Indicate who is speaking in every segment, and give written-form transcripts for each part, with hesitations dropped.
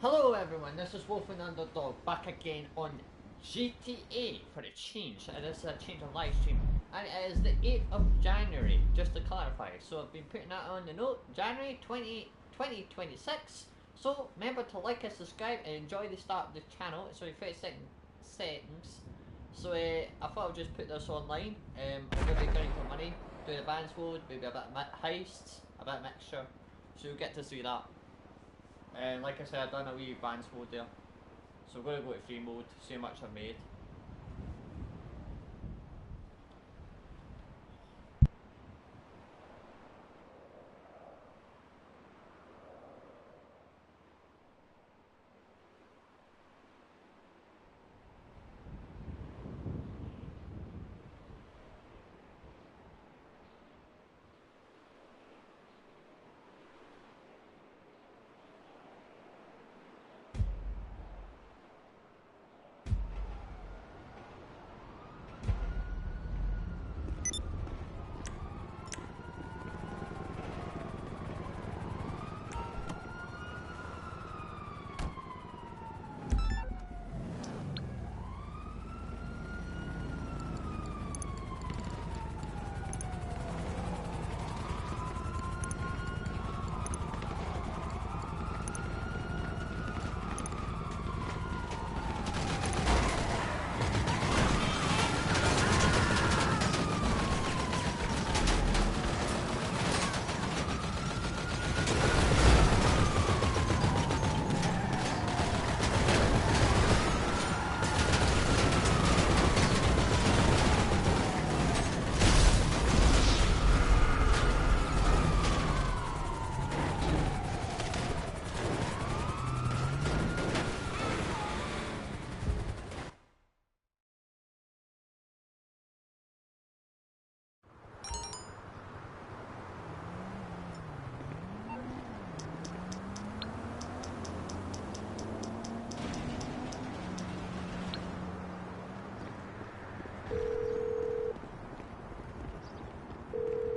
Speaker 1: Hello everyone, this is Wolfunderdog back again on GTA for a change. It is a change of live stream and it is the 8th of January, just to clarify. So I've been putting that on the note, January 2026. So remember to like and subscribe and enjoy the start of the channel. It's only 30 seconds. So I thought I'd just put this online. I'm going to be going for money, do the advanced mode, maybe a bit of heists, a bit of mixture. So you'll get to see that. And like I said, I've done a wee advanced mode there. So I'm going to go to free mode, see how much I've made.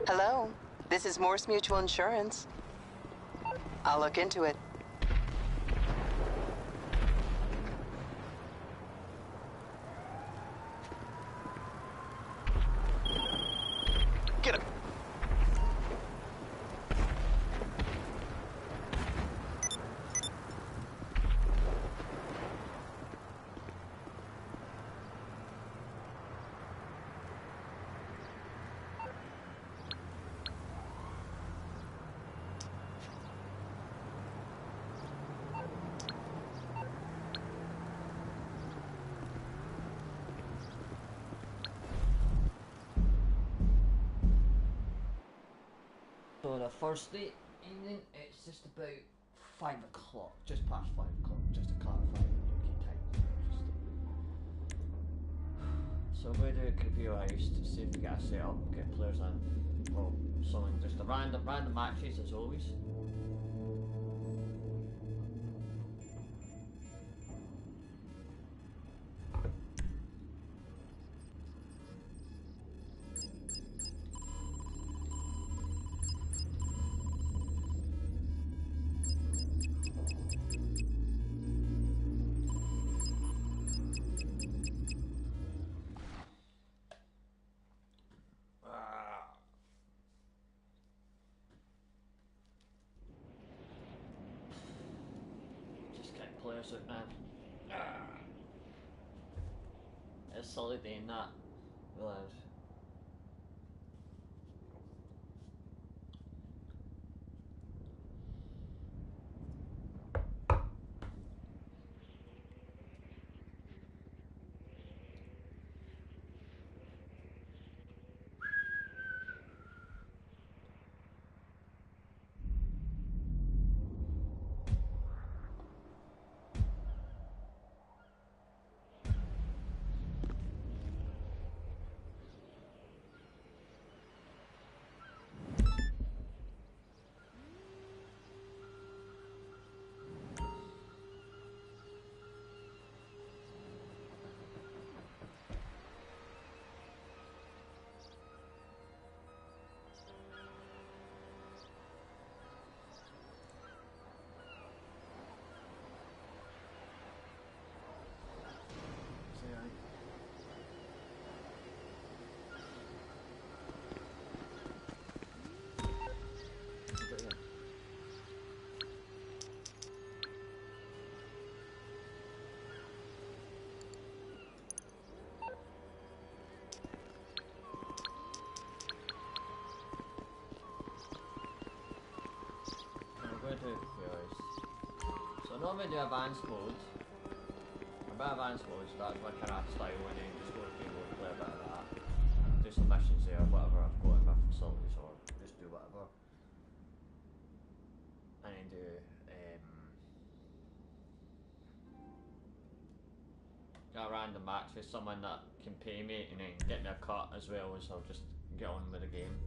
Speaker 2: Hello, this is Morse Mutual Insurance. I'll look into it. Get him.
Speaker 1: So the Thursday evening, it's just about 5 o'clock, just past 5 o'clock, just to clarify UK time. So I'm going to do a computer heist to see if we get a setup, get players in, or something, just a random matches as always. Players out now. It's silly doing that. Realize. long as we do advanced modes, a bit of advanced modes, that's my kind of style, and then just go to keyboard, play a bit of that, do some missions there, whatever I've got in my facilities, or just do whatever, and then do a random match with someone that can pay me, and then get me a cut as well as I'll just get on with the game.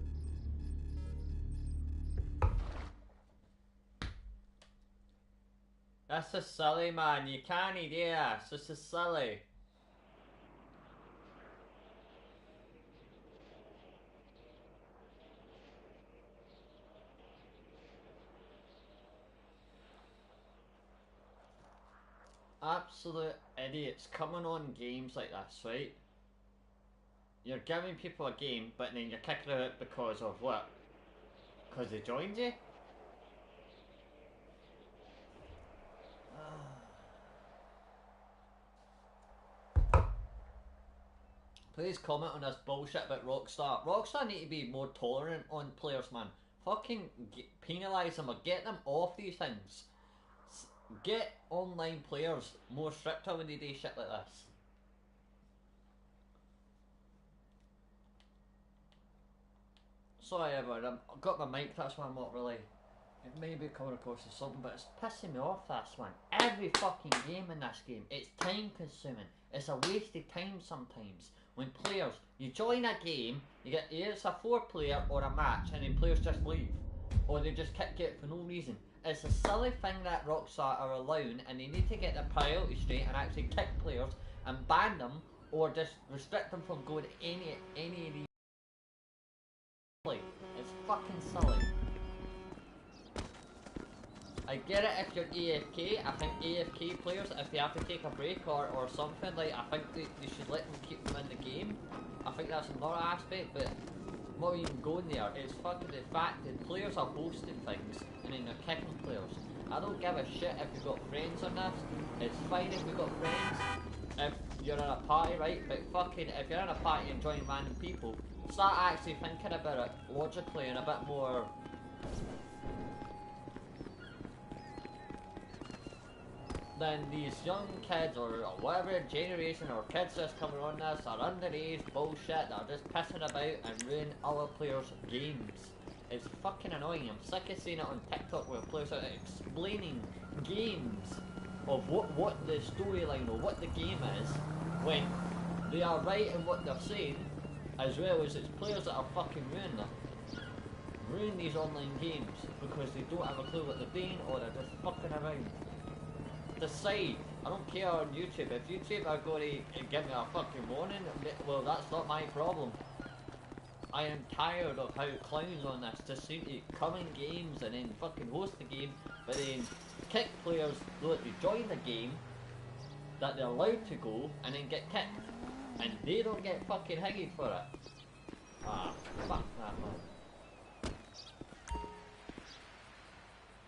Speaker 1: This is silly, man. You can't do this. This is silly. Absolute idiots coming on games like this, right? You're giving people a game, but then you're kicking it out because of what? Because they joined you? Please comment on this bullshit about Rockstar. Rockstar need to be more tolerant on players, man. Fucking penalise them or get them off these things. Get online players more stricter when they do shit like this. Sorry everyone, I've got my mic, that's why I'm not really... It may be coming across as something, but it's pissing me off, this one. Every fucking game in this game, it's time consuming. It's a waste of time sometimes. When players, you join a game, you get either it's a 4-player or a match, and then players just leave. Or they just kick it for no reason. It's a silly thing that Rockstar are allowing, and they need to get their priorities straight and actually kick players and ban them, or just restrict them from going any of these. It's fucking silly. I get it if you're AFK. I think AFK players, if they have to take a break or something, like, I think they should let them keep them in the game. I think that's another aspect, but I'm not even going there. It's fucking the fact that players are hosting things and then they're kicking players. I don't give a shit if you've got friends on this. It's fine if you've got friends, if you're in a party, right? But fucking, if you're in a party and join random people, start actually thinking about it logically and a bit more... Then these young kids or whatever generation or kids just coming on this are underage bullshit that are just pissing about and ruin other players' games. It's fucking annoying. I'm sick of seeing it on TikTok where players are explaining games of what the storyline or what the game is when they are right in what they're saying, as well as it's players that are fucking ruining these online games because they don't have a clue what they're doing or they're just fucking around. Decide. I don't care on YouTube. If YouTube are going to give me a fucking warning, well, that's not my problem. I am tired of how clowns on this just seem to come in games and then fucking host the game, but then kick players though they join the game that they're allowed to go and then get kicked, and they don't get fucking hanged for it. Ah, fuck that, man.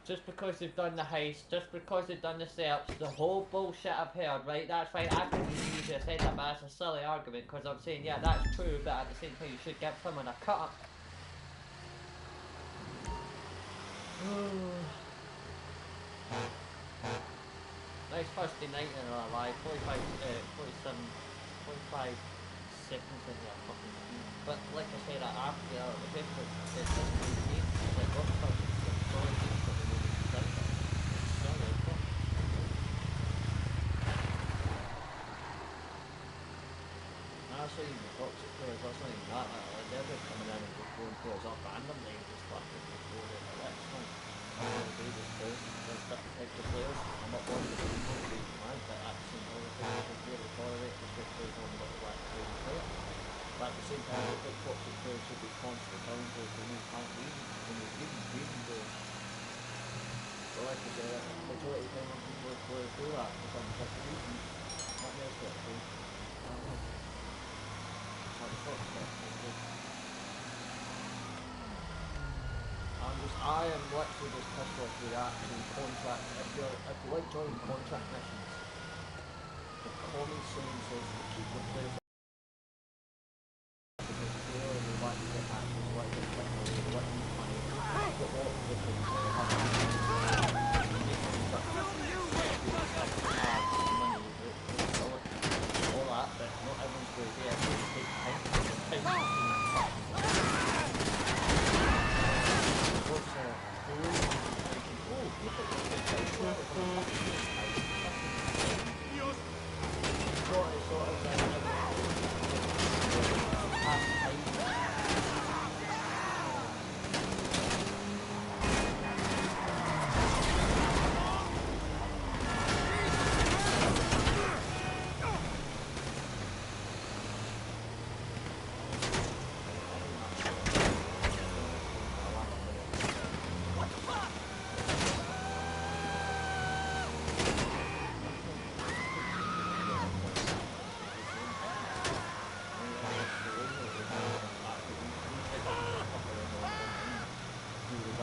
Speaker 1: Just because they've done the heist, just because they've done the setups, the whole bullshit I've heard, right, that's fine. I think you usually said that, but that's a silly argument, because I'm saying, yeah, that's true, but at the same time you should give someone a cut up. Nice first day night in our live, 45 seconds into a fucking game. But like I said, after the Facebook said this game, like Rockstar story games for the movie done. It's so good. That's not even toxic players, that's not even that. Like, they're just coming in and just blowing players up randomly and just fucking just going in the next one. They just do. There's different types of players. I'm not one of the motivation man, but at the same time, the players just really tolerate the good players on what they actually play and play it. But at the same time, I think toxic players should be constant downgrades when you can't leave when you're leaving players. So like I said, the majority of the time when people players do that for some different reasons, not necessarily. I am literally just pissed off with that in contract. If you like joining contract missions, the common sense is to keep the players because they really want to get access, want to get money, want to money, but what they can have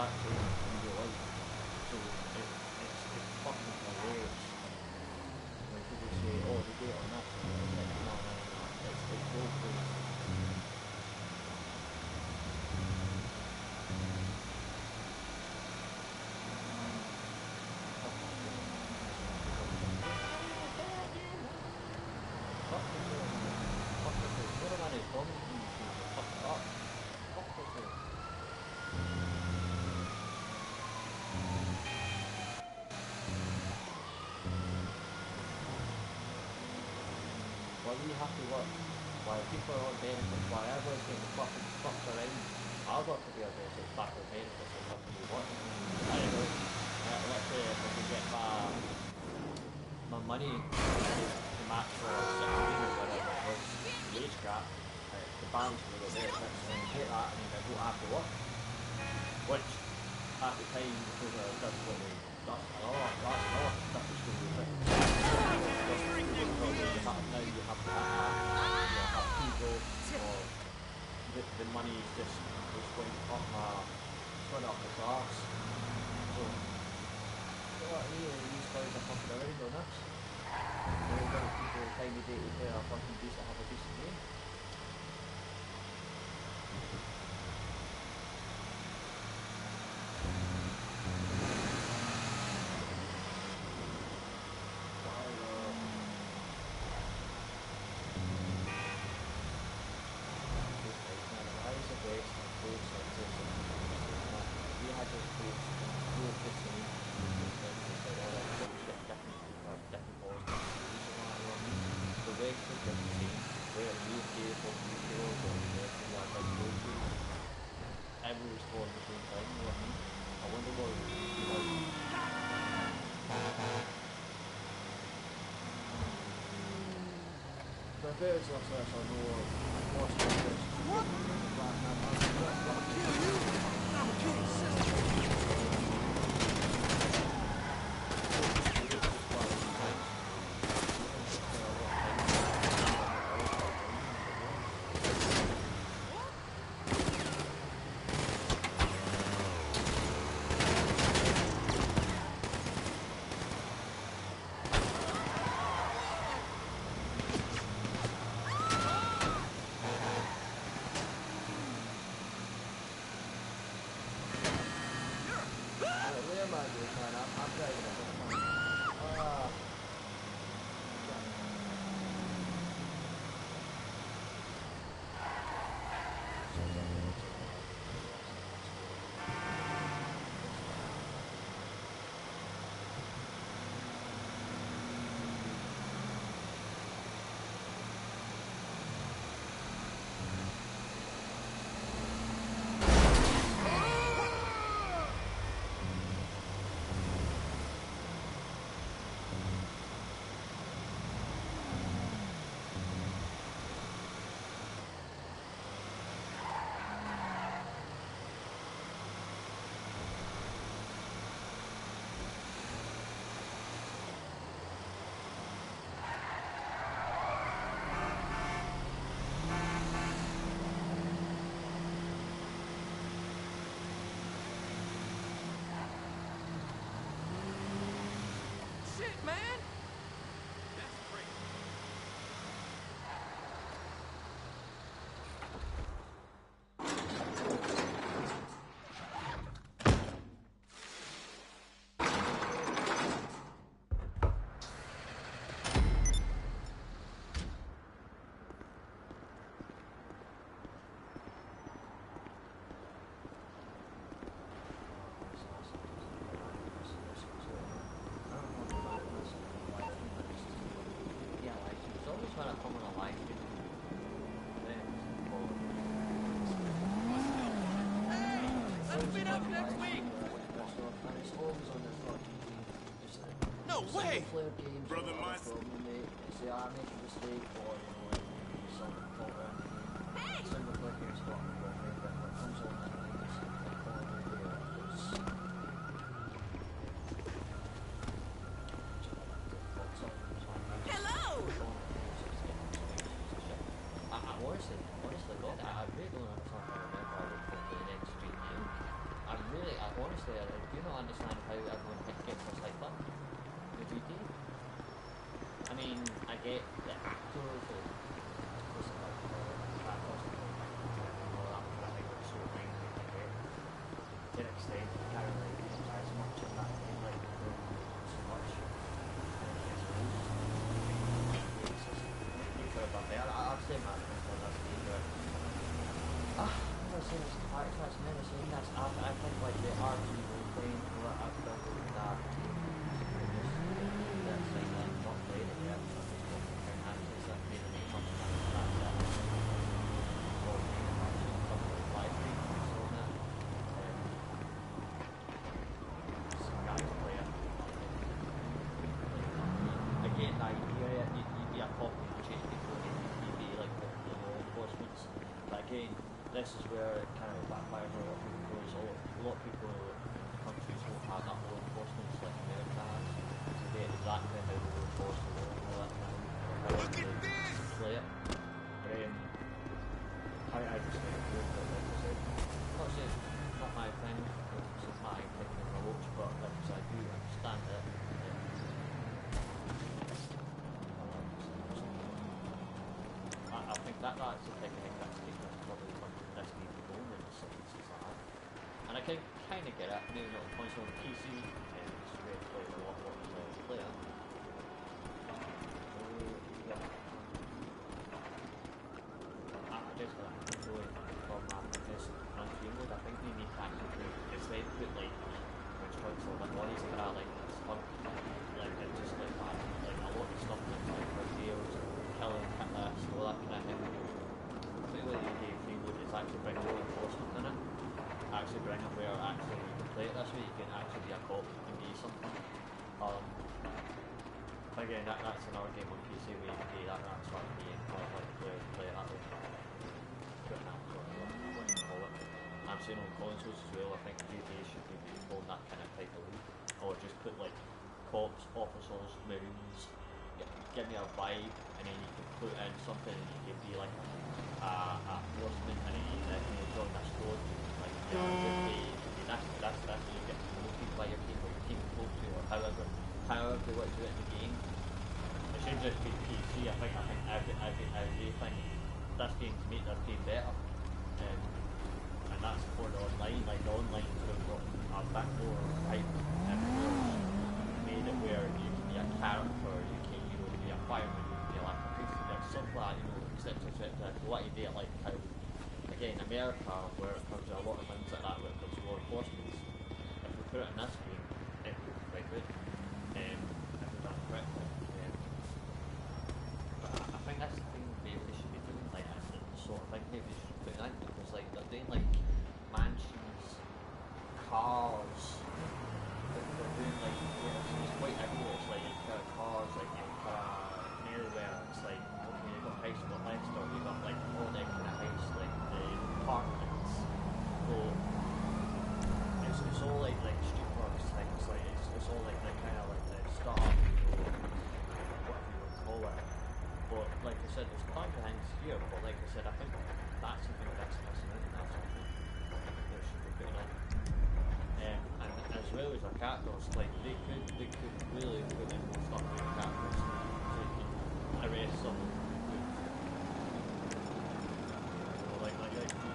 Speaker 1: actually in real life. So it's fucking hilarious. When people say, oh, they do it on this, and it's like, no, it's role plays. Why we have to work, why people are on benefits, why everyone's getting fucking fucked around. I've got to be a basic back on benefits and have to be working. I don't know. Let's say if I can get my money to match for 16 or whatever it was, wage gap, the balance for the benefits, and hit that and then I don't have to work. Which, at the time, because of difficulty, that's another different story. Now you have to have people, or the money is just going up its arse. So, these guys are fucking around on this. They're giving people a tiny day to play a fucking decent, have a decent game. Everyone's going at the same time, you know what I mean? I wonder what it would be like. My parents last night, so I know what's going on. What? I'll kill you! I'll kill your sister!
Speaker 3: No way!
Speaker 1: Brother, my say I make a mistake or something fault or anything. Single player games got me but when it comes on
Speaker 3: Hello!
Speaker 1: Honestly, God, I really don't know if I remember I looked for the next stream name. I understand how everyone gets their site up with GT. I mean, I get that tools and that cost and all that, but I think it's so fine. I get to an extent, I can't really enjoy as much of that game, like, so much. It's just, you could have done better. I've seen my friends on this game, but I'm not saying it's quite as never seen this. I think like the RPG role-playing, what I've done with that game, that's like not played it yet, so I'm just looking at it, so I've made it something like that, or maybe actually something like live stream, so that, some guys play it. Again, the idea, you'd be a cop and chase people, and you'd be like the law enforcement, but again, this is where it kind of backfires on a lot of people, because a lot of people in countries won't have that law enforcement like America has, to get exactly how they will enforce the law and all that kind of how they play it. But I just think it's good, but like I said, not saying it's not my thing, it's just my opinion on the watch, but like I said, I do understand it. I think that's the thing that's taken us probably like this game to go with it's that. And I can kind of get it, maybe not on console and PC, and it's really play a lot more play it. Yeah. I guess that I'm going from this country mode, I think we need to actually instead put like which ones are like bodies that are like spunk, like it's just like that, like a lot of stuff like deals, killing, hit this, all that kind of thing. Maybe the idea of free mode is actually bring law enforcement in it. Actually bring it where actually you can play it this way, you can actually be a cop and be something. Again, that's another game on PC where you can do that, that's what I'm being, or like play it that way. Put an app or what you call it. I'm saying on consoles as well, I think GTA should be on that kind of type of loop. Or just put like cops, officers, marines, give me a vibe, and then you can put in something and you can be like a horseman, and then you join a squad, like that's you get promoted by your team, or your team votes you, or however they want to do it in the game. It should just be PC. I think everything this game to make this game better, and that's for the online. Like the online could have got a bit more hype and made it where you can be a character, you can be a fireman, you can be like a priest, like stuff like that, etc. What you do it like how again America, where it comes to a lot of things like that, where it comes to law enforcement. If we put it in this game, it would be quite good. If we've done it correctly. But I think that's the thing maybe they should be doing, like that's the sort of thing maybe they should put in, because like they're doing like mansions, cars, they're doing like it's quite everywhere, it's like cars, like anywhere, it's like okay you've got house, you've got Leicester, you've got like all that kind of house, like the apartments, so it's all like streetworks things, like it's all like the kind of like the startup, whatever you would call it. But like I said, there's plenty of things here, but like I said, I think that's the thing that's missing out, and that's something they should be putting in. And as well as our characters, like they could really put in more stuff with your characters, so you can arrest someone. Like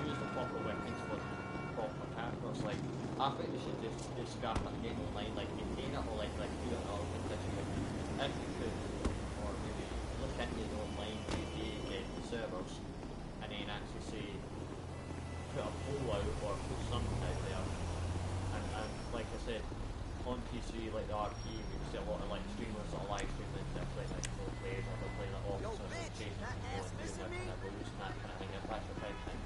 Speaker 1: use the proper weapons for the proper characters. Like I think they should just scrap that game online, like maintain it, or like do it in other conditions if you could, or maybe look into the online GTA game servers, and then actually say put a poll out or put something out there. And like I said, on PC, like the RP, we see a lot of like streamers that are live streaming, they're playing like roleplay, or they're playing like officers and chasing people and doing that kind of rules and that kind of thing. If that's your thing,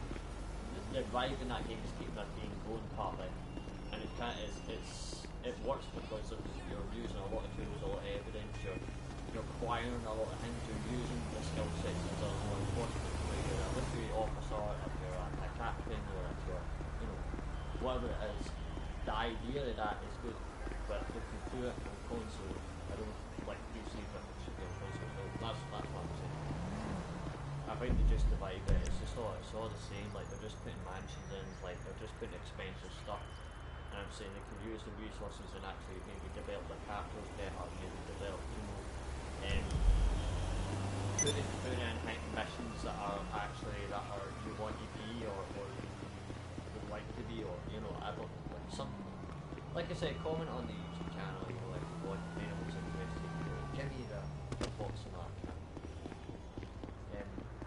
Speaker 1: the vibe in that game is keeping that game going partly, and it works because you're using a lot of tools, a lot of evidence, you're acquiring a lot of things, you're using the skill sets of the law enforcement, where you're a military officer, if you're a captain, or if you're whatever it is. The idea of that is good, but if you do it on console, I don't like PC, but it should be on console. So that's what I'm saying. I think they just divide it. It's all the same. Like they're just putting mansions in, like they're just putting expensive stuff, and say they can use the resources and actually maybe develop their characters better, maybe develop, put in missions that are actually that are you want to be or you would like to be, or I don't know, like something. Like I said, comment on the YouTube channel, like what anyone's interested in, give me the thoughts on that.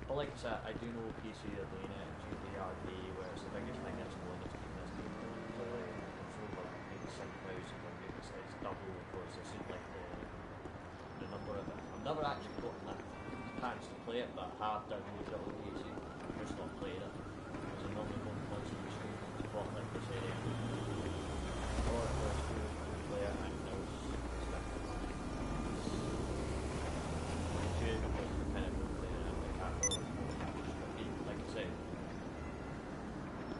Speaker 1: But like I said, I do know PC are doing it, GBRD, where it's the biggest thing that's going on, this game it's over maybe 6,000 or maybe it's double, because it seems like the number of it. I've never actually gotten that chance to play it, but I have downloaded it on PC, just not played it, because I normally go on console stream, but like I said, all it was to play it, and it was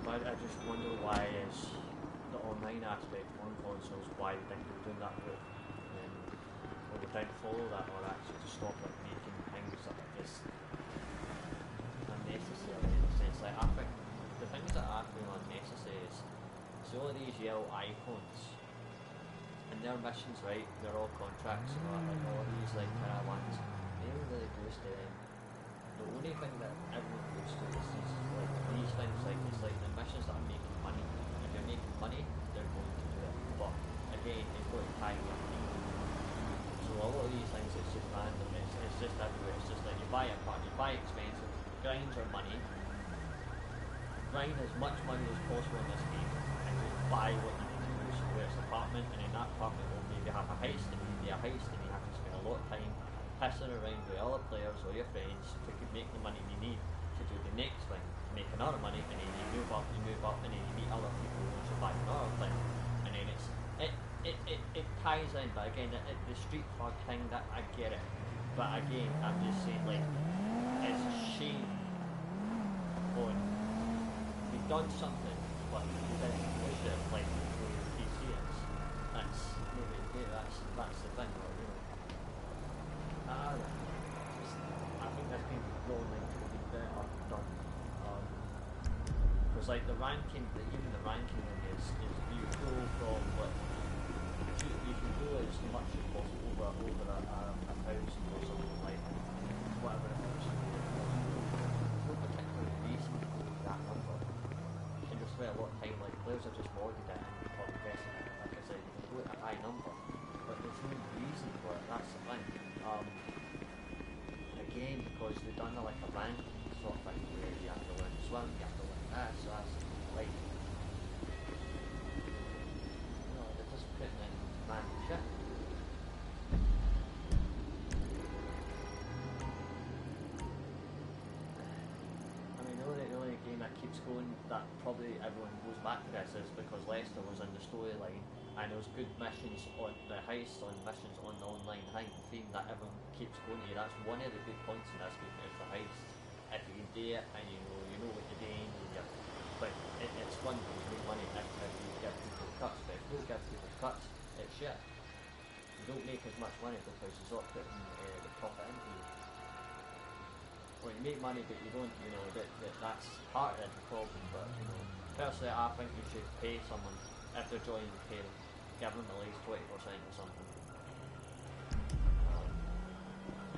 Speaker 1: I just wonder why is the online aspect on consoles, why they think they're doing that route, or they don't follow that, or actually to stop like making things that are just unnecessary in a sense. Like I think the things that I feel unnecessary is all of these yellow icons and their missions, right? They're all contracts and like all these like kind of ones. They don't really boost to them. The only thing that everyone goes to is these things, like it's like the missions that are making money. If you're making money, they're going to do it. But again, it's going to tie with you. So a lot of these things, it's just random. It's just everywhere. It's just like you buy a car, you buy expensive, grinds are money. Grind as much money as possible in this game, and just buy what you need to do. So where it's an apartment, and in that apartment will maybe have a heist, and maybe a heist, and you have to spend a lot of time pissing around with other players or your friends to make the money you need to do the next thing, to make another money, and then you move up, and then you meet other people who should buy another thing, and then it ties in. But again, the street hard thing, that I get it, but again, I'm just saying, like, it's a shame on we've done something, but we didn't push it like the PC is. That's maybe that's the thing, or, I think this game rolling could be better done. Because like the ranking, even the ranking in is you go from what you can go as much as possible over 1,000 or something like whatever it is. There's no particular reason to go that number. You can just spend a lot of time, like players have just modded it and progressing it. Like I said, you can go at a high number, but there's no reason for it. That's the thing. Again, because they've done like a rank sort of thing where you have to learn to swim, you have to learn that, so that's like, they're just putting in random shit. I mean, the only game that keeps going, that probably everyone goes back to this, is because Leicester was in the storyline, and there was good missions on the heists, on missions on the online theme that everyone keeps going to. That's one of the good points in this game, is the heist. If you can do it and you know what you're doing, but it's fun to make money if you give people cuts. But if you don't give people cuts, it's shit. You don't make as much money because you're not putting the profit into it. Well, you make money, but you don't. That's part of the problem. But personally, I think you should pay someone if they're joining, pay them. Give them at least 20% or something.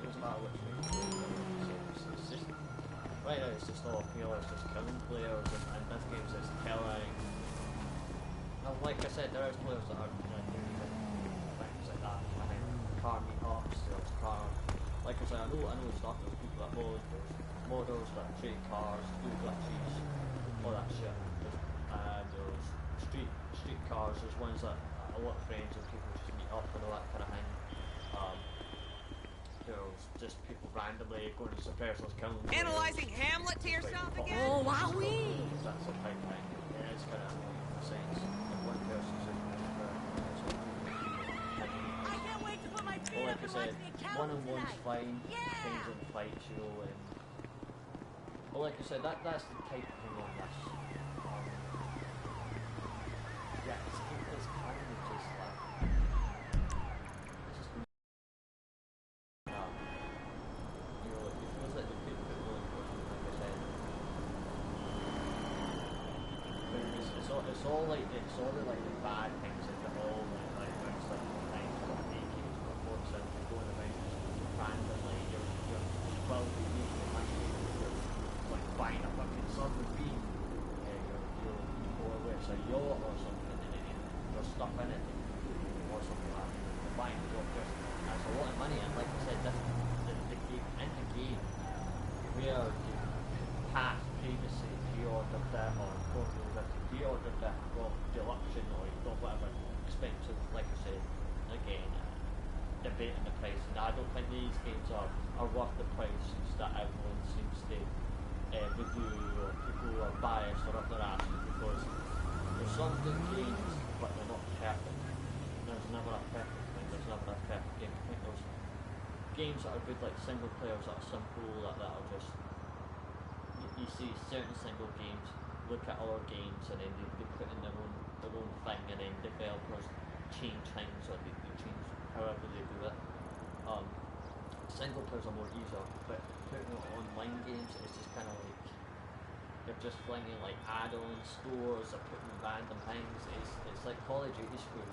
Speaker 1: It doesn't matter which way you do it. It's just right now. It's just all appeal. It's just killing players, and this game's just killing. And like I said, there is players that are doing things like that. I think car meetups. There's car. Like I said, I know stuff. There's people that mod. There's modders that trade cars, do glitches, all that shit. There's street cars. There's ones that a lot of friends and people just meet up and all that kind of thing. There's just people randomly going to suppressors, killing players.
Speaker 3: Analyzing Hamlet to yourself again?
Speaker 4: Oh, wowee!
Speaker 1: That's the type of thing. Yeah, it's kind of annoying in a sense. If one person's just
Speaker 4: I can't wait to put my feet
Speaker 1: well,
Speaker 4: up
Speaker 1: like I
Speaker 4: and watch
Speaker 1: said,
Speaker 4: the accountant
Speaker 1: one-on-one's
Speaker 4: tonight.
Speaker 1: fine,
Speaker 4: Yeah!
Speaker 1: things in fights, well, like I said, that's the type of thing on this. Yeah, it's kind of just like, it's just, it feels like they put really important, like I said. But it's all like the bad things that they're all like it's like nice or naked or what's out there going about just randomly. You're 12 years of money, you're like buying a fucking submarine, or it's a yacht or something, and there's stuff in it or something like that. You're buying a yacht, that's a lot of money, and like I said, the game where you pass previously pre-ordered it or pre-ordered it, got deluxe or you got whatever expensive, like I said, again, debating the price, and I don't think these games are worth the prices that everyone seems to review, or people are biased or up their asses, because there's some good games but they're not perfect. There's never a perfect thing, there's never a perfect game. I think there's games that are good, like single players that are simple, that are just, you see certain single games, look at other games, and then they put in their own thing, and then developers change things, or they change however they do it. Single players are more easier, but putting it online games is just kind of like, they're just flinging like add-on stores, or putting random things. It's like Call of Duty screwed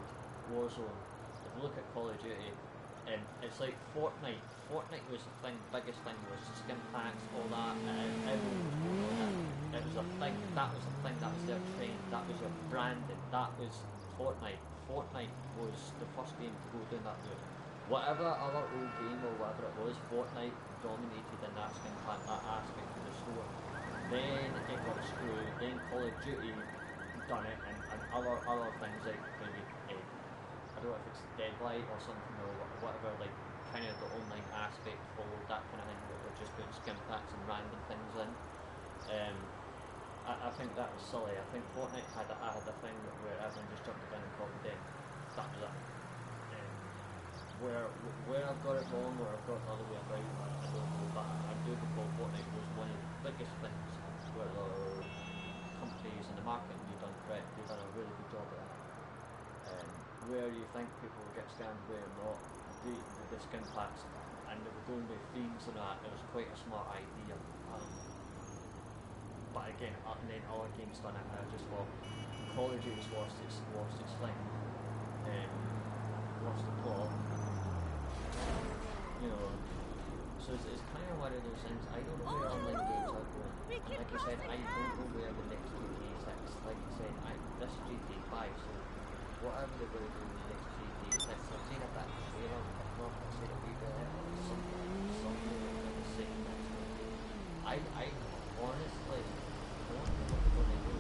Speaker 1: Warzone. If you look at Call of Duty, it's like Fortnite. Fortnite was the biggest thing was skin packs, all that, it was a thing, that was their trend, that was your branding, that was Fortnite. Fortnite was the first game to go down that route. Whatever other old game or whatever it was, Fortnite dominated in that skin pack, that aspect of the store. Then it got screwed, then Call of Duty done it, and other things like maybe, I don't know if it's Deadlight or something or whatever, like kind of the online aspect followed that kind of thing, where they're just putting skin packs and random things in. I think that was silly. I think Fortnite had a thing where everyone just jumped in and copied it. That was it. Where I've got it wrong, or I've got the other way about, I don't know, but I do recall Fortnite was one of the biggest things where the companies and the marketing have done correct. They've done a really good job at it. Where you think people will get scammed, where not, the skin packs, and they were going with themes and that, it was quite a smart idea. But again, and then other games done it, and I just thought Call of Duty's lost its thing, lost the plot. You know, so it's kind of one of those things. I don't know where online games are going. And like I said, I don't know where the next GTA 6. Like I said, this is GTA 5, so whatever they're going to do in the next GTA 6, I've seen a bit of a trailer, I've seen a wee bit of something like the same next week. I honestly don't know what they're going to do.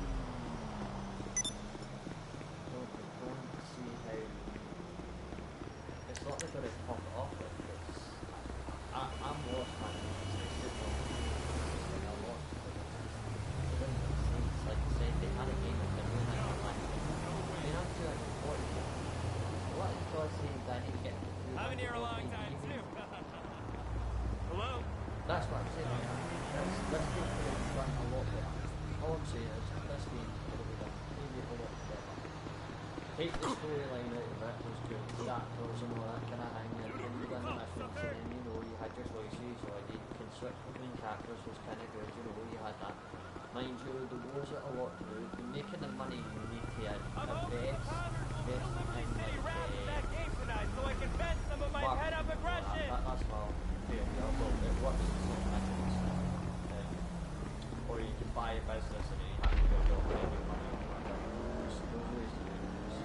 Speaker 1: We're going to see how. It's not they're going to pop it off. I'm lost, man. It's just a lot. Like I said, they had a game of the moon and online. They're not 240. What is God saying that I need to get through?
Speaker 3: I've been here a long time too. Hello?
Speaker 1: That's what I'm saying. This game could have been done a lot better. All I'm saying is this game could have been done maybe a lot better. Take the storyline out of it, was good, the actors and all that kind of thing, and then you done the missions, and then you had your choices, or you can switch between characters, was kind of good, you had that. Mind you, there wasn't a lot to do. Making the money you need to invest in
Speaker 3: that game tonight so I can vent some of my head-up aggression.
Speaker 1: That's how it works in some methods. Or you can buy a business and then you have to go job and make money. There's ways to do this.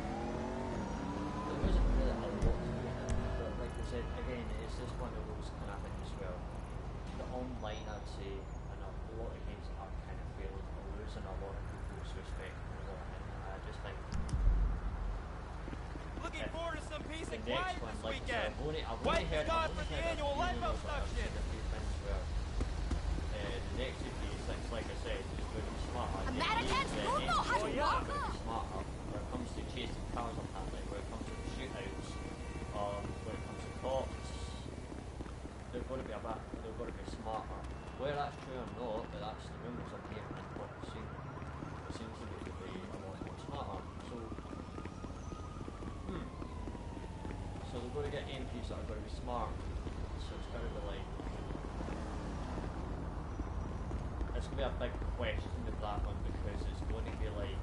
Speaker 1: There wasn't really a lot to do in it, but like I said, again, it's just one of those kind of things where the online, I'd say, and a lot of games are kind of failing, or losing a lot of people's respect for a lot of it. And I just think
Speaker 3: Looking forward to some peace
Speaker 1: the
Speaker 3: and
Speaker 1: next
Speaker 3: quiet
Speaker 1: one,
Speaker 3: this
Speaker 1: like I
Speaker 3: weekend.
Speaker 1: said, I've only
Speaker 3: Wait
Speaker 1: heard
Speaker 3: God for the annual Lifeboat Suction.
Speaker 1: a few things where the next GTA 6, like I said, is going to be smarter.
Speaker 4: Americans don't know how to walk up.
Speaker 1: Smarter when it comes to chasing cars, apparently, when it comes to shootouts, when it comes to cops, they're going to be smarter. Whether that's true or not, but that's the rumours I'm hearing and what I'm seeing. It seems to be a lot more smarter. So they're going to get MPs that are going to be smart. So it's going to be like, it's going to be a big question with that one, because it's going to be like,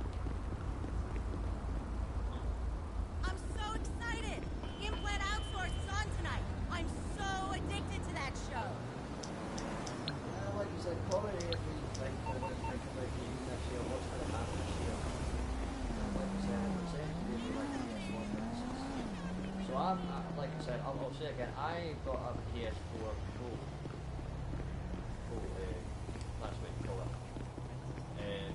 Speaker 1: said, I'll say again, I got a ps4 Pro. That's what you call it.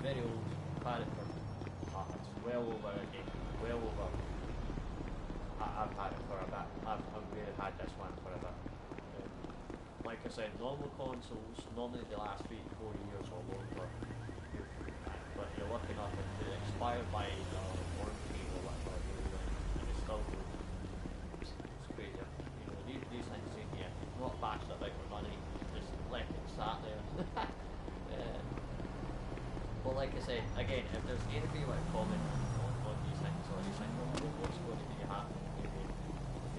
Speaker 1: Very old, had it for, it's well over a decade, well over. I've had it for a bit. I've really had this one for a bit. Like I said, normal consoles, normally they last 3 to 4 years or longer. But you're looking up at the expired by warranty or whatever, and it's still good. It's crazy. You know, these things in here, not bashed it like we're money, just let it sat there. But like I said, again, if there's anybody want to comment on these things or anything, what's going to be happening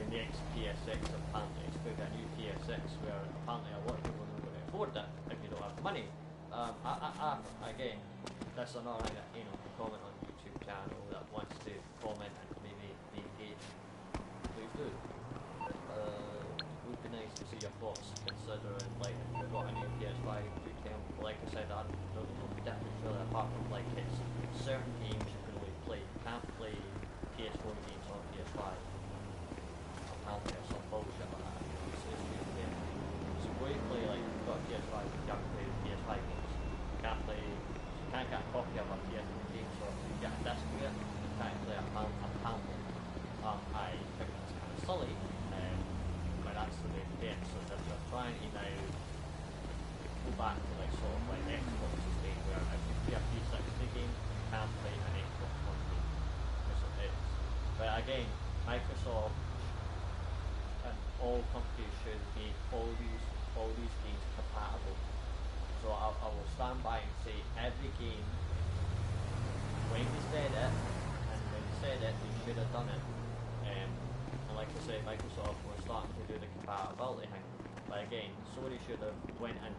Speaker 1: the next PS6, apparently it's put a new PS6 where apparently a lot of people are not going to afford it if you don't have the money. Again, that's another thing that, you know, comment on YouTube channel that wants to comment and maybe engage, please do. It would be nice to see your thoughts considering, like, if you've got a new PS5, do tell me. Like I said, I don't know the difference really, apart from like it's certain games you can only play, you can't play PS4 games on PS5. Apparently there's some bullshit like that. It's really weird. So where you play, like, you've got a PS5, you can't play PS5 games. You can't play, you can't get a copy of a PS4 game, so if you get a disc with it, you can't play apparently. I think that's kind of silly, but that's the way to do it. So if you're trying to now go back to like sort of like Xbox's thing where if you play a 360 game, you can't play an Xbox One game. Because it is. But again, Microsoft and all companies should make all these games compatible. So I will stand by and say every game, when they said it, they should have done it. And like I say, Microsoft were starting to do the compatibility thing. But again, Sony should have went and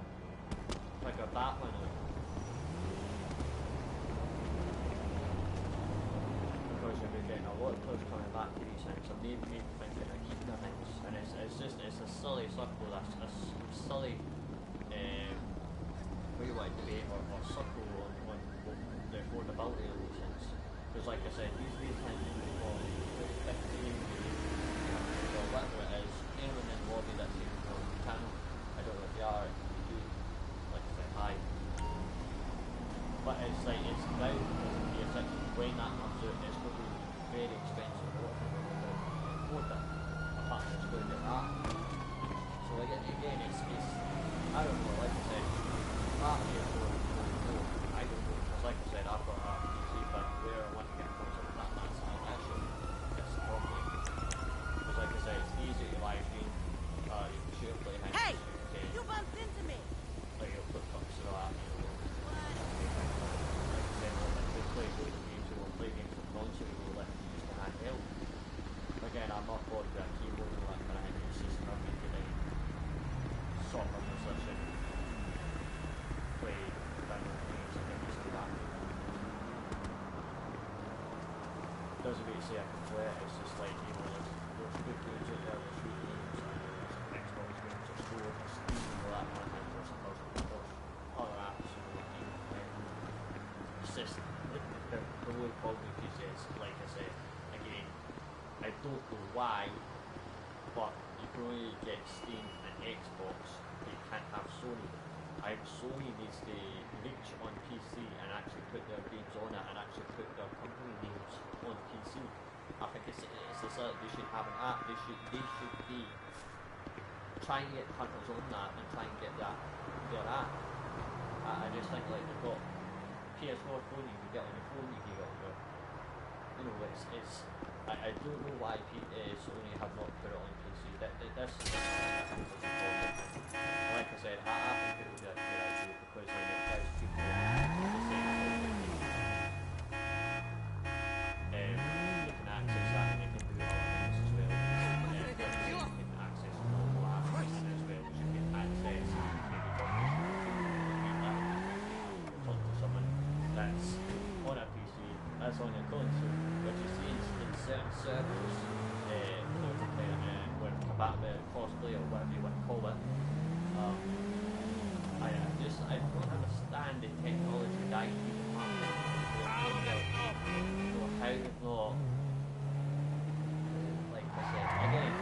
Speaker 1: figured that one out. Because you've been getting a lot of players coming back to these things, and they've made thinking of keeping the things. And it's a silly circle, that's a silly what you want to debate or circle on the affordability of these things. Because like I said, these things for 15 or whatever it is, anyone in the lobby that's even on the channel, I don't know if you are, if you do, like I said, hi. But it's like, it's now because of PS6, when that comes out, it's going to be very expensive. A lot of people are going to afford it. Apart from it's going to get that. So again, it's I don't know, like I said, part of it I don't know, because like I said, I've got a PC, but where I want to get closer to that's an issue. It's the problem. Because like I said, it's easy to live stream, you can share play hands.
Speaker 4: Hey! You bumped into me!
Speaker 1: Like you'll put cups and all that, you know. Like I said, we play loads of games, we will play games from console, we will let you use the handheld. Again, I'm not bored with a keyboard and that kind of thing, it's just for me to like sort of position, play different games and get used to that. Doesn't mean to say I can play it, it's just like, you know, there's good games out there, there's good games, and there's Xbox games, there's Store, there's Steam, and all that kind of thing, there's other apps, you know, it's just, the whole problem with PC is, like I said, again, I don't know why, but you can only get Steam and Xbox, you can't have Sony. Sony needs to reach on PC and actually put their games on it and actually put their company names on PC. I think it's they should have an app, they should be trying to get hunters on that and try and get that their app. I just think like they've got PS4 phone you can get on your phone, you can get on your, you know, I don't know why Sony have not put it on PC. This is like I said, I think it would be a good idea because then it gives people the same they can access that and they can do other things as well. You can access normal apps as well as you can access maybe talk to someone that's on a PC, that's on a console, which you see in certain servers, where compatible cosplay or whatever you want to call it. I don't understand the technology that people have. So how they've not, like I said, again,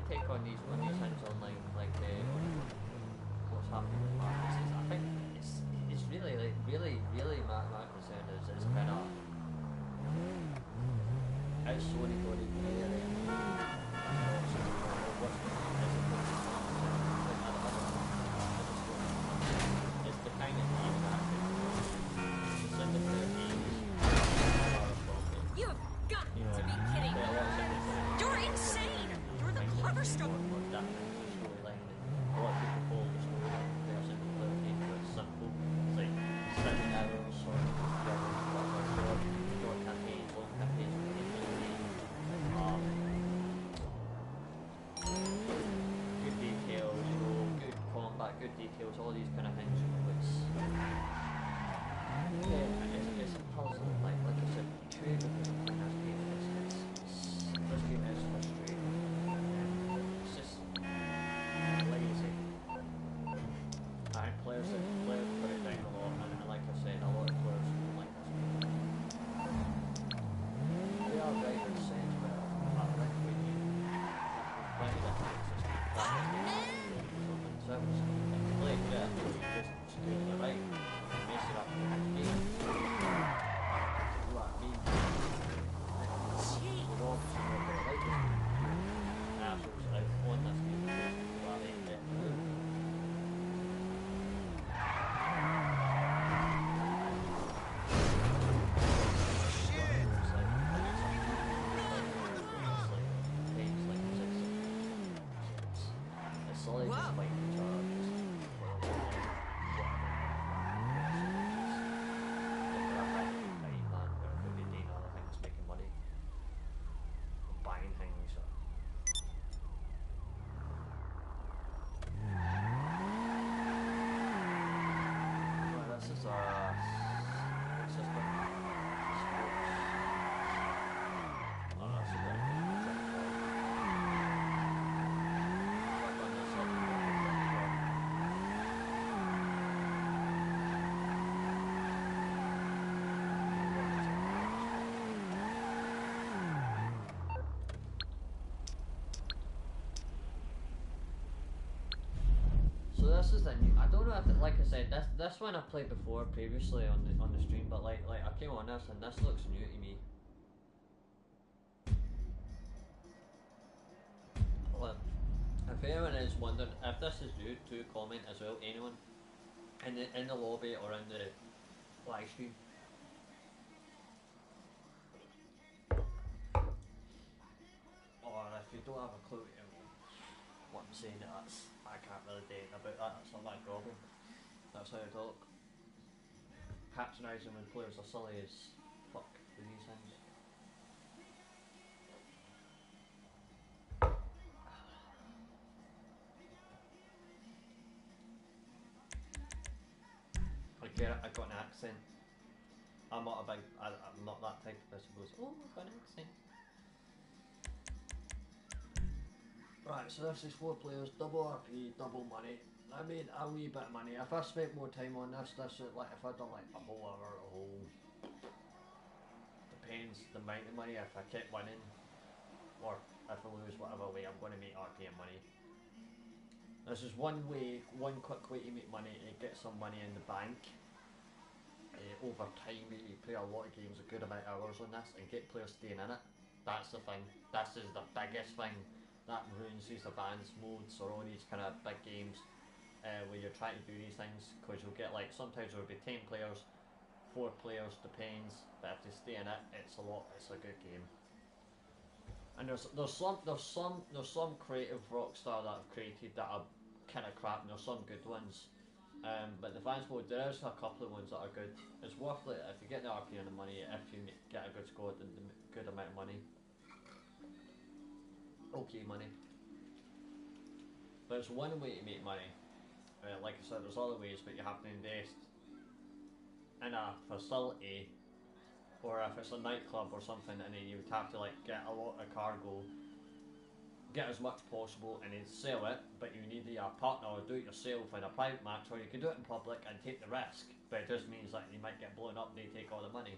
Speaker 1: take on these things online, like what's happening with markets is I think it's really like really my concern is kind of it's Sony going to be there. It's the kind of game that it's in the player games.
Speaker 4: You have got to be kidding me. You're insane. You're the clever stuff.
Speaker 1: That storyline, and a lot of people follow the storyline. There's a player game where it's simple. It's like 7 hours or short campaigns, long campaigns. Good details, good combat, good details, all these kind of things. It's a puzzle, like I said, two because I'm playing this game. This game is frustrating. It's just lazy. I think players put it down a lot, and like I said, a lot of players don't like this game. They are very good sense, but I think we need plenty of service. Like that, you just do it right, mess it up in the game. What I mean? We're all just going to like this game. Assholes out on this game. What they get through. This is the new. I don't know if, like I said, this one I played before previously on the stream, but like I came on this and this looks new to me. Well, if anyone is wondering if this is new, to comment as well. Anyone in the lobby or in the live stream. Or if you don't have a clue what I'm saying, I can't really do anything about that. That's not my problem. That's how I talk. Patronising when players are silly as fuck with these things. I get it, I got an accent. I'm not I'm not that type of person who goes, oh, I've got an accent. Right, so this is 4 players, double RP, double money. I made a wee bit of money. If I spent more time on this is like if I'd done like a whole hour, depends the amount of money. If I kept winning, or if I lose, whatever way, I'm going to make RP and money. This is one quick way to make money, to get some money in the bank. Over time, you play a lot of games, a good amount of hours on this, and get players staying in it. That's the thing. This is the biggest thing. That ruins these advanced modes or all these kind of big games where you're trying to do these things, because you'll get like sometimes there'll be 10 players, 4 players, depends. But if they stay in it, it's a good game. And there's some creative Rockstar that have created that are kind of crap, and there's some good ones. But the advanced mode, there is a couple of ones that are good. It's worth it if you get the RP and the money. If you get a good squad and the good amount of money. Okay money. But it's one way to make money. Like I said, there's other ways, but you have to invest in a facility, or if it's a nightclub or something, and then you would have to like get a lot of cargo, get as much possible, and then sell it. But you need a partner or do it yourself in a private match, or you can do it in public and take the risk. But it just means that you might get blown up and they take all the money.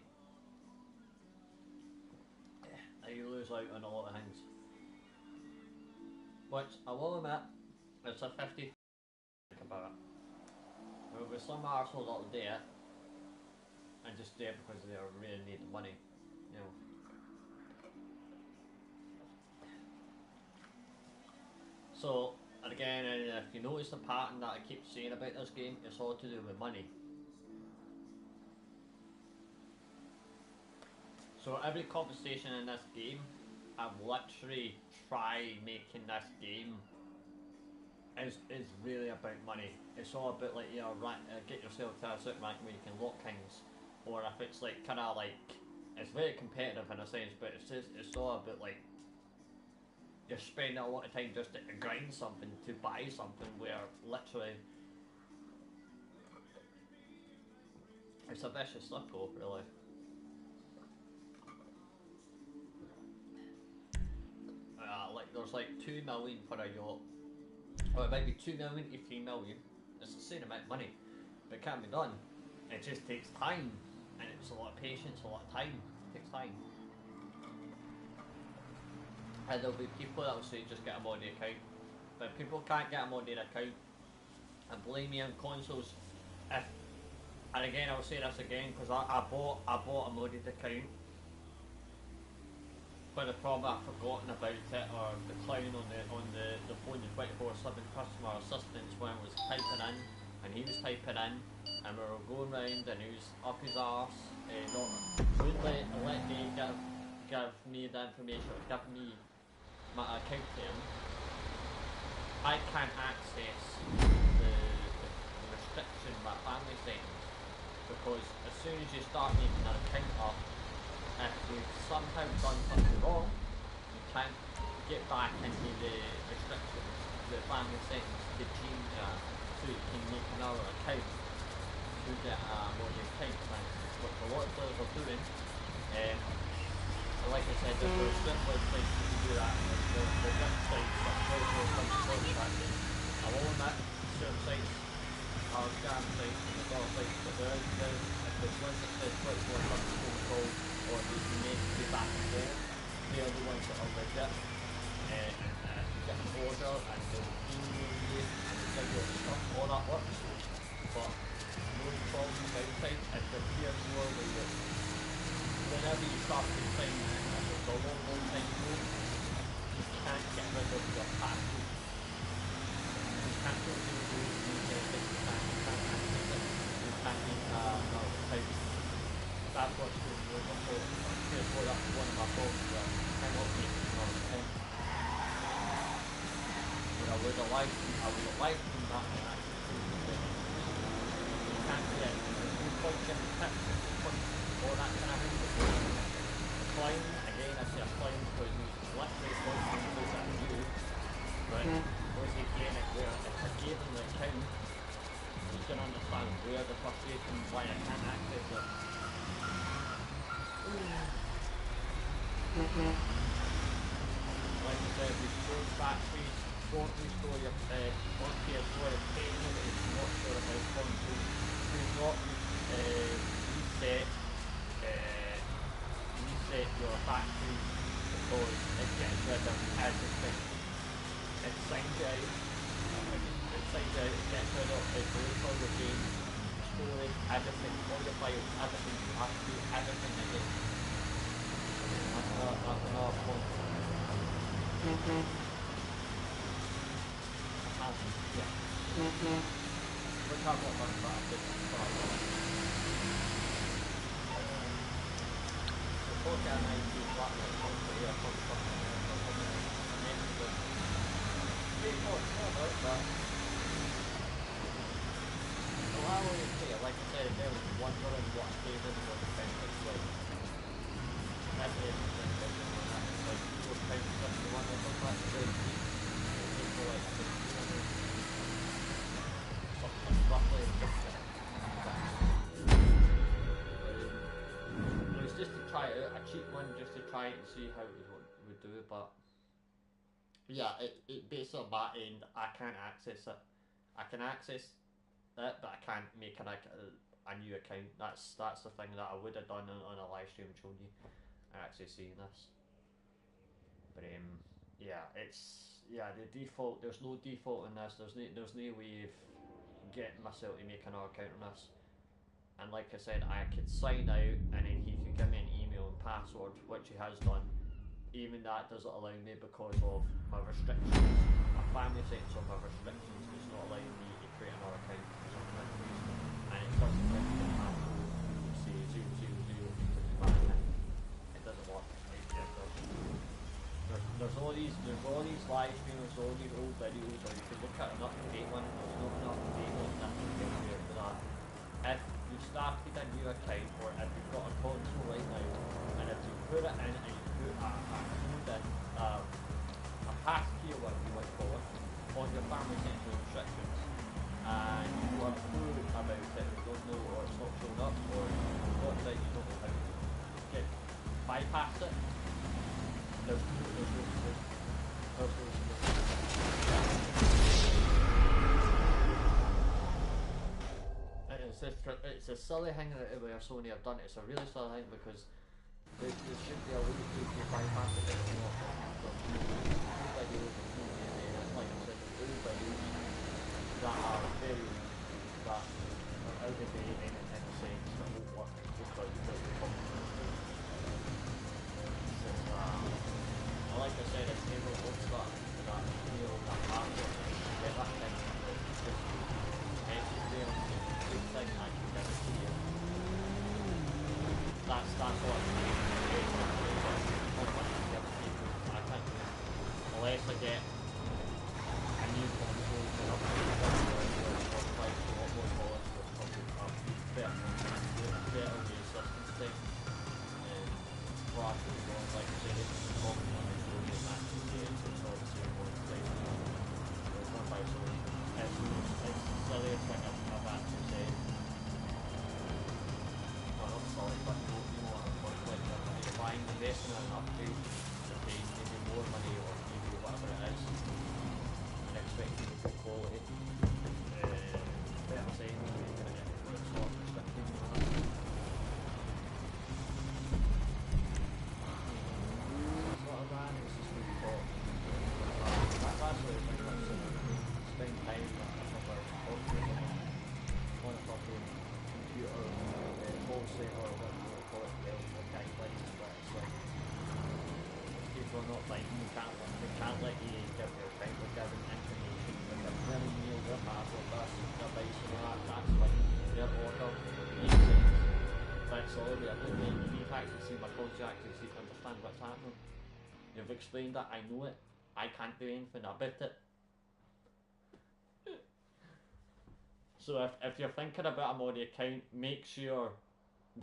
Speaker 1: And you lose out on a lot of things. which I will admit, it's a 50 about it. There will be some arseholes that'll do it, and just do it because they really need the money, you know. So, and again, if you notice the pattern that I keep saying about this game, it's all to do with money. So every conversation in this game, I've literally tried making this game is really about money. It's all about like, you know, get yourself to a certain rank where you can lock things, or if it's like kind of like, it's very competitive in a sense, but it's all about like you're spending a lot of time just to grind something, to buy something, where literally it's a vicious circle, really. Like there's like 2 million for a yacht, or it might be 2 million to 3 million. It's the same amount of money, but it can't be done. It just takes time, and it's a lot of patience, a lot of time. It takes time. And there'll be people that will say just get a modded account, but people can't get a modded account. And believe me, on consoles, if, and again I'll say this again because I bought a modded account. But the problem I've forgotten about it, or the clown on the phone, the 24/7 customer assistance, when I was typing in, and he was typing in, and we were going round, and he was up his arse, wouldn't let me give me the information, or give me my account to him. I can't access the restriction, my family settings, because as soon as you start making an account up, if you've somehow done something wrong, you can't get back into the restrictions, the family settings to change that, so you can make another account to get a modded account, which a lot of players are doing. Like I said, there's a strip websites you can do that, the websites that I will admit, certain sites are scam sites and there's other sites, but there is, if there's one that says 24/7 control, or you can make it back and forth, they are the ones that are legit. You get an order and they'll email you and they'll give you stuff, all that works. But the only problem outside is the PS4 where you, whenever you start to sign in, if it's a long time ago, you can't get rid of your password. You can't go to the settings, you can't access it, you can't make another account. That's what's going on my phone. Therefore, that's one of my phones where I'm not making another account. But I would have liked that and actually change the settings. You can't do it. There's no point in the tips, there's no point all that kind of thing. The clown, again I say a clown because he's literally pointing to this at you, but once he gain it where if I gave him the account, you can understand where the frustration, why I can't access it. Like I said, restore batteries, don't restore your on PS4 is paying it, it's not sure about console. Do not reset your batteries because it gets rid of everything. It signs you out. It signs you out, it gets rid of it, deletes all your games, storage, everything, all your files, everything. You have to do everything again. That's another point. Yeah. Which I've got one for a bit the 4K90 flat rate comes to here, comes from the ps4 about that. Well, I always say, like I said, there was wondering what I gave in was defensive like. That's it. Like 4 times 51 or something like that. It's like something roughly different. It was just to try it out, a cheap one, just to try it and see how it would do, but yeah, it based on that end, I can't access it. I can access it, but I can't make a new account. That's the thing that I would have done on a live stream and shown you. I actually seen this, but yeah, it's yeah, the default. There's no default in this. There's no way of getting myself to make another account on this. And like I said, I could sign out, and then he could give me an email and password, which he has done. Even that doesn't allow me because of my restrictions. My family sets on my restrictions. It's not allowing me to create another account for some reason, and it doesn't let me say 000 It doesn't work. There's all these live streams, all these old videos, or you can look at an up-to-date one. There's not an up-to-date one that you can do for that. If you started a new account, or if you've got a console right now, and if you put it in and you put a code in, a passkey or whatever you might call it, on your family central restrictions, and you have a clue about it, you don't know, or it's not showing up, or you've got it, you don't know how to get bypass it. It's a silly thing where Sony have done it. It's a really silly thing because there should be a way to bypass it. It's not videos and like I said, old videos that are very that are out of date in a sense that won't work because the problem. Like I said, it's able to start that email, that password, get that thing, it's just message there, good thing I can give it to you. That's what I'm doing. I can't do it unless I get a new console for upgrade or like a lot more dollars for probably better way systems thing. Like I said, it's probably not as good as that it's obviously a more expensive. It's not by Sony. It's silly as I've actually said. Well, not silly, but you know what I'm like. If you're buying, investing in an upgrade to pay maybe more money or maybe whatever it is, and expecting good quality, better saying you're going to get a sort of restricted. Can't let you give your account with given information with a really nailed their password, that's their base and all that, that's like their order. Makes sense. That's all we are doing. You need to actually see my code to actually see, understand what's happening. You've explained that, I know it. I can't do anything about it. So if you're thinking about a Modi account, make sure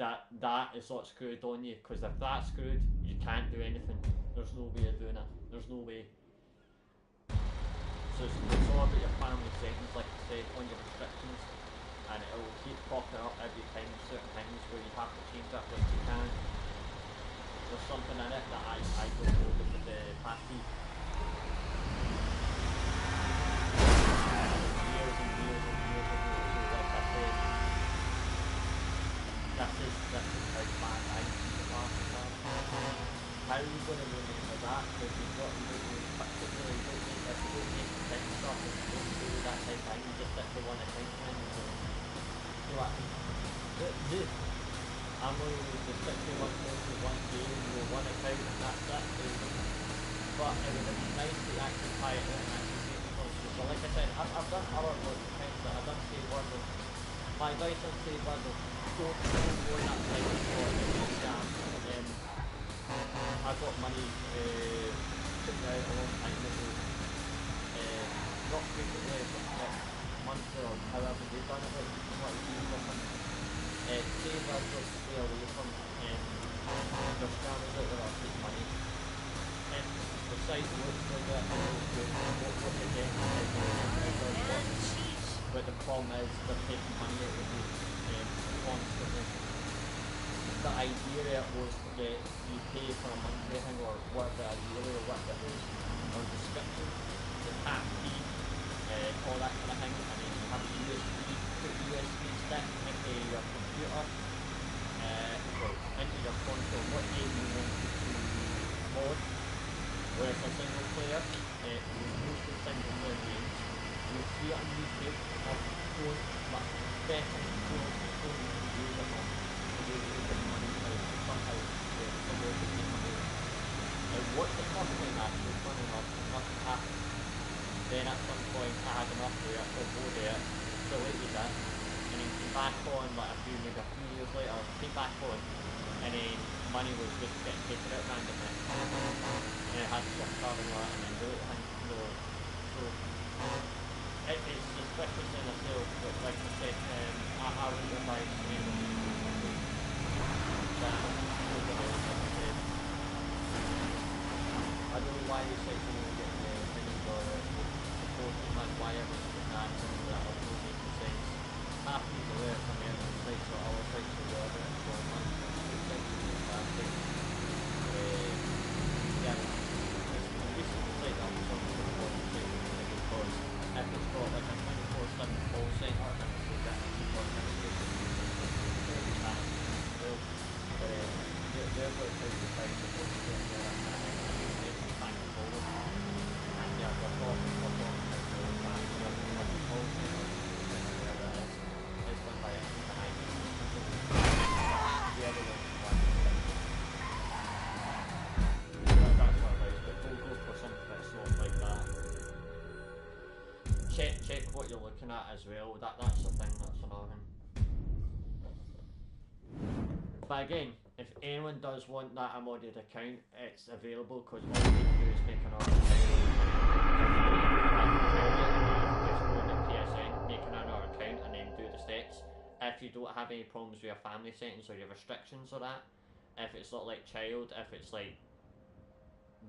Speaker 1: that is not screwed on you, because if that's screwed, you can't do anything. There's no way of doing it. There's no way. So it's all about your family settings, like I said, on your restrictions, and it will keep popping up every time certain things where you have to change that, which you can. There's something in it that I don't know with the passkey. Years and years and years ago, so like I said, this is how bad I see the passkey. How are you going to remember that? Because you've got particularly don't make this, you don't make the thing stuff and you don't do that type of thing, you just stick to one account and you know what? I'm going to stick to one person, one game, one account and that's it. But it would have been nice to actually tie it in and actually see the consoles. But like I said, I've done other accounts that I've done Save Wordle. My advice on Save Wordle, don't go on that site for any scam. I got money took out a long time ago, not frequently, but months or however they've done it, like what it's used or something. Save Wordle, stay away from their scammers out there are taking money. The site looks like that, what they get is but the problem is they're taking money out of you constantly. The idea was to get you pay for a monthly thing or whatever, a yearly or whatever it is, or description, the tap fee, all that kind of thing, and then you have a put USB stick into your computer, into your console, what game you want to mod, where it's a single player, here, most single player games, you'll see it on YouTube, don't, but definitely don't use it on. You'll use it money because somehow the more you make money. Like what's the cost of that? You're running off, nothing happens. Then at some point I had enough there, so go there, deleted it, and then came back on like maybe a few years later, came back on, and then money was just getting taken out randomly. And I had to stop starting that and then delete it, so it's suspicious in itself, but like I said, I would advise anyone that I don't know why you said you were getting the opinions or supporting man, why everyone's getting that and that are not making sense. Half people there coming out on sites or our sites or whatever it's going on. Yeah, it's basically like that was something important because if it's got like a 24/7 call centre and it's like that people are kind of they're going to take the time to go to get there and back and forward. And yeah, the problem is the call centre is run by an IT. The other one that's what it is, but don't go for something that's sort of like that. Check what you're looking at as well, that's the thing, that's another thing. But again, if anyone does want that modded account, it's available because all you need to do is make another account. Just go on the PSN, make another account and then do the steps. If you don't have any problems with your family settings or your restrictions or that, if it's not like child, if it's like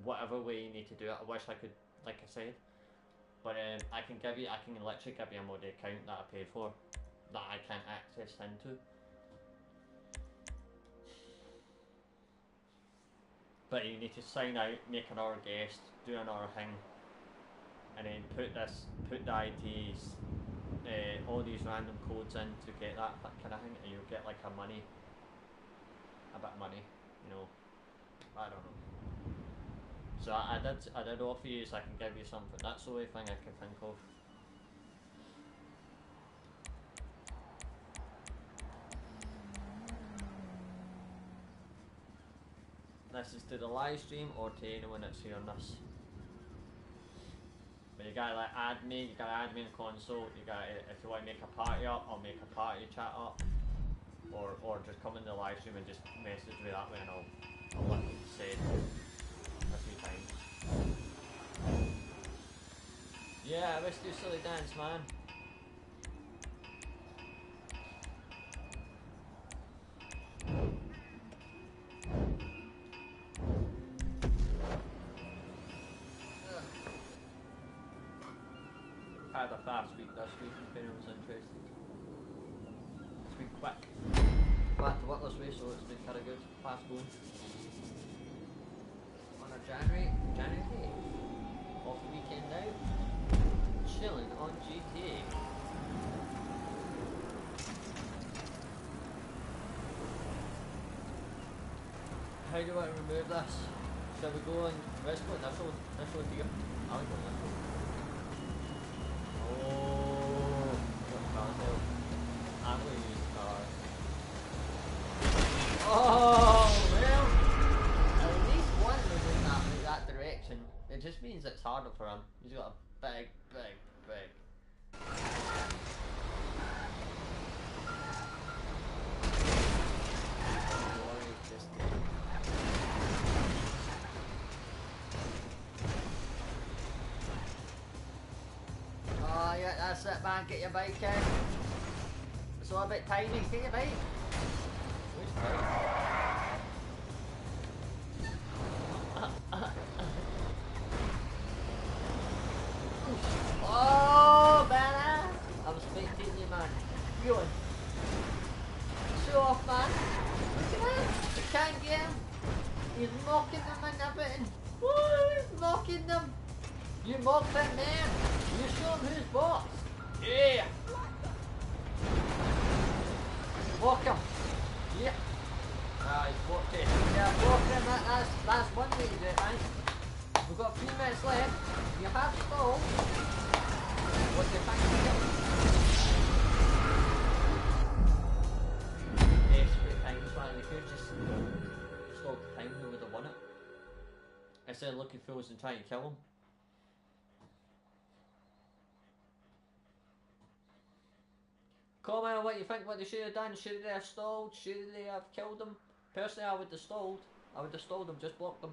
Speaker 1: whatever way you need to do it, I wish I could, like I said. But I can literally give you a modded account that I paid for, that I can't access into. But you need to sign out, make another guest, do another thing, and then put the IDs, all these random codes in to get that kind of thing, and you'll get like a bit of money, you know. I don't know. So I did offer you, so I can give you something. That's the only thing I can think of. This is to the live stream or to anyone that's hearing this. But you gotta like add me, you gotta add me in console, you gotta, if you want to make a party up, I'll make a party chat up. Or just come in the live stream and just message me that way and I'll let them say it a few times. Yeah, let's do silly dance, man. I had a fast week this week if anyone's interested. It's been quick. Back to work this way, so it's been kind of good. Fast going. On a January 8th. Off the weekend now. Chilling on GTA. How do I remove this? Shall we go on let's go initial here? I like going initial. Oh, what car now? I'm going to use the car. Oh, well, at least one was in that direction. It just means it's harder for him. He's got a big. Oh yeah, that's it, man. Get your bike in. It's all a bit tiny. Get your bike. Where's the bike? Oh, man! I'm spectating you, man. You on? Show off, man. Look at that. You can't get him. He's mocking them and everything. Woo! He's mocking them. You mock that man. You show him who's boss. Yeah. Walk him. Yeah. He's walked it. Yeah, walk him. That's one way to do it, man. We've got 3 minutes left. you have stalled, what do you think? Desperate times, man. If you just stalled the time, we would have won it. Instead of looking fools and trying to kill them. Comment on what you think, what they should have done. Should they have stalled? Should they have killed them? Personally, I would have stalled. I would have stalled them, just blocked them.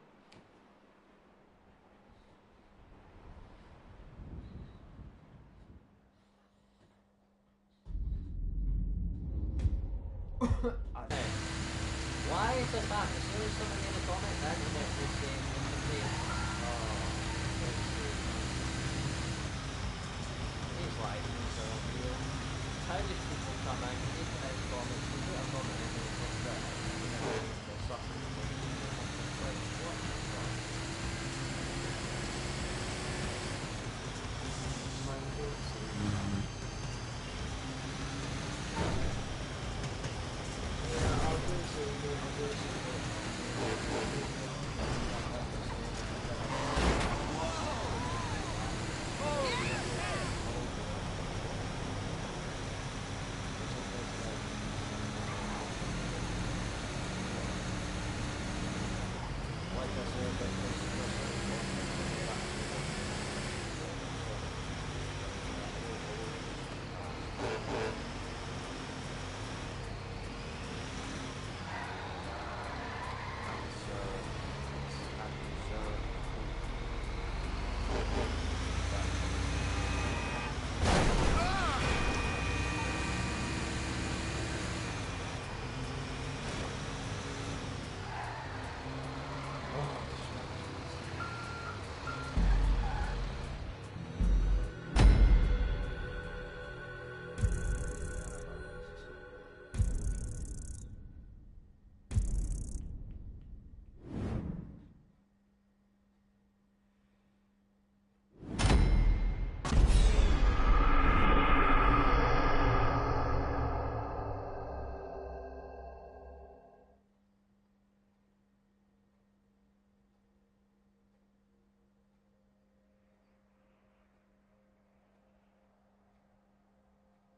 Speaker 1: Why is this happening? As soon as someone in the comment, that's what they're saying. He's like, these are unreal. How do people come out, they can out comments, they put a comment in there, what's that? They're suffering. Like, what the fuck?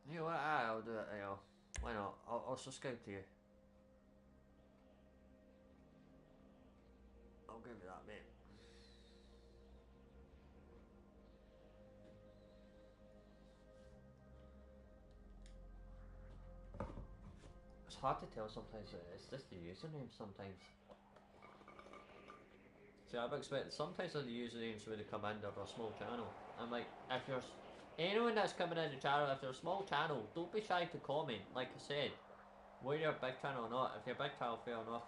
Speaker 1: You know what, I'll do it, you know. Why not? I'll subscribe to you. I'll give you that, mate. It's hard to tell sometimes, it's just the username sometimes. See, I've expected sometimes the usernames would come under a small channel. I'm like, if you're anyone that's coming in the channel, if they're a small channel, don't be shy to comment. Like I said, whether you're a big channel or not, if you're a big channel, fair enough,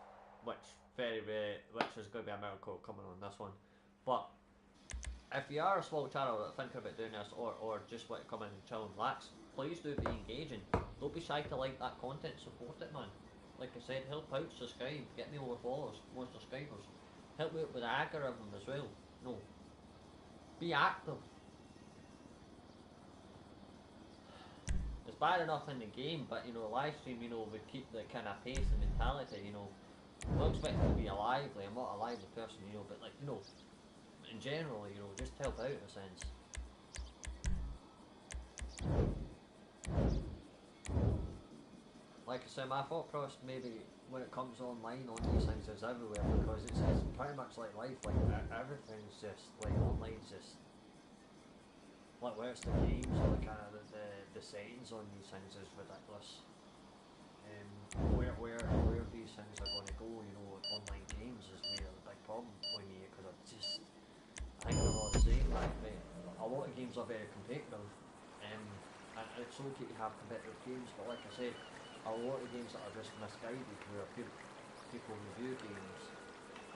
Speaker 1: which which is going to be a miracle coming on this one. But if you are a small channel that thinking about doing this, or just want to come in and chill and relax, please do be engaging. Don't be shy to like that content, support it, man. Like I said, help out, subscribe, get me more followers, more subscribers. Help me out with the algorithm as well. No. Be active. It's bad enough in the game, but you know, live stream, you know, we keep the kind of pace and mentality, you know. I don't expect to be a lively, I'm not a lively person, you know, but like, you know, in general, you know, just help out in a sense. Like I said, my thought process maybe when it comes online on these things is everywhere, because it's pretty much like life, like everything's just, like online's just, like where it's the games or the kind of the settings on these things is ridiculous. Where these things are going to go, you know, online games is really a big problem with me, because I think I'm all the same, like, mate, a lot of games are very competitive, and it's okay to have competitive games, but like I said, a lot of games that are just misguided, where people review games,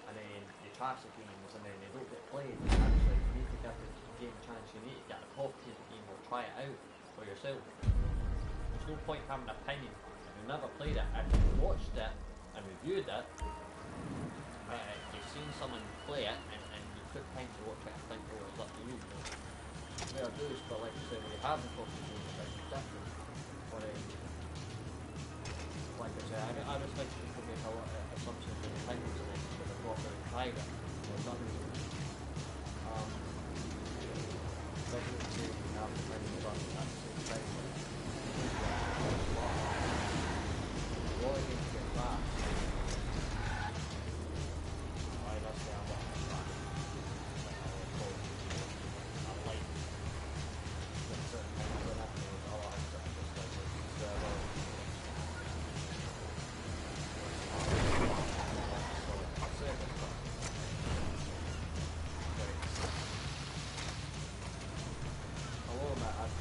Speaker 1: and then they trash the games, and then they don't get played. Actually, you need to give the game a chance, you need to get a copy of the game or try it out for yourself. There's no point having an opinion if you've never played it. If you've watched it and reviewed it, you've seen someone play it, and you took time to watch it and think, oh, it's up to you. There are those, but like I said, when you haven't watched the game, it's different. But like I said, I just think people make a lot of assumptions and opinions, and then they're not very private. There's nothing.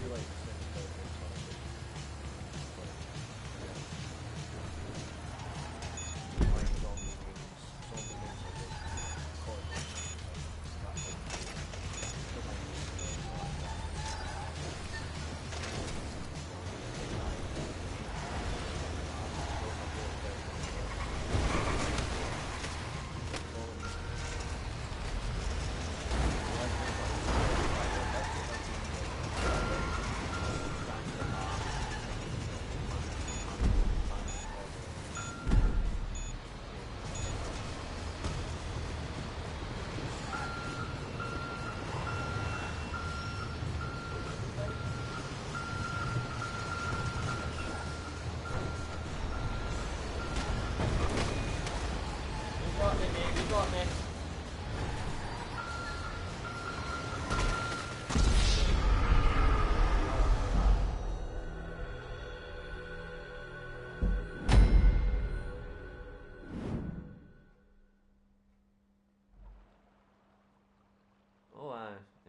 Speaker 1: do like the same thing. Like zombie games. Zombie games are good.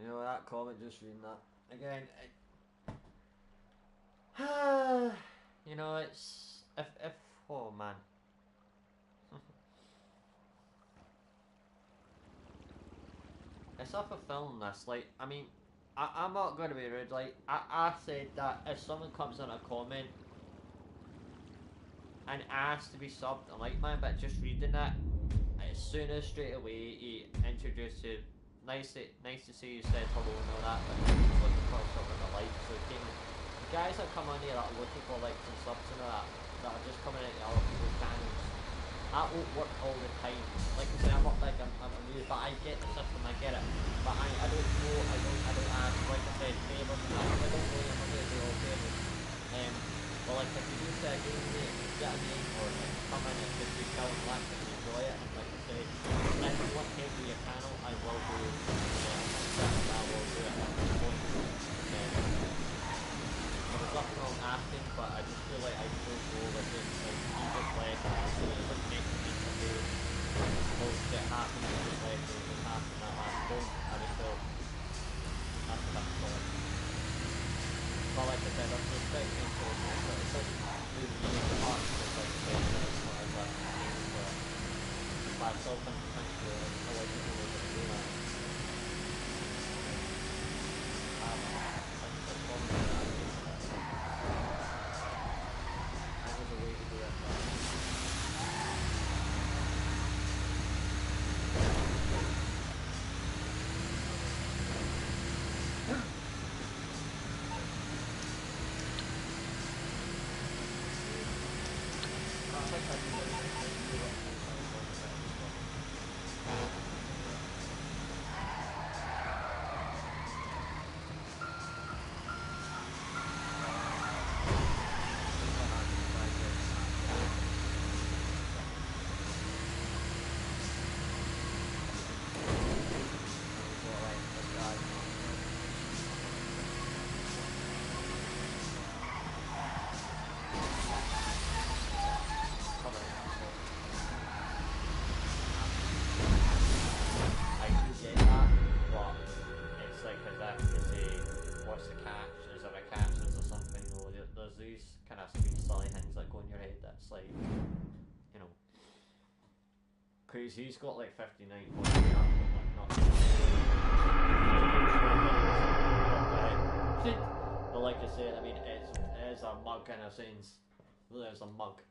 Speaker 1: You know that comment, just reading that again. You know, it's if oh man. It's off a film this, like, I mean, I'm not going to be rude, like, I said that if someone comes in a comment and asks to be subbed, I like man, but just reading that, as soon as straight away he introduced you, nice to see you said hello and all that, but he's looking for something to like, so the guys that come on here that are looking for likes and subs and all that are just coming into other people's channels, that won't work all the time. Like I say, I'm not big, I'm new, but I get the system, I get it. But I don't know, I don't ask, like I said, favours and that, I don't know, I'm not going to do all favours. But like if you do say a game mate, get a name, or like come in and just be chill and relax and enjoy it, and like I said, if you want to take to your channel, I will do it. I will do it at some point. There's nothing wrong asking, but I just feel like I should go with it, like, keep it less, so that like next week I do, most get half an hour left, or half an hour last phone, I just feel, that's what I'm calling. But like I said, I'm respecting so much, but it doesn't do me the heart, because like I said, it's not as a game, but I still think I like it when we're doing that. A way to do it. Like, you know, because he's got like 59 points up, like but like I said, I mean, it is a mug in a sense. Really is a mug.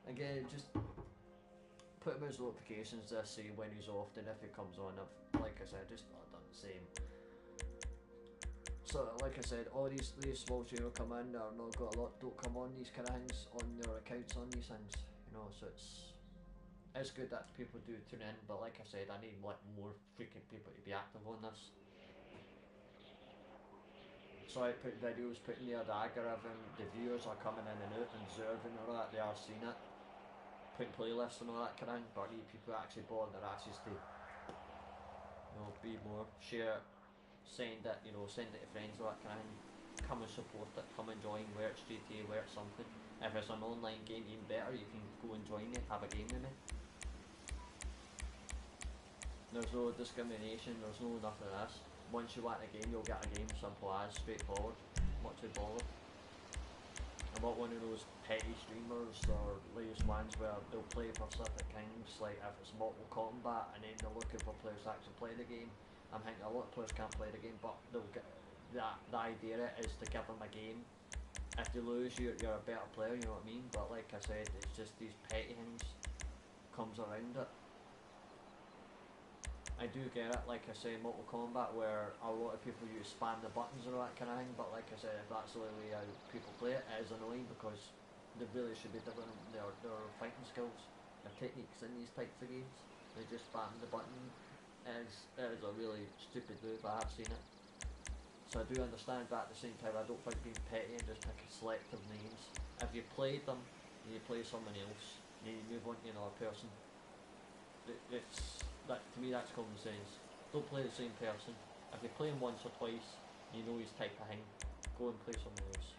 Speaker 1: Again, just put him as notifications to see when he's off, and if he comes on. Like I said, just not done the same. So, like I said, all these small channels come in, they're not got a lot, don't come on these kind of things, on their accounts on these things, you know, so it's good that people do tune in, but like I said, I need like more freaking people to be active on this. So I put videos, putting the algorithm, the viewers are coming in and out, and observing all that, they are seeing it. Putting playlists and all that kind of thing, but I need people actually bored their asses to, you know, be more, share, send it, you know, send it to friends, all that kind of thing. Come and support it, come and join, where it's GTA, where it's something. If it's an online game, even better, you can go and join me, have a game with me. There's no discrimination, there's no nothing of this. Once you want a game, you'll get a game, simple as, straightforward, not too bothered. I'm not one of those petty streamers or those ones where they'll play for specific things, like if it's Mortal Kombat and then they're looking for players to actually play the game. I'm thinking a lot of players can't play the game, but they'll get the idea is to give them a game. If you lose, you're a better player, you know what I mean? But like I said, it's just these petty things comes around it. I do get it, like I say, Mortal Kombat, where a lot of people use spam the buttons or that kind of thing, but like I said, if that's the way how people play it, it is annoying because they really should be developing their fighting skills, their techniques in these types of games. They just spam the button is a really stupid move, I have seen it. So I do understand, but at the same time, I don't think being petty and just picking selective names. If you played them, and you play someone else, and you move on to another person, that to me that's common sense. Don't play the same person. If you play him once or twice, you know his type of thing, go and play someone else.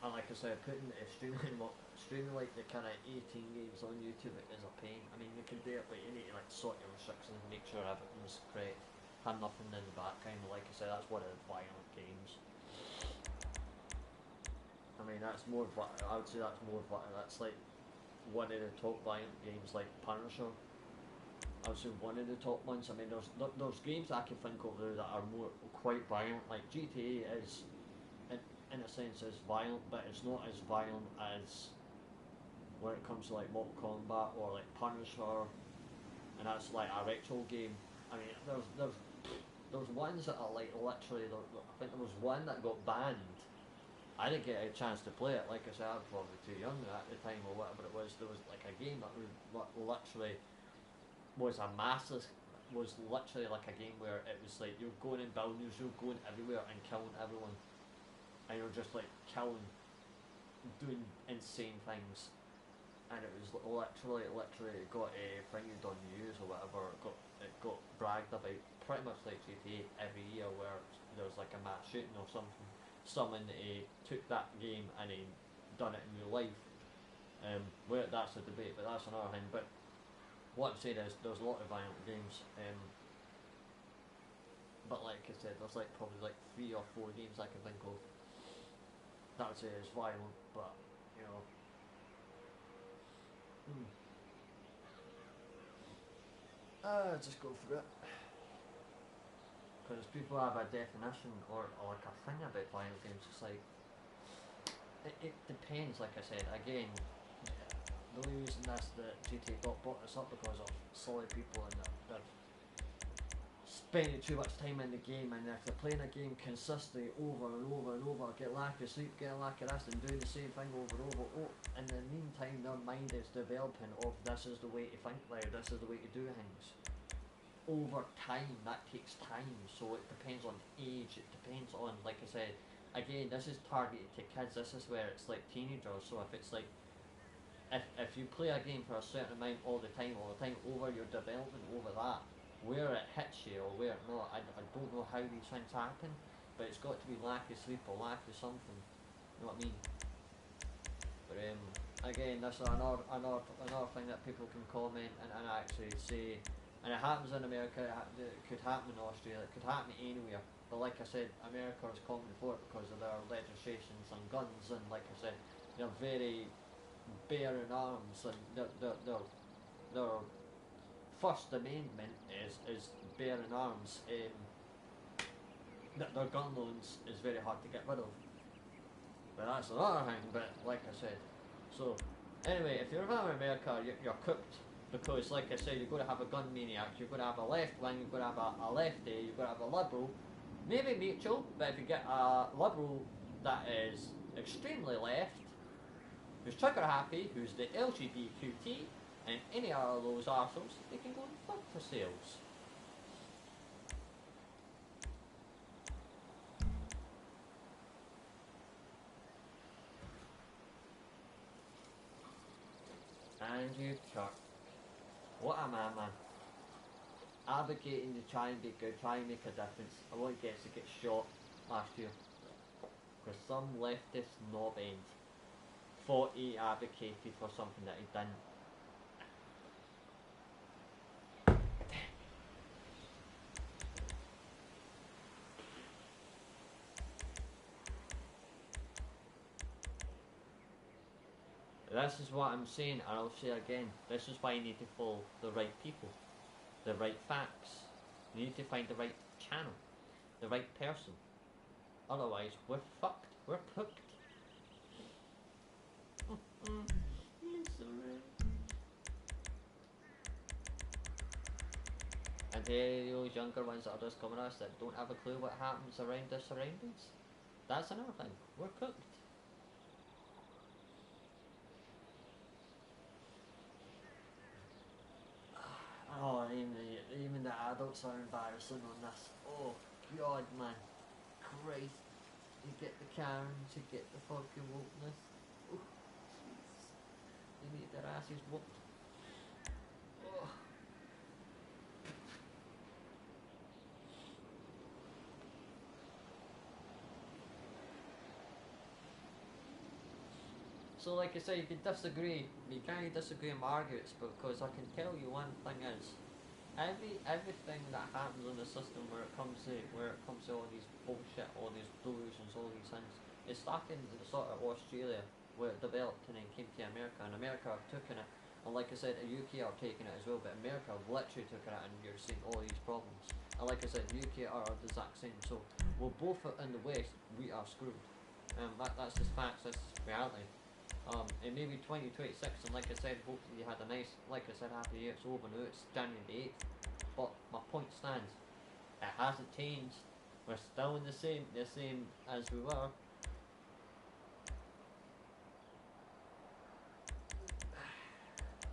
Speaker 1: And like I said, putting streaming like the kind of 18 games on YouTube is a pain. I mean, you can do it, but you need to like sort your restrictions and make sure everything's correct. Have nothing in the background. Like I said, that's one of the violent games. I mean, that's more. I would say that's more. That's like one of the top violent games, like Punisher. I would say one of the top ones. I mean, there's games that I can think of there that are more quite violent. Like GTA is, in a sense, is violent, but it's not as violent as when it comes to like Mortal Kombat or like Punisher, and that's like a retro game. I mean, there's ones that are like literally. I think there was one that got banned. I didn't get a chance to play it. Like I said, I was probably too young at the time or whatever it was. There was like a game that was literally was a massive, was literally like a game where it was like you're going in buildings, you're going everywhere and killing everyone, and you're just like killing, doing insane things, and it was literally got a thing on news or whatever. It got bragged about pretty much like GTA every year where there was like a mass shooting or something. Someone took that game and done it in real life. Well, that's a debate, but that's another thing. But what I'm saying is, there's a lot of violent games. But like I said, there's like probably like 3 or 4 games I can think of that I would say is violent, but you know. Just go for it. Because people have a definition or like a thing about violent games. It's like it depends. Like I said again, the only reason that's the GTA brought this up because of silly people and they're spending too much time in the game, and if they're playing a game consistently over and over and over, get lack of sleep, get lack of rest, and doing the same thing over and over. In the meantime, their mind is developing of this is the way to think now, this is the way to do things. Over time, that takes time, so it depends on age, it depends on, like I said, again, this is targeted to kids, this is where it's like teenagers, so if it's like, if you play a game for a certain amount all the time, over your development over that, where it hits you or where it not, I don't know how these things happen, but it's got to be lack of sleep or lack of something, you know what I mean? But again, this is another thing that people can comment and actually say. And it happens in America, it could happen in Australia, it could happen anywhere. But like I said, America is common for it because of their legislations on guns, and like I said, they're very bare in arms, and their First Amendment is bare in arms. Their gun loans is very hard to get rid of. But that's another thing, but like I said. So, anyway, if you're from America, you're cooked. Because, like I said, you're going to have a gun maniac, you're going to have a left wing, you're going to have a lefty, you're going to have a liberal, maybe mutual, but if you get a liberal that is extremely left, who's trigger happy, who's the LGBTQT, and any other of those arseholes, they can go and fuck themselves. And you Chuck. What a man. advocating to try and be good, try and make a difference. I want guys to get shot last year. Because some leftist knob end thought he advocated for something that he didn't. This is what I'm saying, and I'll say again, this is why you need to follow the right people, the right facts. You need to find the right channel, the right person. Otherwise, we're fucked, we're cooked. And those younger ones that are just coming at us that don't have a clue what happens around their surroundings, that's another thing, we're cooked. Oh, even the adults are embarrassing on this. Oh, God, man. Christ. You get the Karens, you get the fucking wokeness. Oh, Jesus. They need their asses whooped. Oh. So like I say, you can disagree, you can't disagree on my arguments, because I can tell you one thing is, everything that happens in the system where it comes to all these bullshit, all these delusions, all these things, it started in sort of Australia where it developed and then came to America, and America have taken it, and like I said, the UK are taking it as well, but America have literally taken it and you're seeing all these problems. And like I said, the UK are the exact same, so we're both in the West, we are screwed. That's just facts, that's just reality. It may be 2026, and like I said, hopefully you had a nice, like I said, happy year. It's over now, it's January 8th, but my point stands, it hasn't changed, we're still in the same as we were.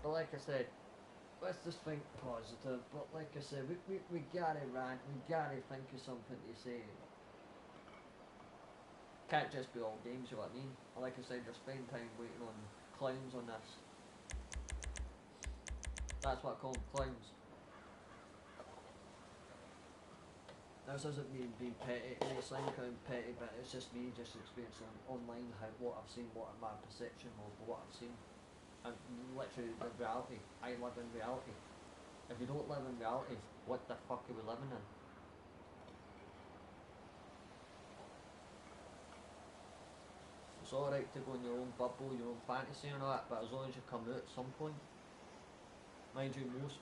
Speaker 1: But like I said, let's just think positive, but like I said, we gotta rant, we gotta think of something to say. Can't just be all games, you know what I mean? Like I said, you're spending time waiting on clowns on this. That's what I call them, clowns. This isn't me being petty, it's like I'm petty, but it's just me just experiencing online what I've seen, what my perception of what I've seen. And literally the reality, I live in reality. If you don't live in reality, what the fuck are we living in? It's alright to go in your own bubble, your own fantasy and all that, but as long as you come out at some point. Mind you, most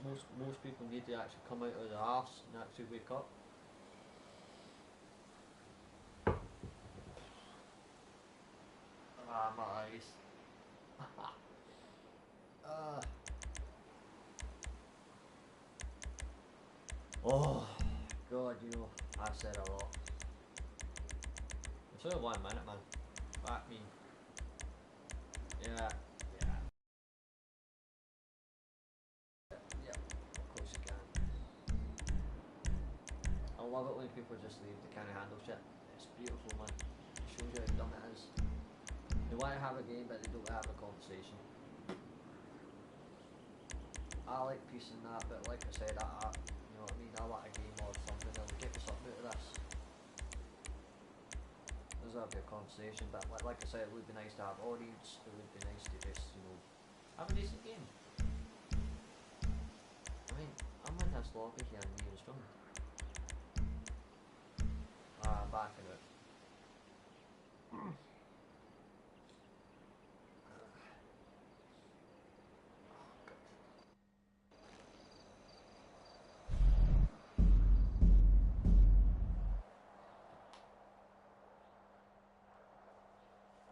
Speaker 1: people need to actually come out of their arse and actually wake up. Ah, my eyes. Oh, God, you know, I said a lot. It's only 1 minute, man. Fuck me. Yeah. Yep, of course you can. I love it when people just leave, they can't handle shit. It's beautiful, man. It shows you how dumb it is. They want to have a game, but they don't have a conversation. I like peace and that, but like I said, you know what I mean, I like a game or something, I'll get me something out of this. There's gotta be a conversation, but like I said, it would be nice to have audience, it would be nice to just, you know, have a decent game. I mean, I'm in this lobby here and me and Strong. I'm backing out.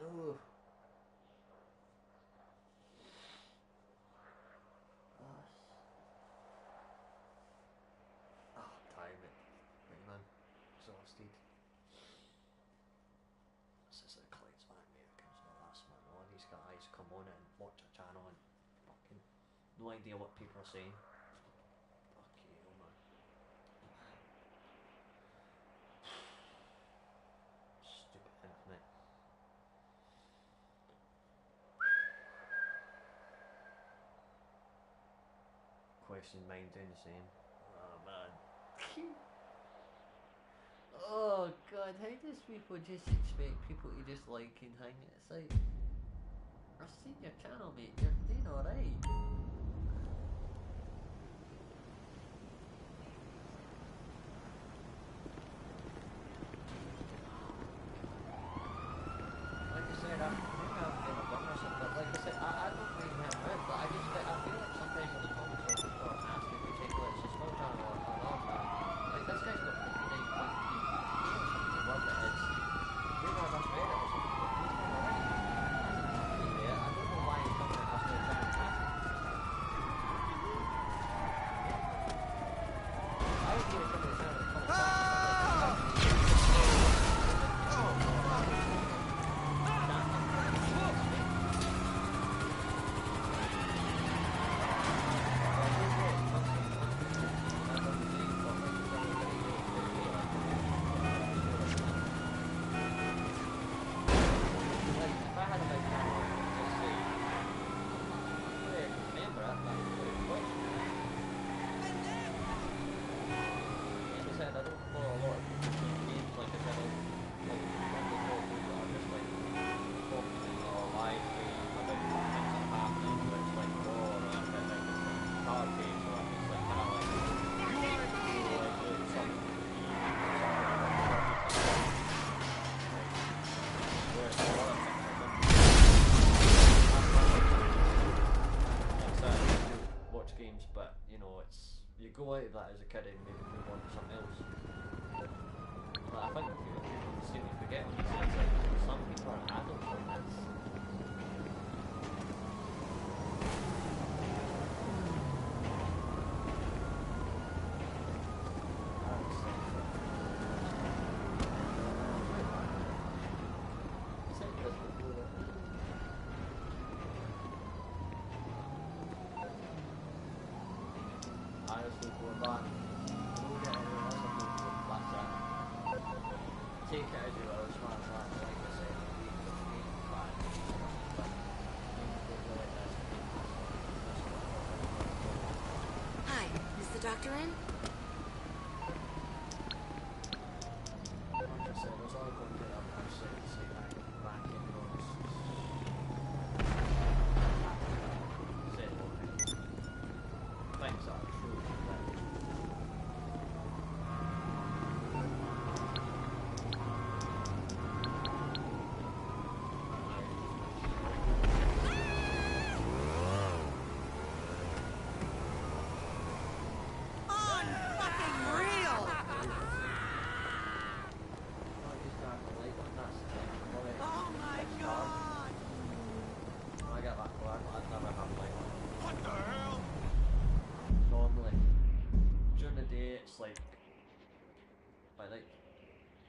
Speaker 1: Ooh. Time it. Right, man. Exhausted. This is the clients, man. Americans, no, that's man. All these guys come on it and watch a channel and fucking no idea what people are saying. Fuck you, man. Stupid internet. Question mine doing the same. Oh god, how does people just expect people to just like and hang it? It's like, I've seen your channel, mate. You're doing alright. Like I said, maybe I've never done this, but like I said, I don't mind him out, but I just I feel like sometimes in the comments when people are asking me to take like it's a small channel or an old channel, like this guy's got 59.3 what it is. Maybe I misread it or something, but he's doing alright. Yeah, I don't know why he's coming at us now trying to pass it. I would be coming to channel and games, but you know, it's you go out of that as a kid and maybe move on to something else. But I think if you seem to forget when you say it's like some people are adults like this. Take it as you will, it's not like I said,
Speaker 4: Hi, is the doctor in?
Speaker 1: like I said, there's all going to be up and say back in those. Say things are true.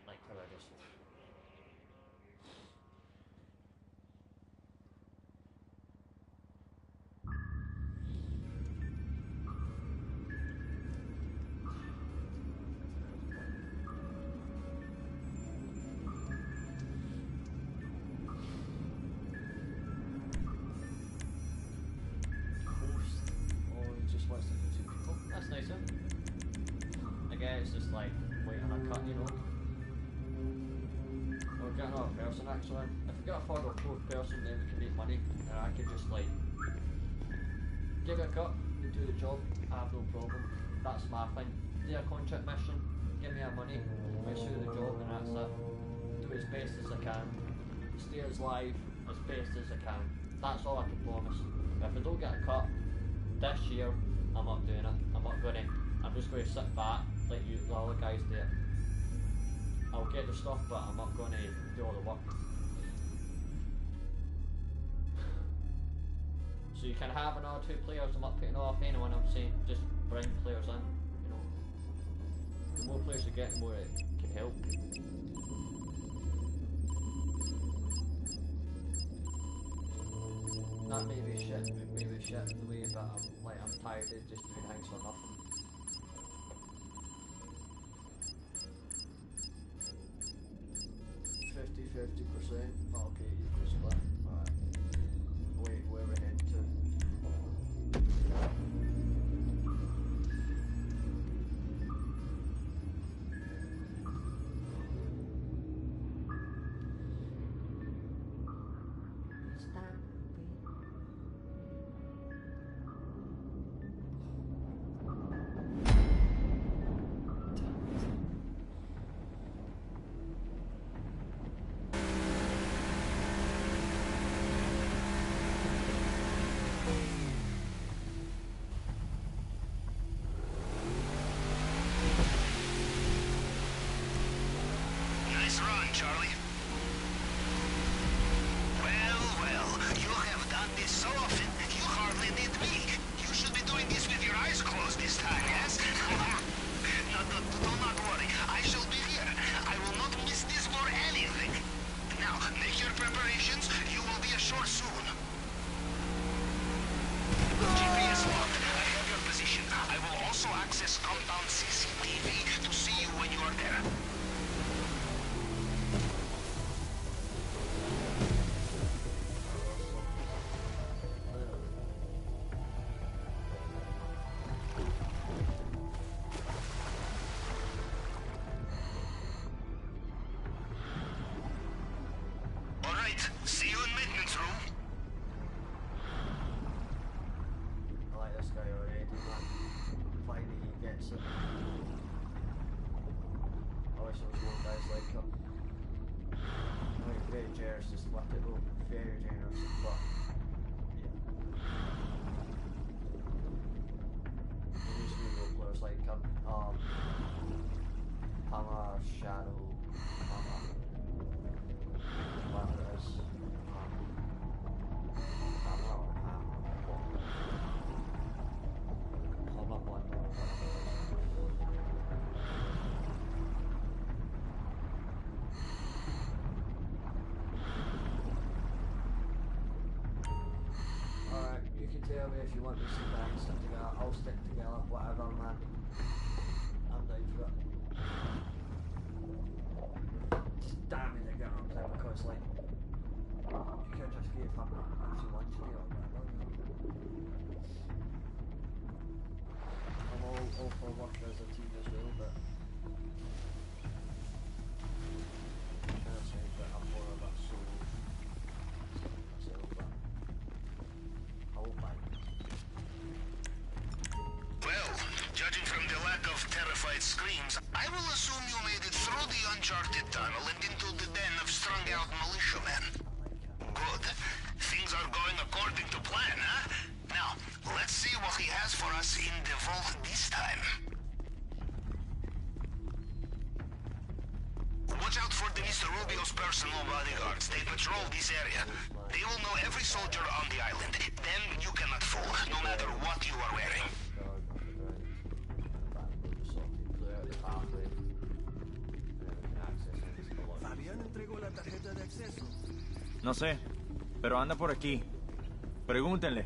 Speaker 1: Like religious. Just wants to see people. That's nicer. Again, it's just like waiting on a cut, you know. Or get another person actually. If we get a third or fourth person, then we can make money, and I can just like give it a cut, do the job. I have no problem. That's my thing. Do a contract mission, give me our money, make sure the job, and that's it. Do it as best as I can. Stay as live as best as I can. That's all I can promise. But if I don't get a cut this year, I'm not doing it. I'm not gonna. I'm just going to sit back, let you, the other guys do it. I'll get the stuff, but I'm not going to do all the work. So you can have another 2 players. I'm not putting off anyone. I'm saying just bring players in. You know, the more players you get, the more it can help. That may be shit the way, but I'm tired of just doing things for nothing. %50%. Okay, equal split. Alright. Wait, where we head to?
Speaker 5: operations, you will be ashore soon. GPS locked. I have your position. I will also access compound CCTV to see you when you are there. Alright, see you in maintenance room.
Speaker 1: I like this guy already, man. Finally he gets it. I wish there was more guys like him. Like, very generous, just let it go. Very generous, but yeah. There used to be no players like him. Hammer, Shadow, Hammer. Whatever it is. Hammer or Hammer. Hammer one or whatever it is. Alright, you can tell me if you want me to sit back and stick together. I'll stick together, whatever, man. I'm down for it. Just damn it, get on there because, like, you can just give him if you want to do or whatever. I'm all for working as a team as well, but can't say that I'm more of a solo myself, but I won't mind.
Speaker 5: Well, judging from the lack of terrified screams, I will assume you made it through the uncharted tunnel and into the den of strung-out militiamen. Good. Things are going according to plan, huh? Now, let's see what he has for us in the vault this time. Watch out for the Mr. Rubio's personal bodyguards. They patrol this area. They will know every soldier on the island. Them you cannot fool, no matter what you are wearing.
Speaker 3: No sé, pero anda por aquí. Pregúntenle.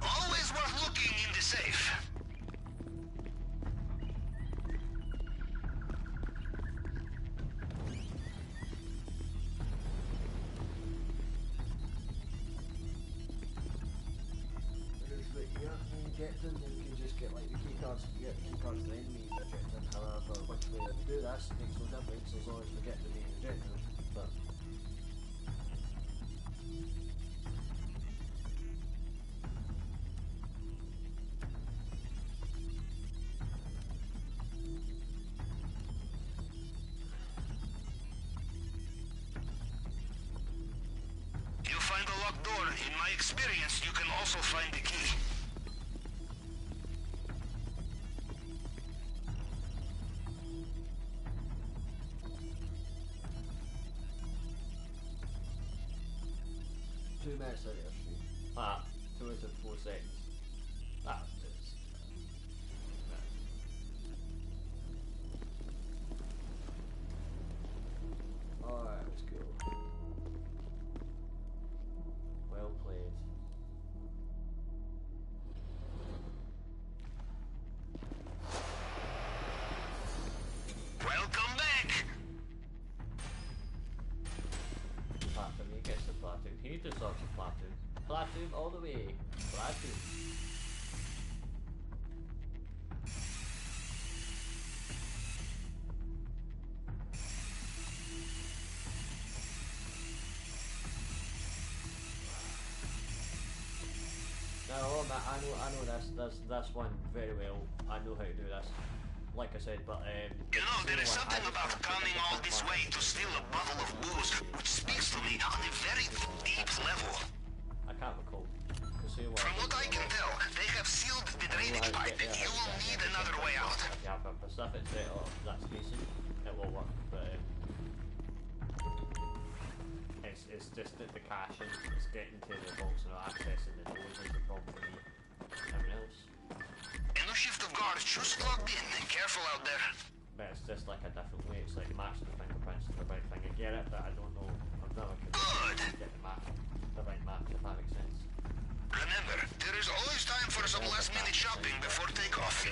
Speaker 5: Always worth looking in the safe.
Speaker 1: Objective, then you can just get like the key cards. You get the key cards for the enemy objective. However, which way you do this makes no difference as long as we get the main objective. But
Speaker 5: You find a locked door. In my experience, you can also find the key.
Speaker 1: two minutes out of your stream. 2 minutes and 4 seconds. That is. Alright, let's go. Well played.
Speaker 5: Welcome back.
Speaker 1: Platinum, he gets the platinum. He deserves a platinum. Platinum all the way. Platinum. No, I know this one very well. I know how to do this. Like I said, but
Speaker 5: You know, there is something about coming all this way to steal a bottle level?
Speaker 1: I can't recall.
Speaker 5: From what I can tell, they have sealed the drainage pipe. You will need another way out.
Speaker 1: If you have a Pacific set off, that's decent. It will work, but it's just that the caching is getting to the bolts and accessing the doors is the problem for me. Everything else.
Speaker 5: A new shift of guards just logged in. Careful out there.
Speaker 1: But it's just like a different way. It's like matching the fingerprints to the right thing. I get it, but I don't know. I've never
Speaker 5: Good.
Speaker 1: get the right match, if that makes sense.
Speaker 5: Remember, there is always time for some last-minute shopping before takeoff.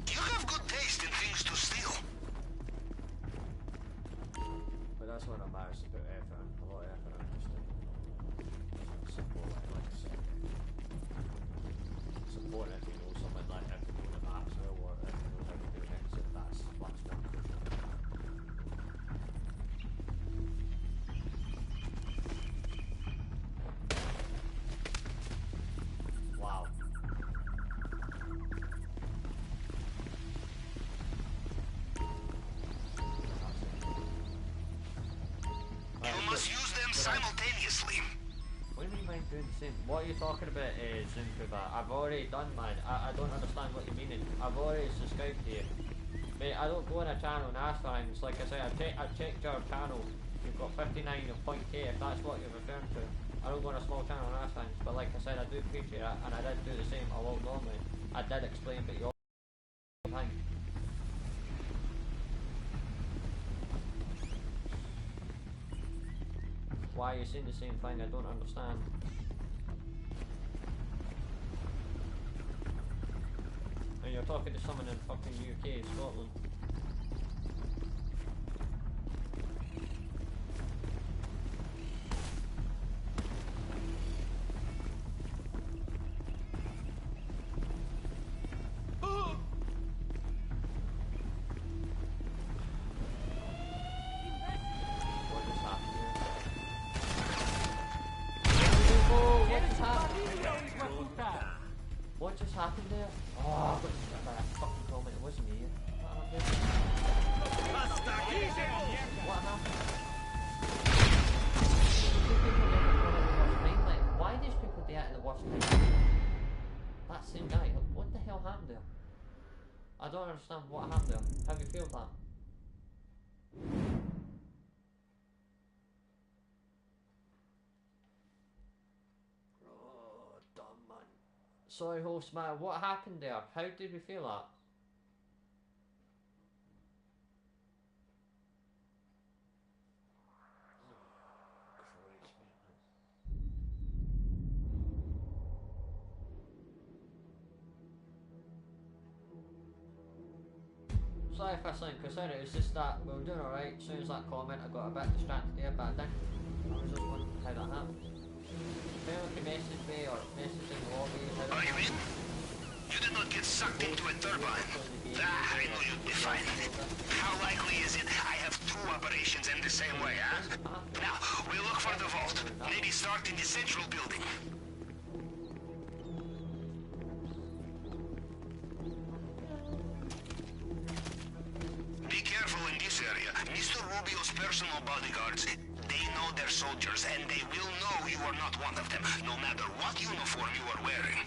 Speaker 5: You have good taste in things to steal.
Speaker 1: But that's when I managed to put effort in, a lot of effort in, just to support it, like I said. Support it if you know something like if you know the maps well, or if you know how to do things, if that's one crucial. Wow.
Speaker 5: You must use them simultaneously.
Speaker 1: What do you mean by doing the same? What are you talking about, Zoomkuba? I've already done mine. I don't understand what you're meaning. I've already subscribed to you. Mate, I don't go on a channel and ask for things. Like I say, I've checked your channel. You've got 59.k if that's what you're referring to. I don't go on a small channel and ask things. But like I said, I do appreciate it, and I did do the same along normally. I did explain, but you all thing. Why are you saying the same thing? I don't understand. And you're talking to someone in fucking UK, Scotland. What just happened there? Oh, I've got a fucking comment. It wasn't me. What happened? Why these people do that at the worst time? That same guy. What the hell happened there? I don't understand what happened there. How do you feel that? Sorry, host man, what happened there? How did we feel that? Sorry if I sound concerned, it was just that we were doing alright. As soon as that comment, I got a bit distracted there, but I didn't. I was just wondering how that happened. If anyone can message me or message in the lobby,
Speaker 5: Are you in? You did not get sucked into a turbine. Ah, I knew you'd be fine. How likely is it I have two operations in the same way, huh? Now, we look for the vault. Maybe start in the central building. Be careful in this area. Mr. Rubio's personal bodyguards, they know their soldiers, and they will know you are not one of them, no matter what uniform you are wearing.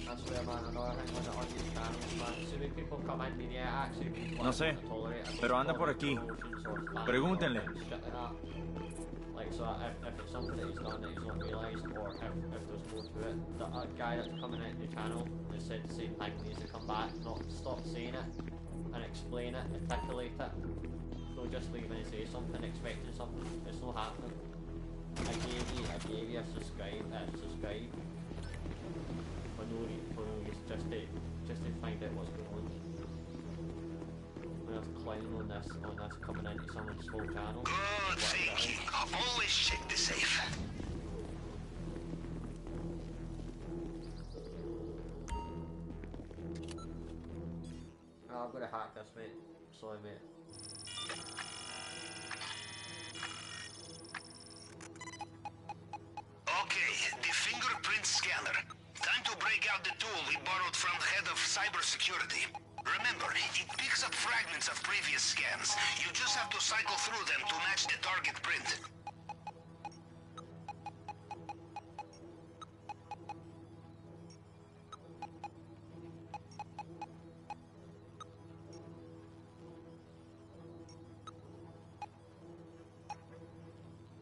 Speaker 1: That's where, man, another thing when on these channels, man. So many people come in and yeah, actually people
Speaker 3: No sé, pero anda por aquí. Pregúntenle.
Speaker 1: Like, so if it's something that he's done that he's not realised, or if there's more to it, the guy that's coming out the channel has said the same thing, needs to come back, not stop saying it, and explain it, articulate it. Don't just leave and say something, expecting something. It's not happening. I gave you a subscribe. For no reason, just to find out what's going on. When I was clowning on this coming into someone's small channel.
Speaker 5: Good thinking. Always check the safe.
Speaker 1: Oh, I'm gonna hack this, mate. Sorry, mate.
Speaker 5: Okay, the fingerprint scanner. Time to break out the tool we borrowed from the head of cybersecurity. Remember, it picks up fragments of previous scans. You just have to cycle through them to match the target print.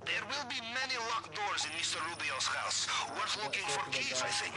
Speaker 5: There will be many locked doors in Mr. Rubio's house. Worth looking for keys, I think.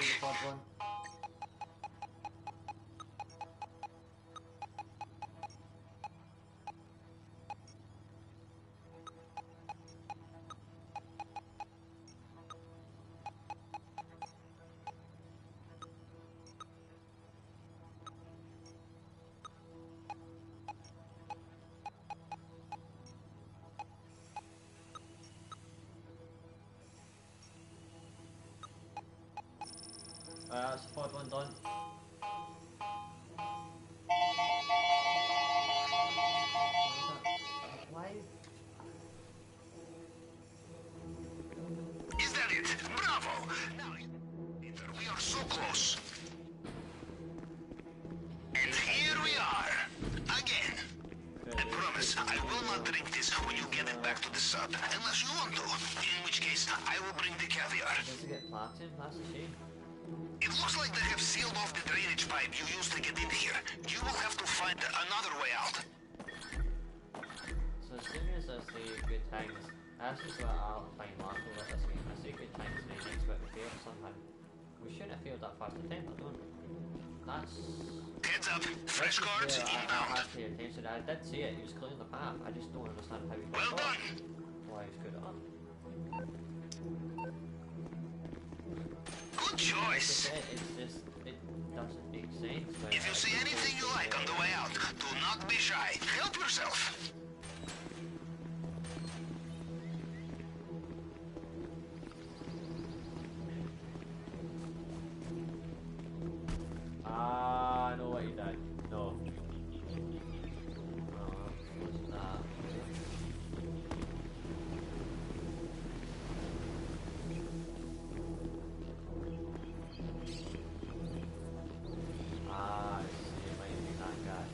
Speaker 1: That's the fourth one done. Why?
Speaker 5: Is that it? Bravo! Now, we are so close. And here we are. Again. I promise, I will not drink this when you get it back to the sub. Unless you want to. In which case, I will bring the caviar.
Speaker 1: Does it get platinum? That's a shame.
Speaker 5: It looks like they have sealed off the drainage pipe you used to get in here. You will have to find another way out.
Speaker 1: So as soon as I say good times, that's just what I'll find Marco with this game. I say good times and then next bit we fail somehow. We shouldn't have failed that first attempt, I don't. That's...
Speaker 5: Heads up, fresh cards
Speaker 1: I
Speaker 5: inbound.
Speaker 1: have to pay attention. I did see it, he was clearing the path. I just don't understand how he got
Speaker 5: Well
Speaker 1: caught.
Speaker 5: done.
Speaker 1: Why he screwed it up.
Speaker 5: Good choice.
Speaker 1: It's just, it doesn't make sense.
Speaker 5: If you see anything you like on the way out, do not be shy. Help yourself.
Speaker 1: I know what you did. No. No, what's that? Ah, I see. It might be that guy.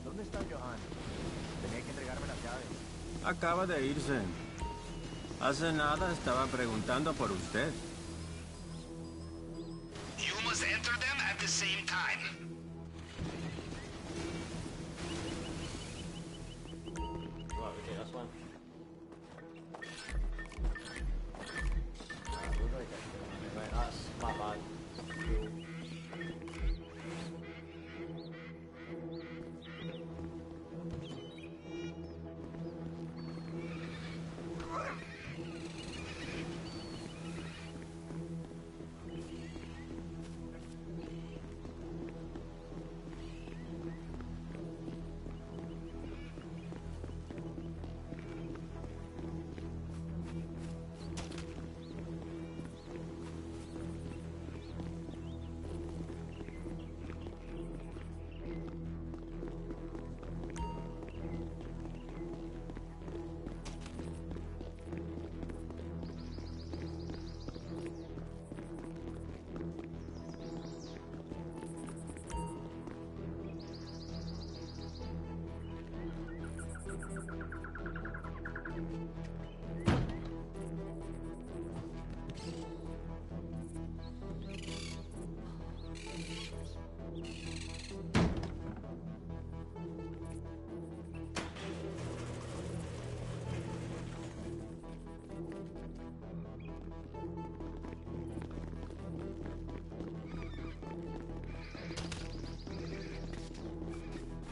Speaker 3: ¿Dónde está Johan? Tenía que entregarme las llaves. Acaba de irse. Hace nada estaba preguntando por usted.
Speaker 5: You must enter them at the same time.
Speaker 1: Right, we take this one. We're gonna get to it. Right, that's my bad. Cool.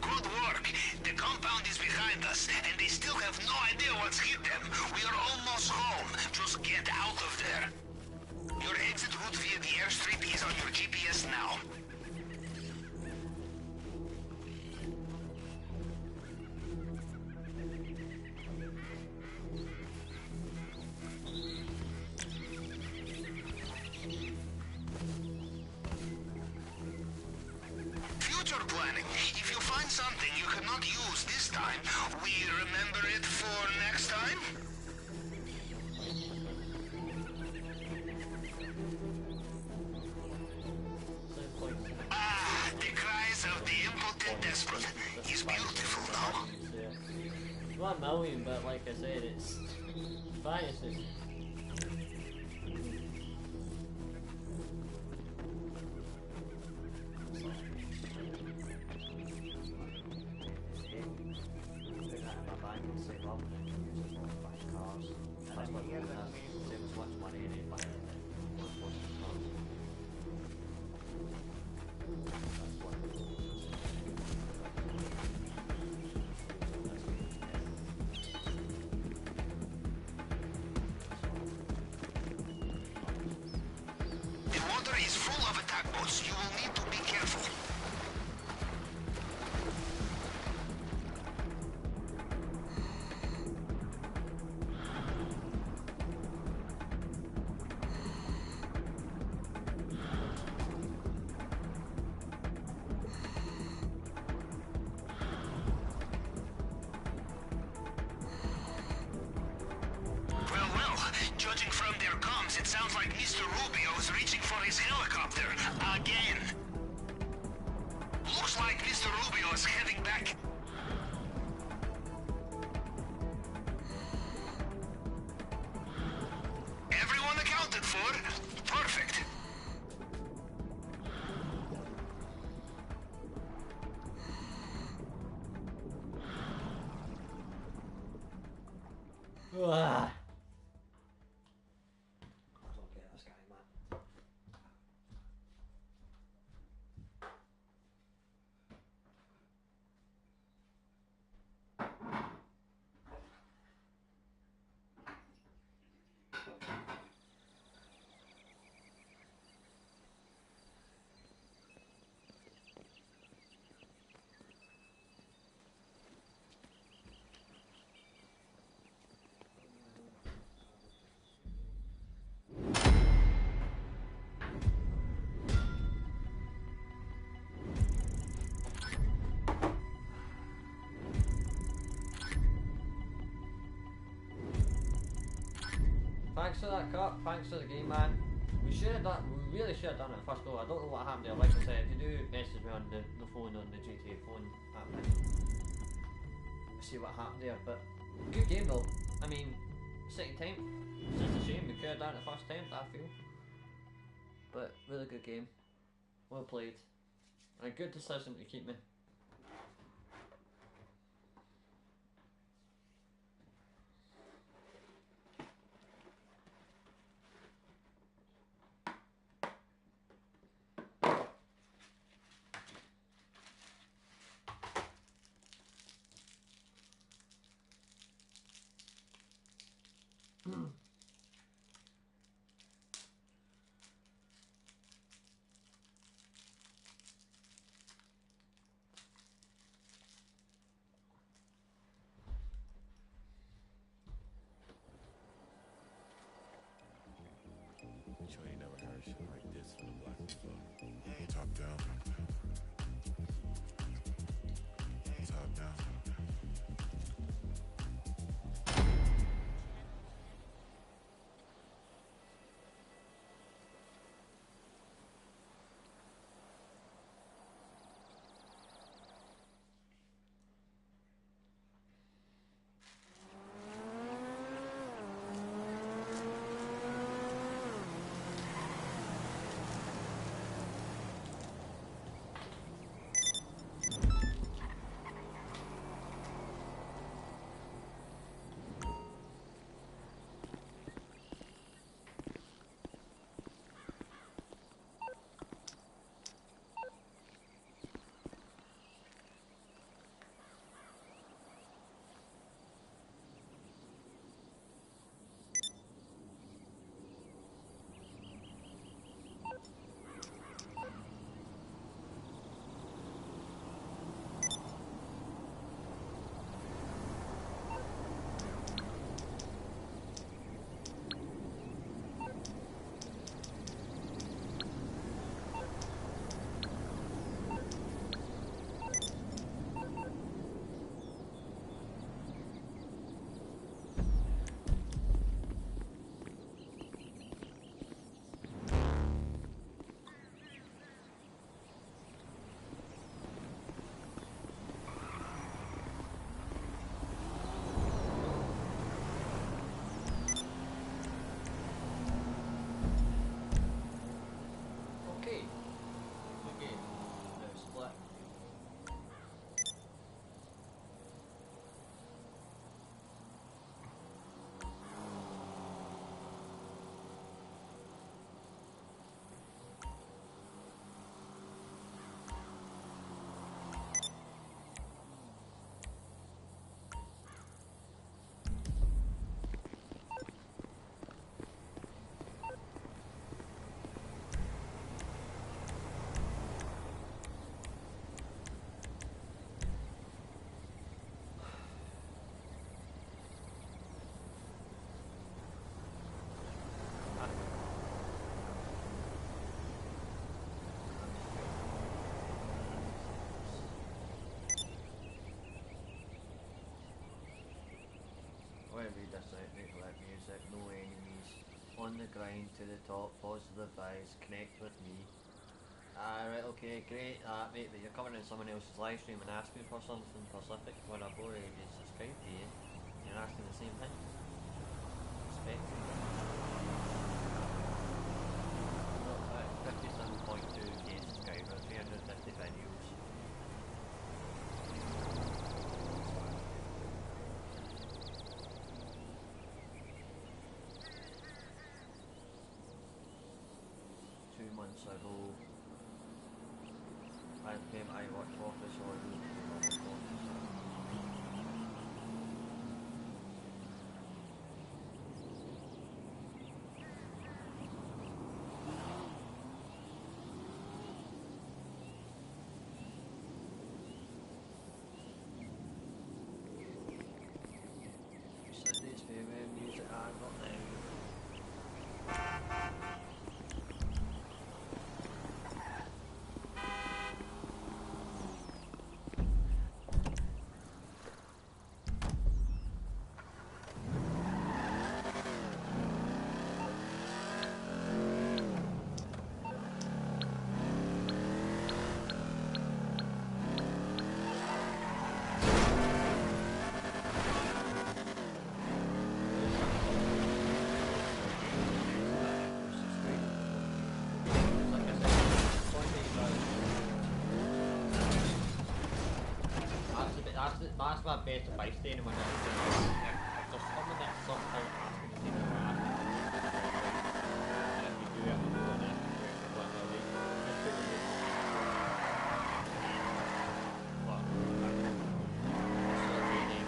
Speaker 5: Good work. The compound is behind us, and they still have no idea what's hit them. We are almost home. Just get out of there. Your exit route via the airstrip is on your GPS now. Future planning. If you find something you cannot use this time, we remember it for next time? desperate. He's beautiful now.
Speaker 1: It's 1 million, but like I said, it's fantasy.
Speaker 5: The water is full of attack boats. You will need to be careful. Well, judging from their comms, it sounds like Mr. Rubio is reaching for his helicopter again. Looks like Mr. Rubio is heading back. Everyone accounted for. Perfect.
Speaker 1: Ugh. Thanks for that cut, thanks for the game, man. We really should have done it first go. I don't know what happened there. Like I said, you do message me on the phone, on the GTA phone app, and see what happened there. But good game though. I mean, second time. It's just a shame we could have done it the first time, I feel. But really good game. Well played. And a good decision to keep me.
Speaker 6: Sure you never heard shit like this from the block before. Top down. Top down.
Speaker 1: On the grind to the top, positive vibes, connect with me. Right, okay, great, mate, but you're coming in someone else's live stream and asking for something specific when I've already subscribed to you. You're asking the same thing. Expecting. 57.2k subscribers, 350 videos. Months ago, I came I watched Office on Sunday's favourite music I got now. That's my best advice to anyone else. If there's someone that's somehow asking the same thing we're asking, and if you do it, we'll go on it, do it for 1 week. Just put the date. But, it's not a great name.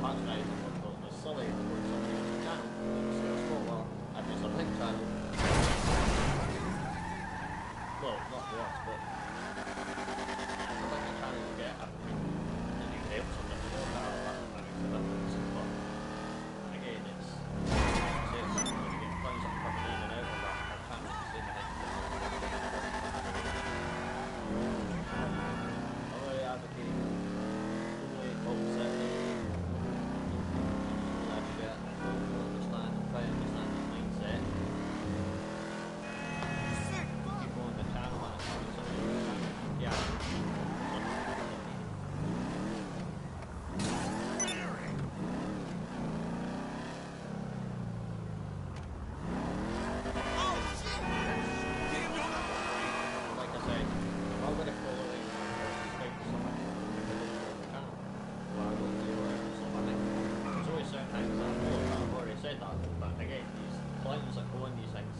Speaker 1: Patronising was silly for somebody else's channel. So it's well, I just a link channel. Well, not worse, but it's like a channel you get everything, and you can help somebody to help out. That makes a difference. But again, it's say it's something when you get things that are coming in and out of our channel, the same thing. I really advocate fully opposite.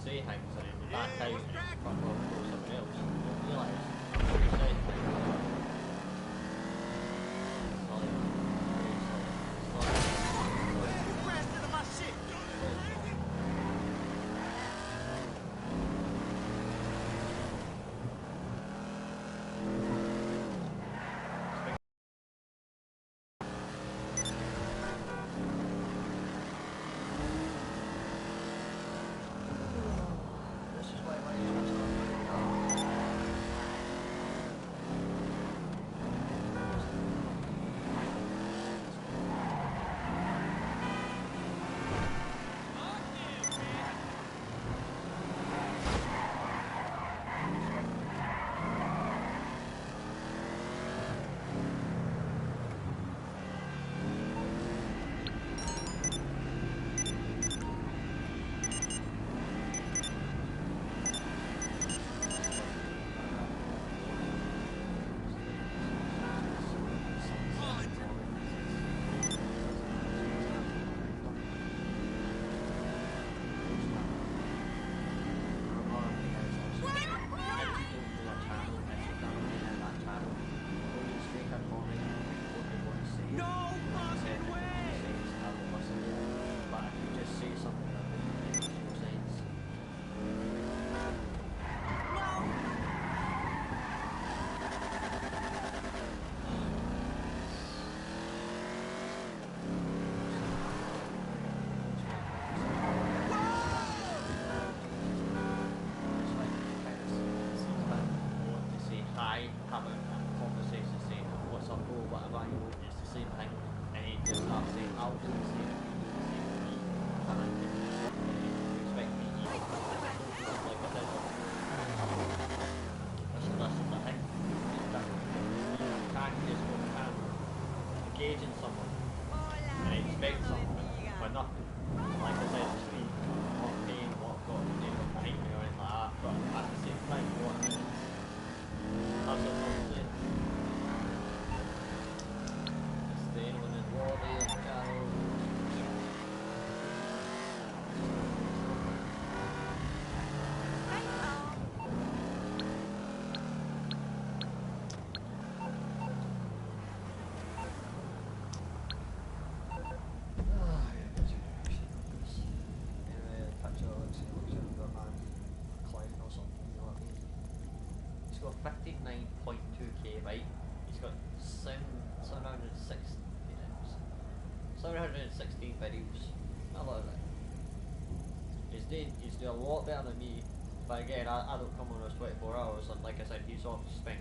Speaker 1: Say things and then back out and fuck off to something else. You realise I've already said things. having a conversation saying, what's up bro, whatever, you know, it's the same thing. And he just starts saying, I'll do the same thing, do the same thing. And I think you expect me to eat. Like I said, that's the thing. You can't just go and engage in someone and expect something for nothing. Like I said, it's me not paying what I've got to do with behind me or anything like that, but at the same time, you know what I mean? That's what I'm saying. Is there anyone in the lobby or the channel? He's got 59.2k, right? He's got 716 videos. I love it. He's doing a lot better than me, but again, I don't come on those 24 hours, and like I said, he's off spent,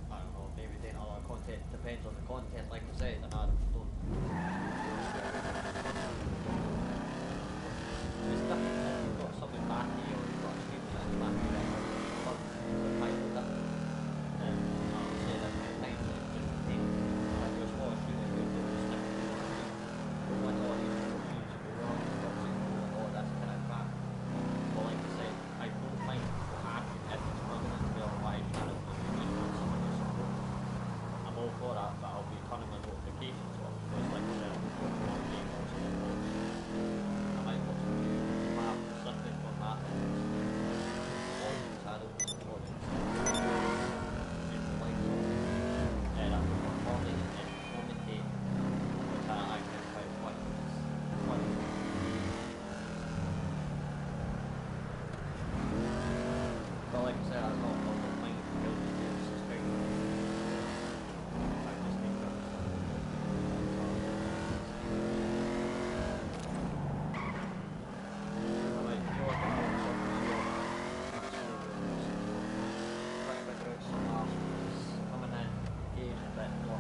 Speaker 1: I don't know, maybe doing other content, depends on the content, like I said, and I don't. It's different if you've got something back here, or you've got a stream that's back here, but it's quite different. I'll say that many times, it's just like your smaller student who's just different. But when all these reviews go wrong, you've got to know all that's kind of crap. But like I said, I don't mind hacking if it's struggling to be otherwise trying to just want someone to support. I'm all for that, but I'll be turning my notifications off, because like I said, I'm going to one game also on watch. I might watch a few map something on that. All these channels, all these and I'm performing and commentating, which I can quite fun. But like I said, I don't mind building games, subscribe. I just think that I might go up and watch try to figure out some articles coming in, engage a bit more.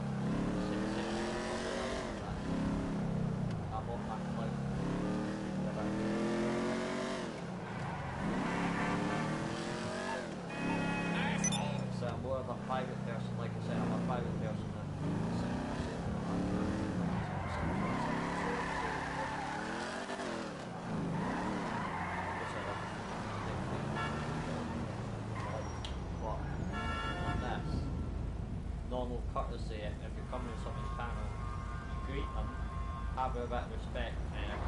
Speaker 1: I'm on that cloud. So I'm more of a private person, like I said, I'm a private person than but on this, normal courtesy, if you're coming to someone's channel, you greet them, have a bit of respect, and if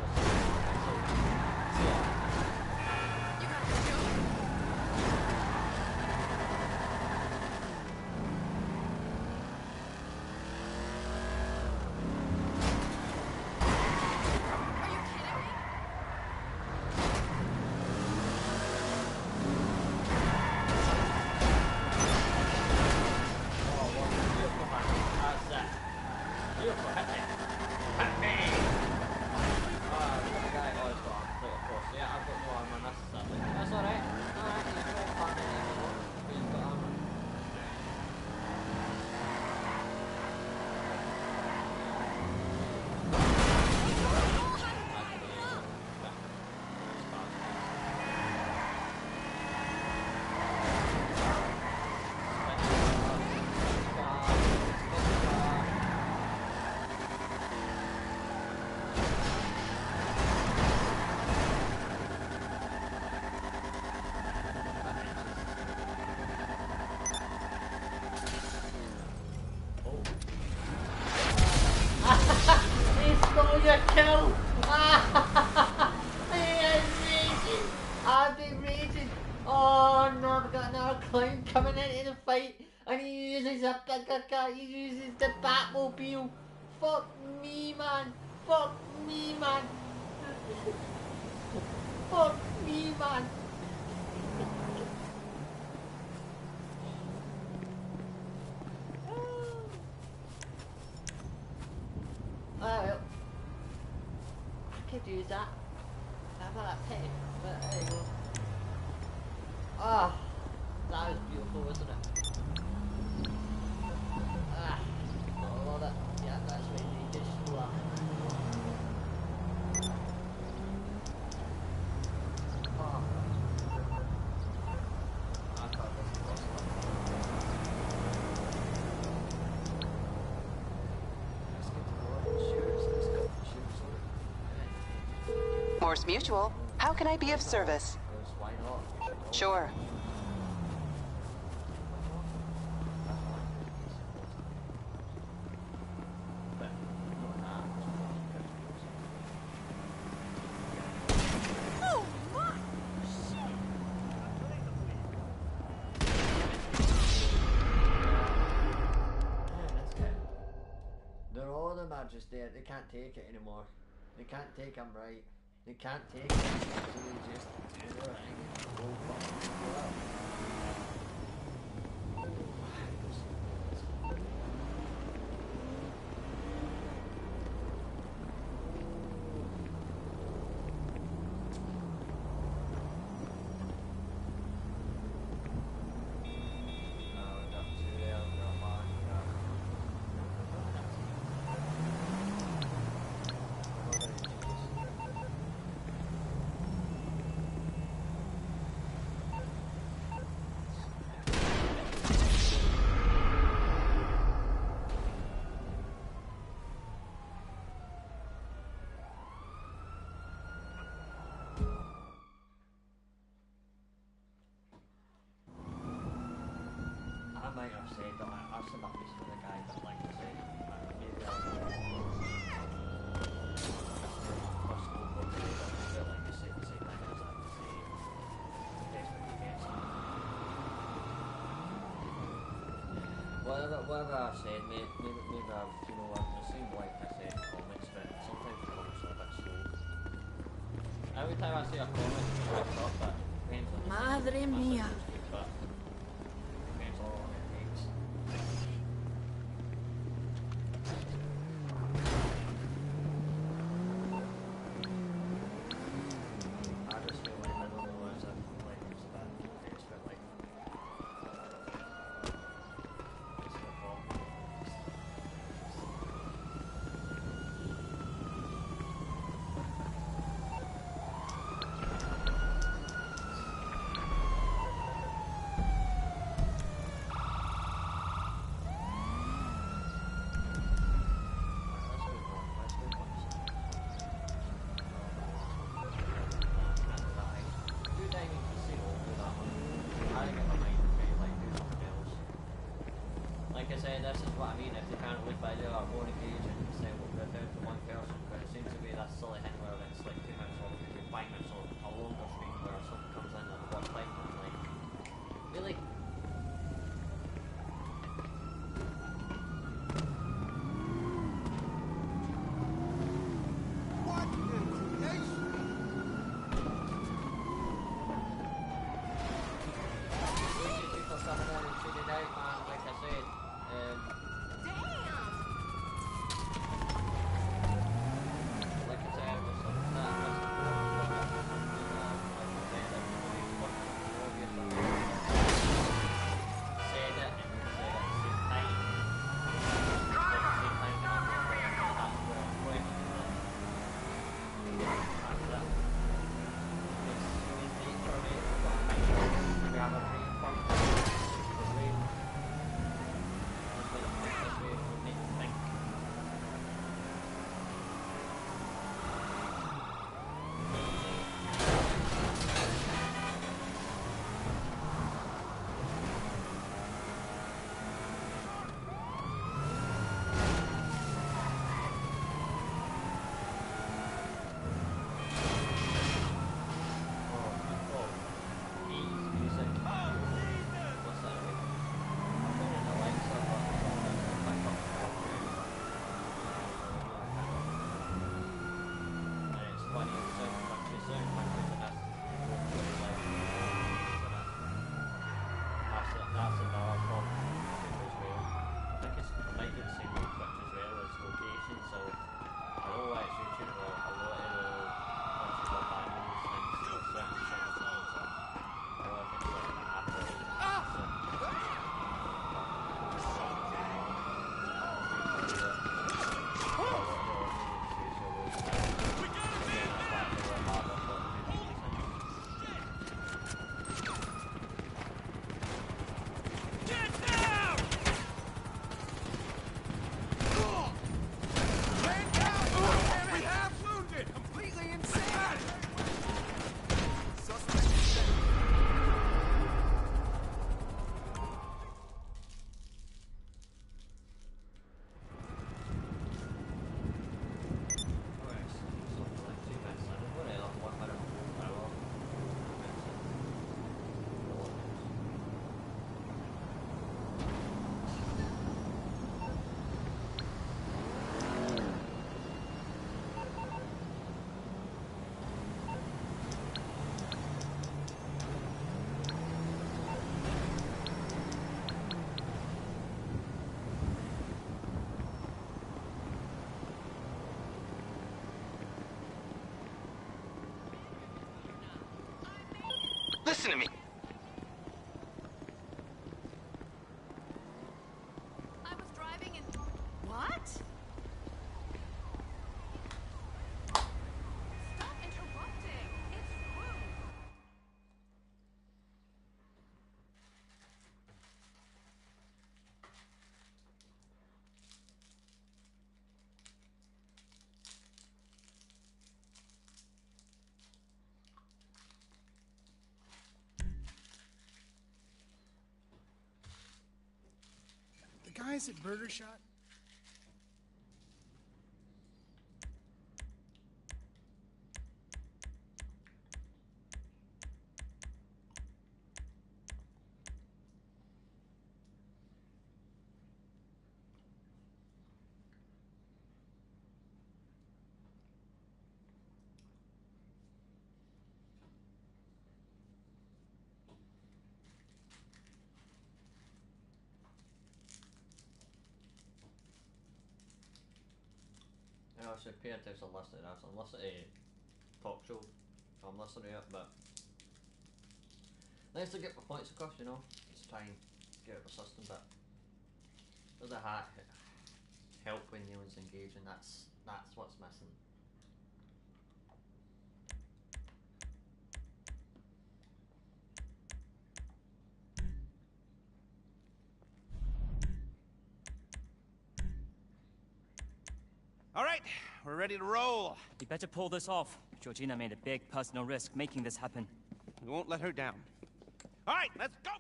Speaker 1: your kill! I've been raging! Oh no, I've got another clown coming into the fight, and he uses a bigger car, he uses the Batmobile. Fuck me, man! Fuck me, man! Fuck me, man! Well, I could use that. How about that pig? But there you go. Ah, that was beautiful, wasn't it?
Speaker 2: Morse Mutual, how can I be of service?
Speaker 1: Why not?
Speaker 2: Sure.
Speaker 4: Oh my shit!
Speaker 1: That's good. They're all of them are just there. They can't take it anymore. They can't take them right. They can't take it. So they just do their thing and go fucking well. I might have said that I said that piece for the guy, but like I said, maybe I'll possible but like I said, the same thing as I have to say desperately get something. Whatever I said, maybe I've, you know, I've received, like I said, comments, but sometimes the comments are a bit slow. Every time I see a comment, I thought that depends on the
Speaker 4: Madre mía.
Speaker 1: but depends on what it takes. I just feel like I don't know as if like it's a bad face, but like it's the problem. Like I said, this is what I mean. If they can't look by the more engaged and say we'll go down to one person, but it seems to be that silly thing where it's like 2 minutes long, 5 minutes or a longer stream where something comes in at one time. And I'm like, really?
Speaker 7: listen to me.
Speaker 4: I was driving and... What? Stop interrupting. It's rude.
Speaker 8: The guys at Burger Shot?
Speaker 1: I should pay attention to listening to this. I'm listening to talk show. I'm listening to it, but nice to get my points across, you know. Just try and get out of the system, but there's a help when no one's engaging. That's what's missing.
Speaker 9: All right, we're ready to roll.
Speaker 10: We better pull this off. Georgina made a big personal risk making this happen.
Speaker 9: We won't let her down. All right, let's go!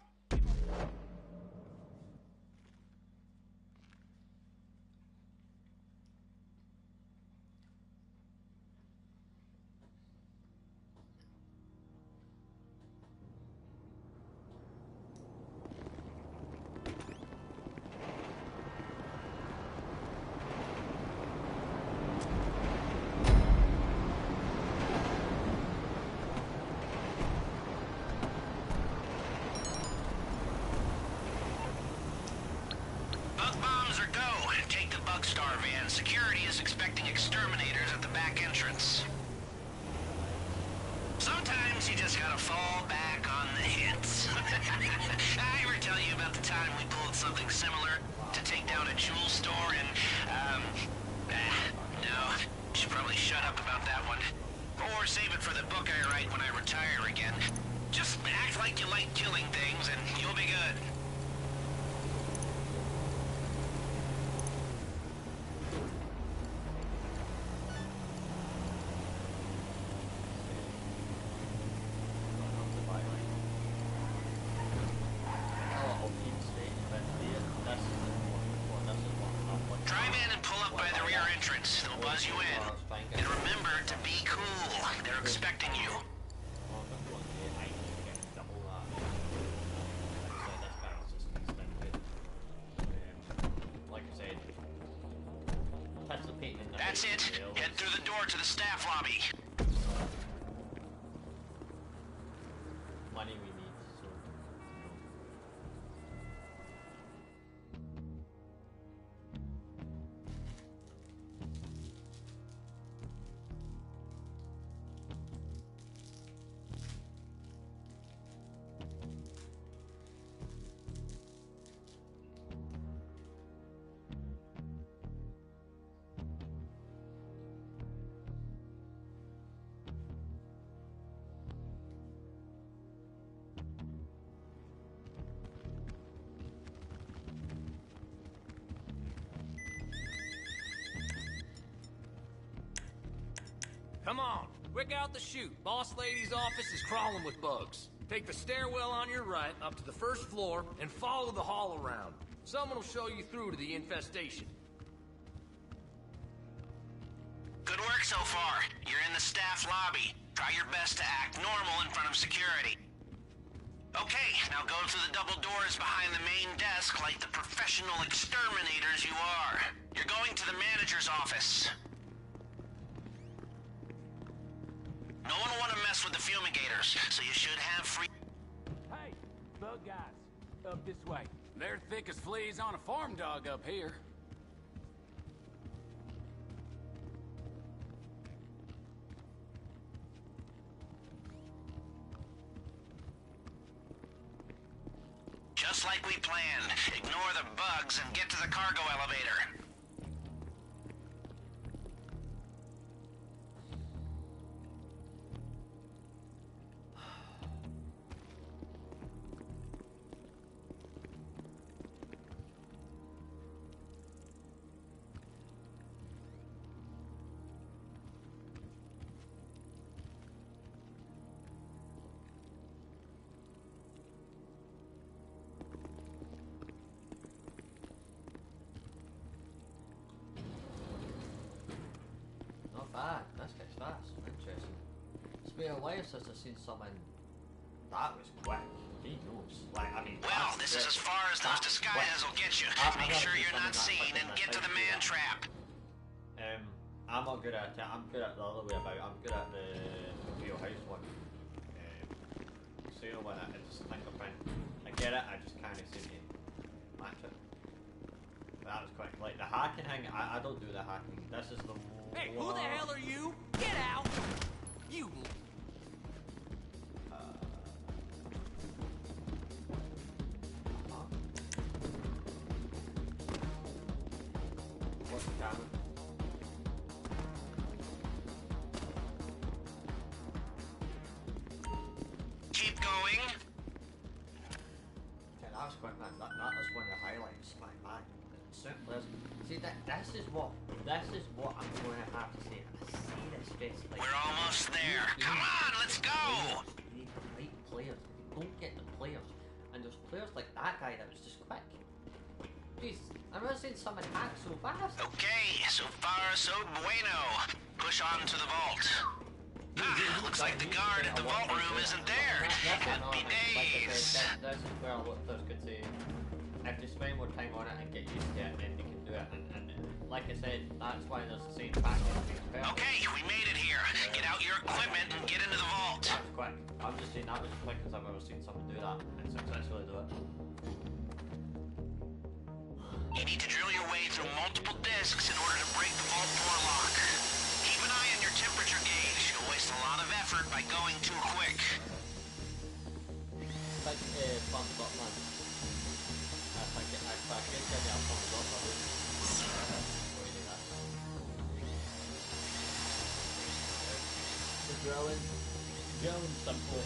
Speaker 5: Security is expecting exterminators at the back entrance. Sometimes you just gotta fall back on the hits. I ever tell you about the time we pulled something similar to take down a jewel store and, no, should probably shut up about that one. Or save it for the book I write when I retire again. Just act like you like killing things and you'll be good. Drive in and pull up by the rear entrance. They'll buzz you in. And remember to be cool. They're expecting you. That's it. Head through the door to the staff lobby.
Speaker 1: Money we need, so...
Speaker 11: Come on, quick out the chute. Boss lady's office is crawling with bugs. Take the stairwell on your right up to the first floor and follow the hall around. Someone will show you through to the infestation.
Speaker 5: Good work so far. You're in the staff lobby. Try your best to act normal in front of security. Okay, now go through the double doors behind the main desk like the professional exterminators you are. You're going to the manager's office. No one will want to mess with the fumigators, so you should have free...
Speaker 11: Hey, bug guys, up this way. They're thick as fleas on a farm dog up here.
Speaker 5: Just like we planned. Ignore the bugs and get to the cargo elevator.
Speaker 1: This gets fast. Interesting. It's been a while since I've seen someone that was quick. He knows. Like, I mean.
Speaker 5: Well, this is as far as those disguises will get you. Make sure you're not seen and get to the man trap.
Speaker 1: I'm not good at it. I'm good at the other way about. I'm good at the real house one. So you know when I just fingerprint, I get it. I just kind of seem to match it. But that was quick. Like the hacking thing, I don't do the hacking. This is the.
Speaker 11: Hey, who the hell are you? Get out! You.
Speaker 1: What's the camera?
Speaker 5: Keep going.
Speaker 1: Yeah, that was quick, man. That was one of the highlights. My man. Simple as. See, this is what I'm going to have to say. I say this face like.
Speaker 5: We're almost there. Come on, let's go.
Speaker 1: You need the right players. You don't get the players, and there's players like that guy that was just quick. Jeez, I'm not saying someone hacked so fast.
Speaker 5: Okay, so far so bueno. Push on to the vault. Looks like the guard at the vault room isn't there. Happy days.
Speaker 1: This is where a lot of players could say, if they spend more time on it and get used to it, then they can do it. And like I said, that's why there's the same pattern.
Speaker 5: Okay, we made it here. Get out your equipment and get into the vault.
Speaker 1: That was quick. I'm just saying that was as quick as I've ever seen someone do that and successfully do it.
Speaker 5: You need to drill your way through multiple discs in order to break the vault door lock. Keep an eye on your temperature gauge. You'll waste a lot of effort by going too quick.
Speaker 1: Like, thumbs up, man. I can give you a thumbs up, I would. The drilling simple.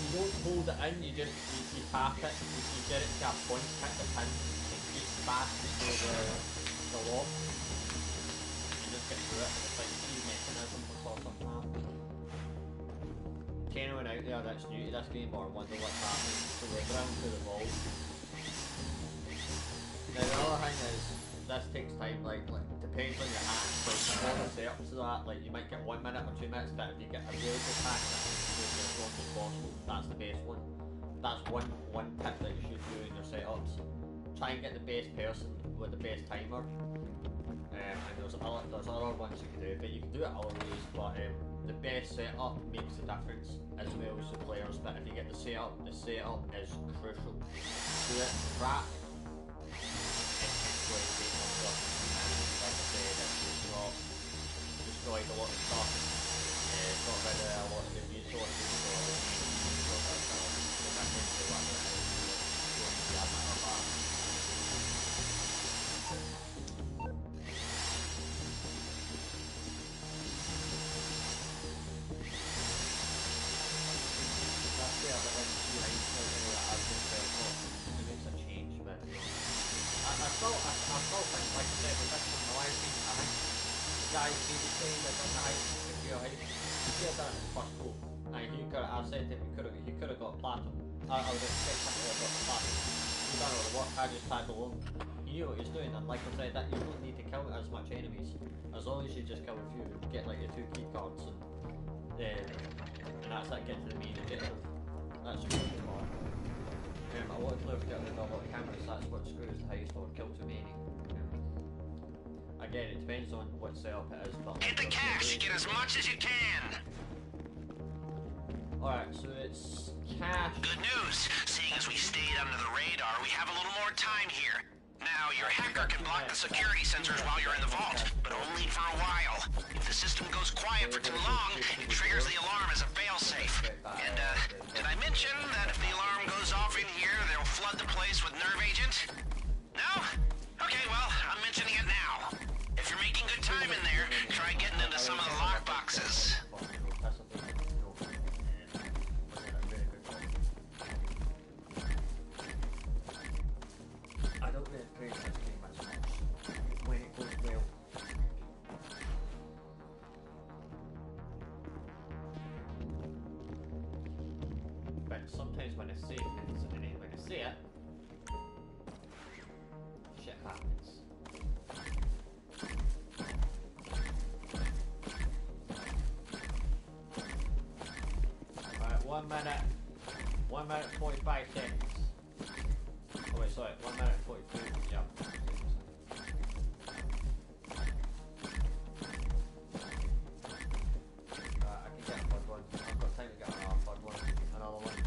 Speaker 1: You don't hold it in, you just, you tap it, you get it to a point, hit the pin, it gets fast through the lock. You just get through it, it's like a key mechanism for something happens. To anyone out there that's new to this game or wonder what's happening, so we're down to the vault. Now the other thing is, this takes time, like depends on your hack, like all the setups of that, like you might get 1 minute or 2 minutes, but if you get a really good hack that can do it as long as possible, that's the best one. That's one tip that you should do in your setups. Try and get the best person with the best timer. And there's other ones you can do, but you can do it other ways, but the best setup makes a difference as well as the players, but if you get the setup is crucial. Do it crap. Like I said, it's not destroyed a lot of stuff, got rid of a lot of the resources, so I still think, like I said, with this one, the live stream, I think the guys be the same that done the heist, secure heist. He could have done it in the first go. And I've said to him, he could have got platinum. I would expect him to have got platinum. He done all the work, I just tagged along. He knew what he was doing, and like I said, that you don't need to kill as much enemies. As long as you just kill a few, get like your 2 key cards, and that's that, get to the main objective. That's really hard. A lot of players get rid of a lot of cameras, that's what screws the heist or kill too many. Again, it depends on what setup it is, but...
Speaker 5: Get the cash! Get as much as you can!
Speaker 1: Alright, so it's cash.
Speaker 5: Good news! Seeing as we stayed under the radar, we have a little more time here. Now, your hacker can block the security sensors while you're in the vault, but only for a while. If the system goes quiet for too long, it triggers the alarm as a failsafe. And, did I mention that if the alarm goes off in here, flood the place with nerve agent? No? Okay, well, I'm mentioning it now. If you're making good time in there, try getting into some of the lock boxes.
Speaker 1: I don't really agree with this game as much when it goes well. But sometimes when I say things and then when I say it, shit happens. Alright, 1 minute 45 seconds. Oh wait, sorry, 1 minute 42, yeah. I can get a third one. I've got time to get another third one. Another one.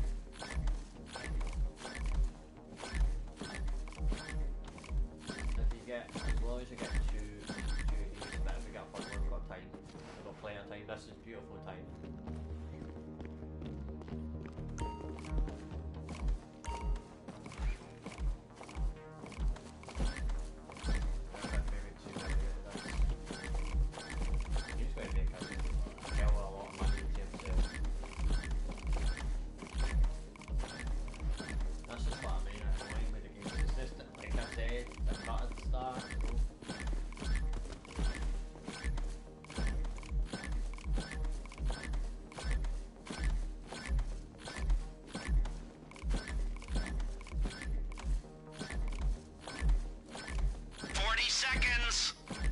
Speaker 1: If you get, as long as you get two each, but if we get a third one, we've got time. We've got plenty of time. This is beautiful time. That's just what I mean. I don't mind with the game consistent. Like I said, I cut at the start.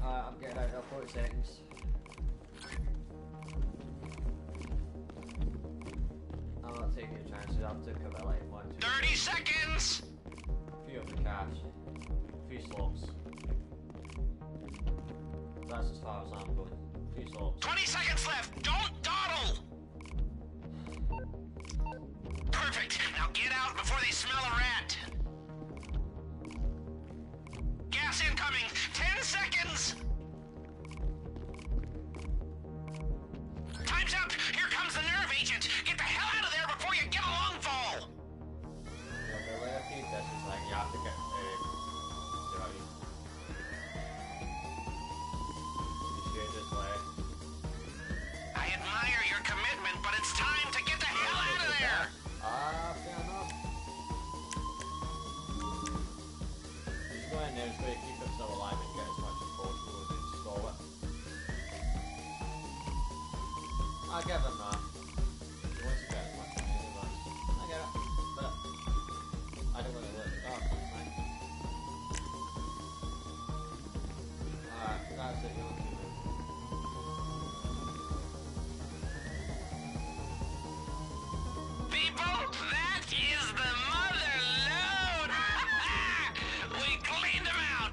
Speaker 1: I'm getting out of 40 seconds. I'm not taking a chance. I'll take about like 1, 2.
Speaker 5: 30 seconds!
Speaker 1: Few of the cash. Few slots. That's as far as I'm going. Few slots.
Speaker 5: 20 seconds left! Don't dawdle! Perfect! Now get out before they smell a rat! Gas incoming! 10 seconds! Time's up! Here comes the nerve agent! Get the hell out of there before you get a long fall!
Speaker 1: Yeah, the way I think this is like you have to get you know what I mean? You should just like
Speaker 5: I admire your commitment, but it's time to get the hell out of there!
Speaker 1: Fair enough. Just go in there and try to keep himself alive and get as much as possible and install it. I'll give him that. He wants to get as much money as he wants. I get it. But I don't want to let it go. Right? Alright, that's it, you know.
Speaker 5: People, that is the mother load! We cleaned them out!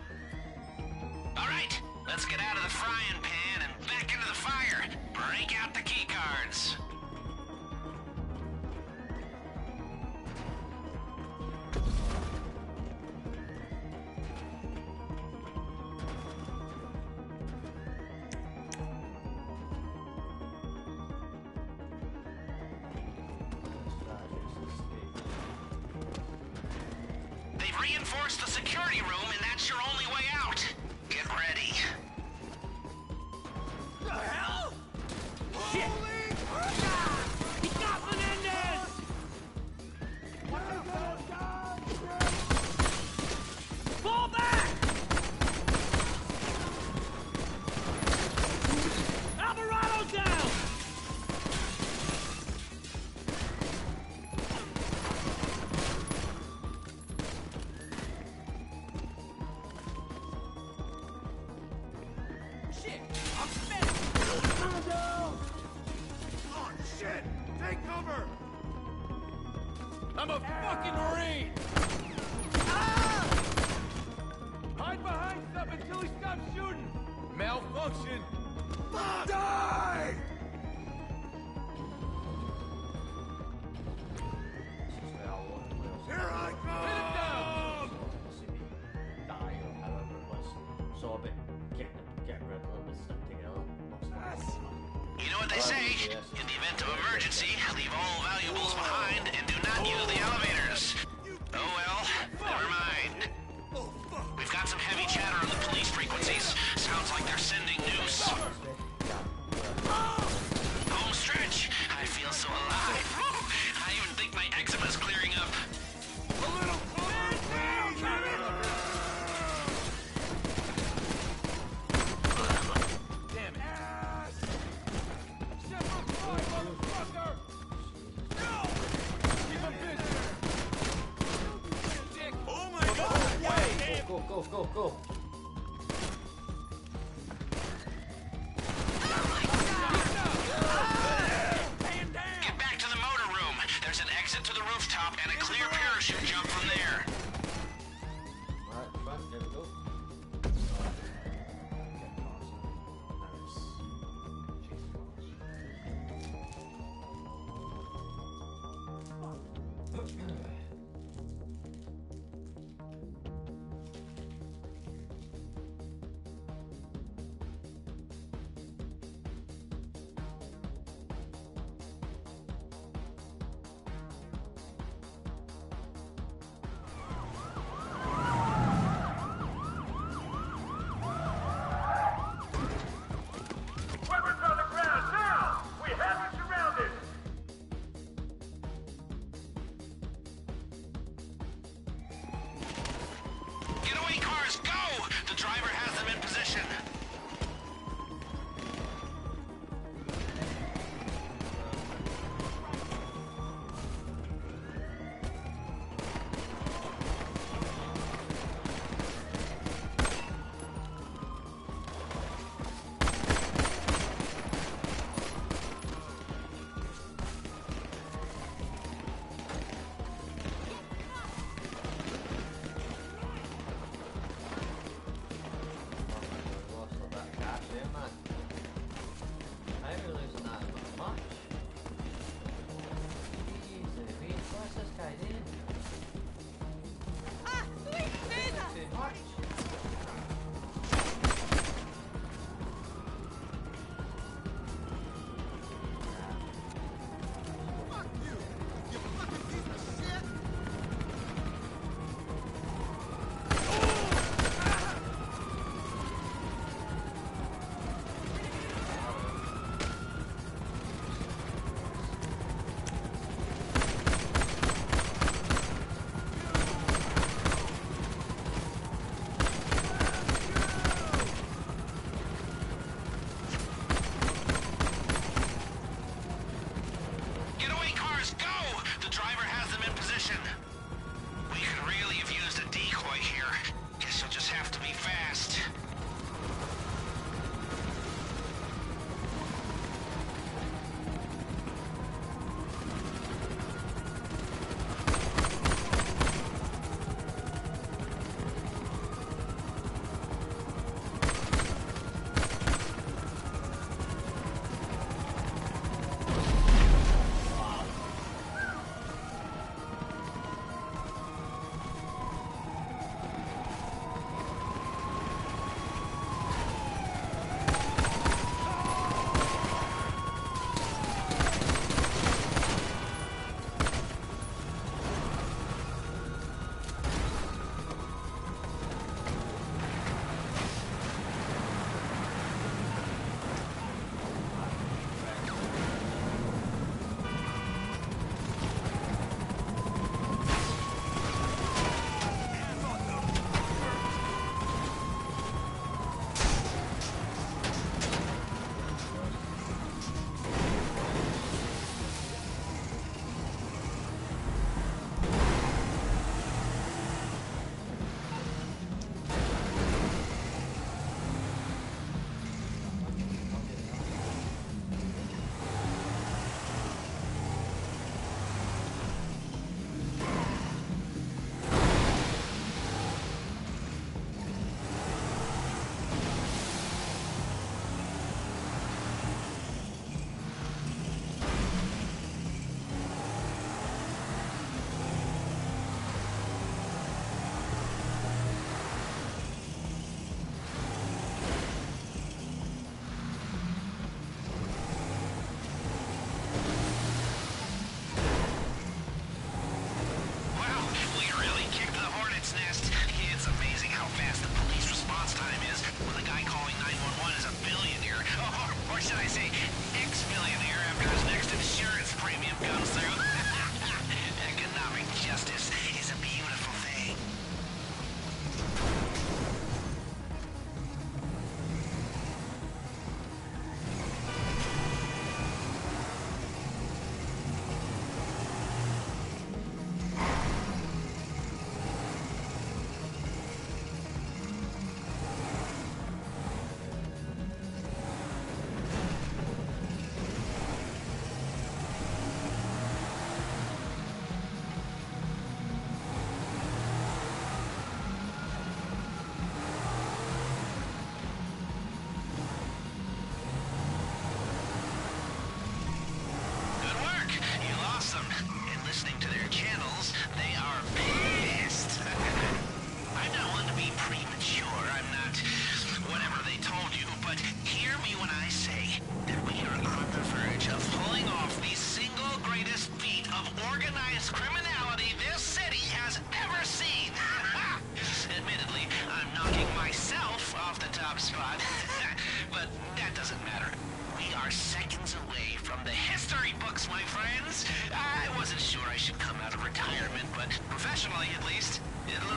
Speaker 5: Alright, let's get out of the frying pan and back into the fire. Break out the key cards. They've reinforced the security room, and that's your only way out. Get ready.
Speaker 11: The hell? Shit! He got Menendez! Fall back! Alvarado down! Shit! I'm spent!
Speaker 9: Oh, shit! Take cover! I'm a fucking Marine! Ah! Hide behind stuff until he stops shooting! Malfunction! Die! Here I come! Hit him down!
Speaker 1: Die or however it was. So I've been getting rid of them and stuck together.
Speaker 5: You know what they say? In the event of emergency, leave all valuables behind and do not use the elevators. Oh well,
Speaker 1: go, go, go, go.
Speaker 5: Get back to the motor room. There's an exit to the rooftop and a clear parachute jump from there.
Speaker 1: Alright, fine, there we go.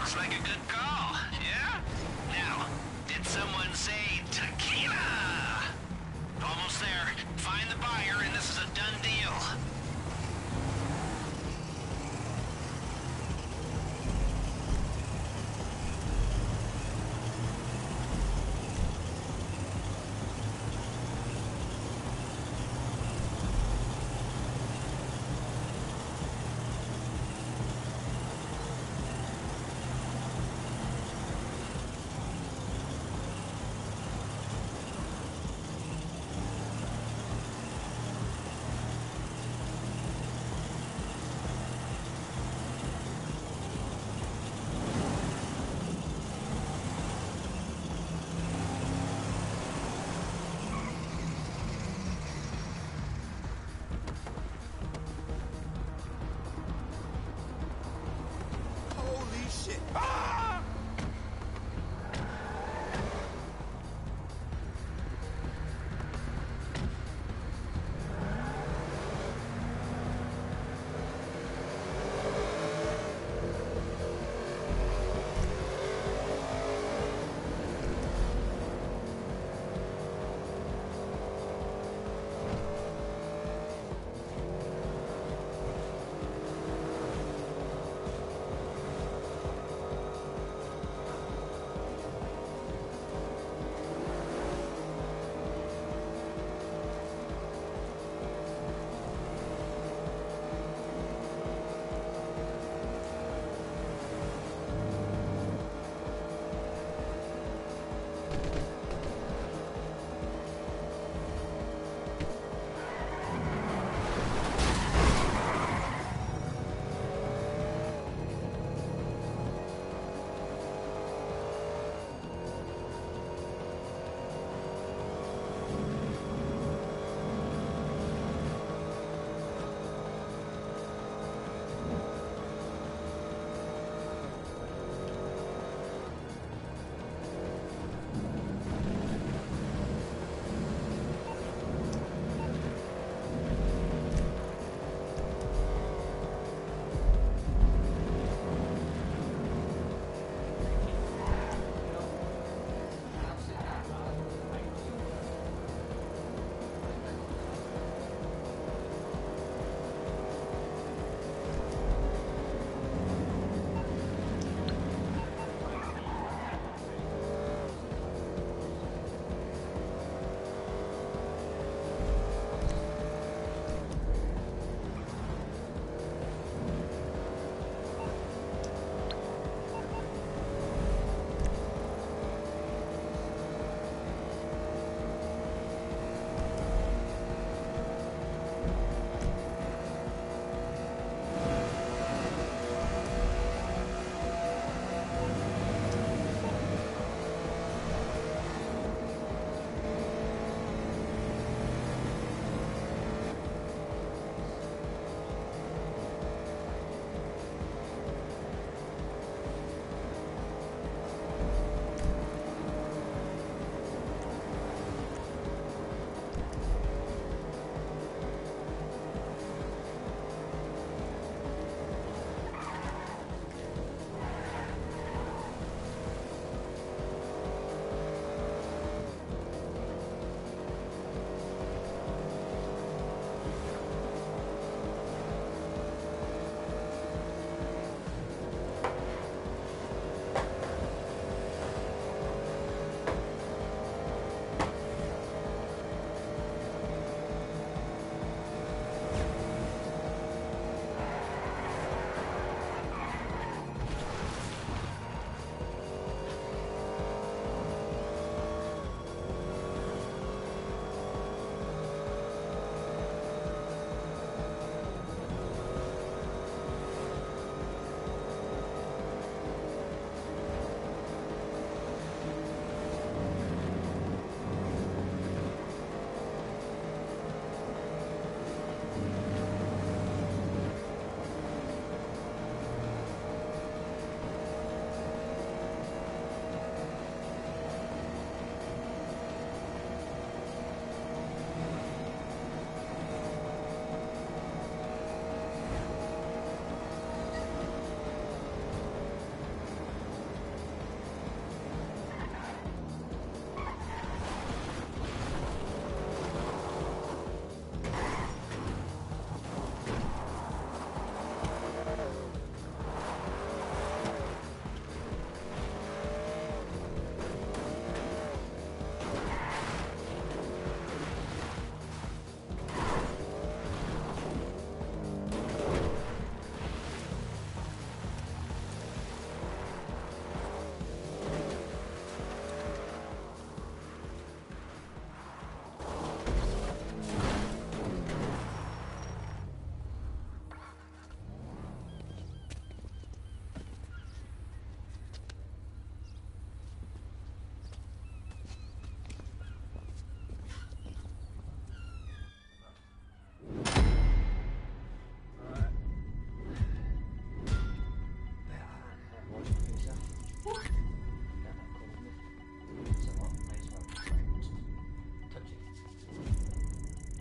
Speaker 5: Looks like a good call, yeah? Now, did someone say tequila? Almost there. Find the buyer and this is a done deal.
Speaker 9: Holy shit. Ah!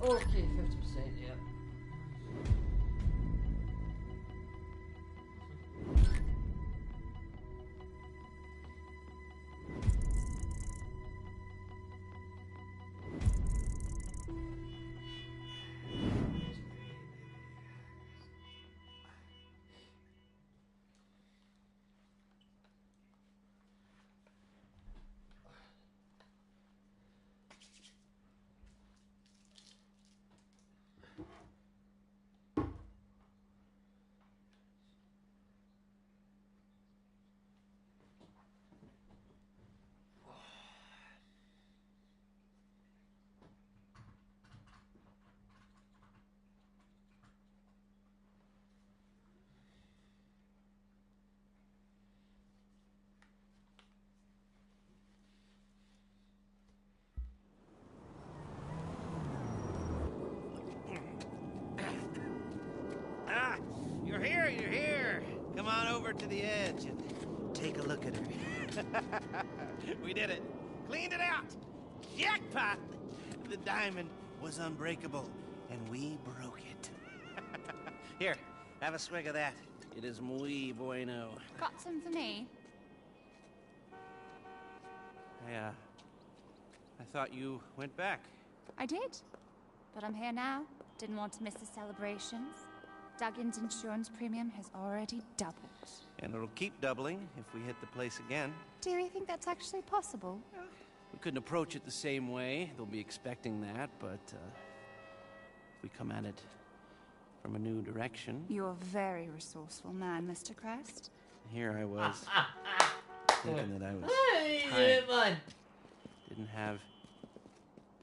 Speaker 1: Okay, 50%, yeah.
Speaker 9: Ah, you're here. Come on over to the edge and take a look at her. We did it. Cleaned it out. Jackpot! The diamond was unbreakable, and we broke it. Here, have a swig of that. It is muy bueno.
Speaker 7: Got some for me?
Speaker 9: I thought you went back.
Speaker 7: I did. But I'm here now. Didn't want to miss the celebrations. Duggan's insurance premium has already doubled.
Speaker 9: And it'll keep doubling if we hit the place again.
Speaker 7: Do you think that's actually possible?
Speaker 9: We couldn't approach it the same way. They'll be expecting that, but if we come at it from a new direction...
Speaker 7: You're a very resourceful man, Mr. Crest.
Speaker 9: Here I was, thinking that I was
Speaker 1: Yeah, man.
Speaker 9: Didn't have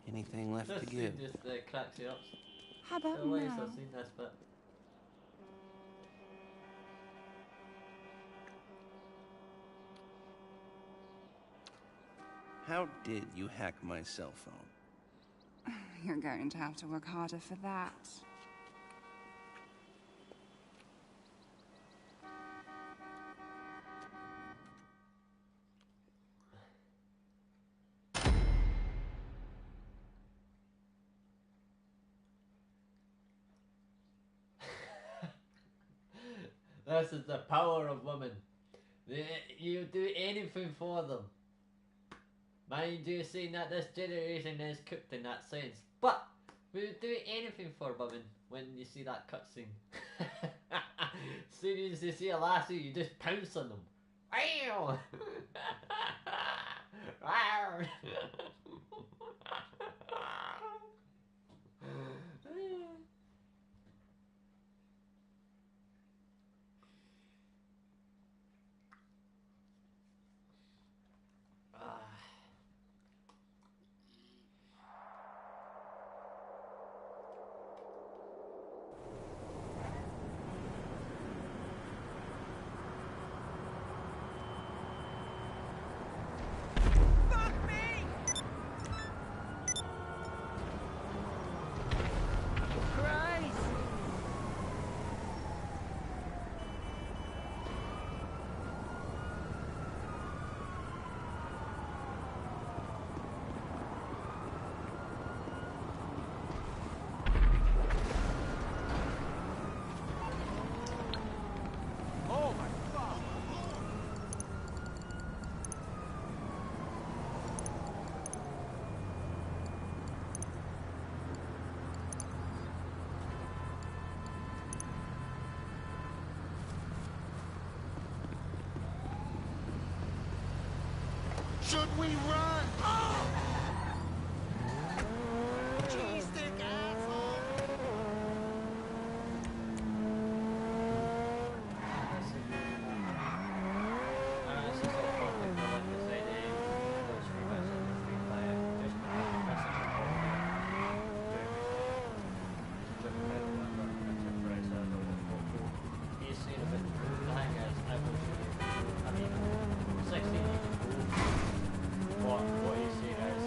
Speaker 9: anything left to give.
Speaker 1: Just cracks you up.
Speaker 7: How about
Speaker 1: Why is
Speaker 7: now?
Speaker 1: I've seen this bit.
Speaker 9: How did you hack my cell phone?
Speaker 7: You're going to have to work harder for that.
Speaker 1: This is the power of women. You do anything for them. Mind you, saying that this generation is cooked in that sense, but we would do anything for women when you see that cutscene. As soon as you see a lassie, you just pounce on them. Ow!
Speaker 5: Should we run? Oh! Cheese stick, asshole!
Speaker 1: What you see now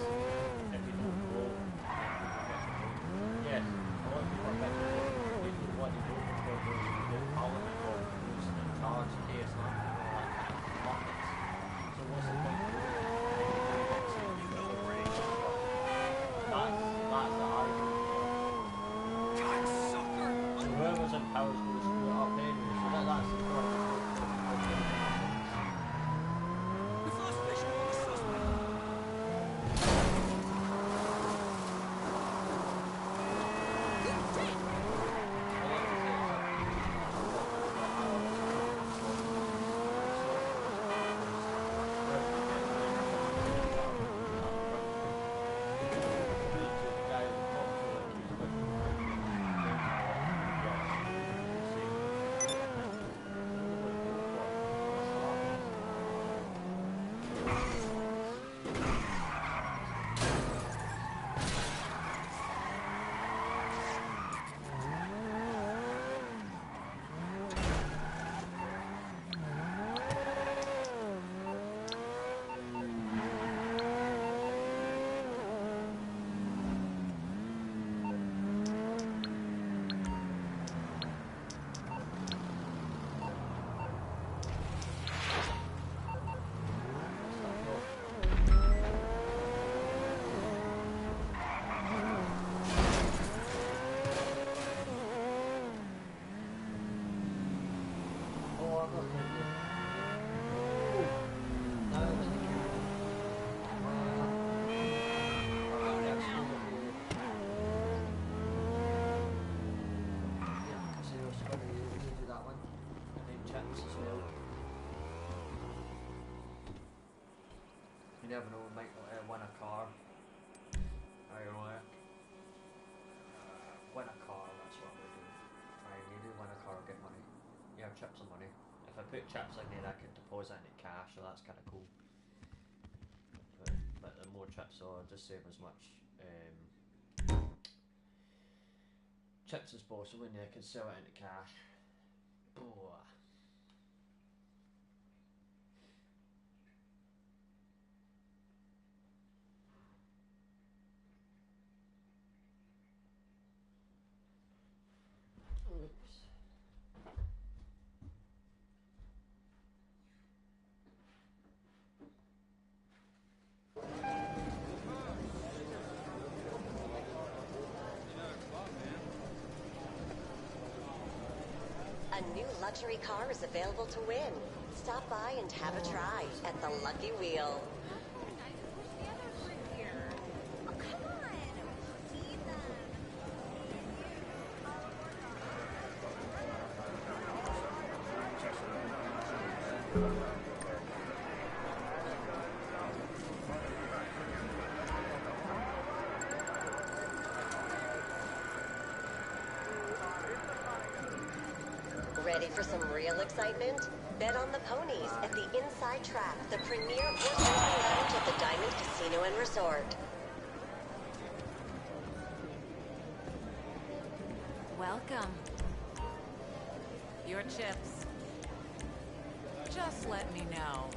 Speaker 1: never know, we might win a car. I don't know it. Win a car, that's what we do. I need to win a car, get money. You have chips and money. If I put chips in there, I can deposit into cash, so that's kind of cool. But the more chips, so I'll just save as much chips as possible, and then I can sell it into cash. Oh.
Speaker 12: A new luxury car is available to win. Stop by and have a try at the Lucky Wheel. Ready for some real excitement? Bet on the ponies at the Inside Track, the premier horse racing lounge at the Diamond Casino and Resort.
Speaker 13: Welcome. Your chips. Just let me know.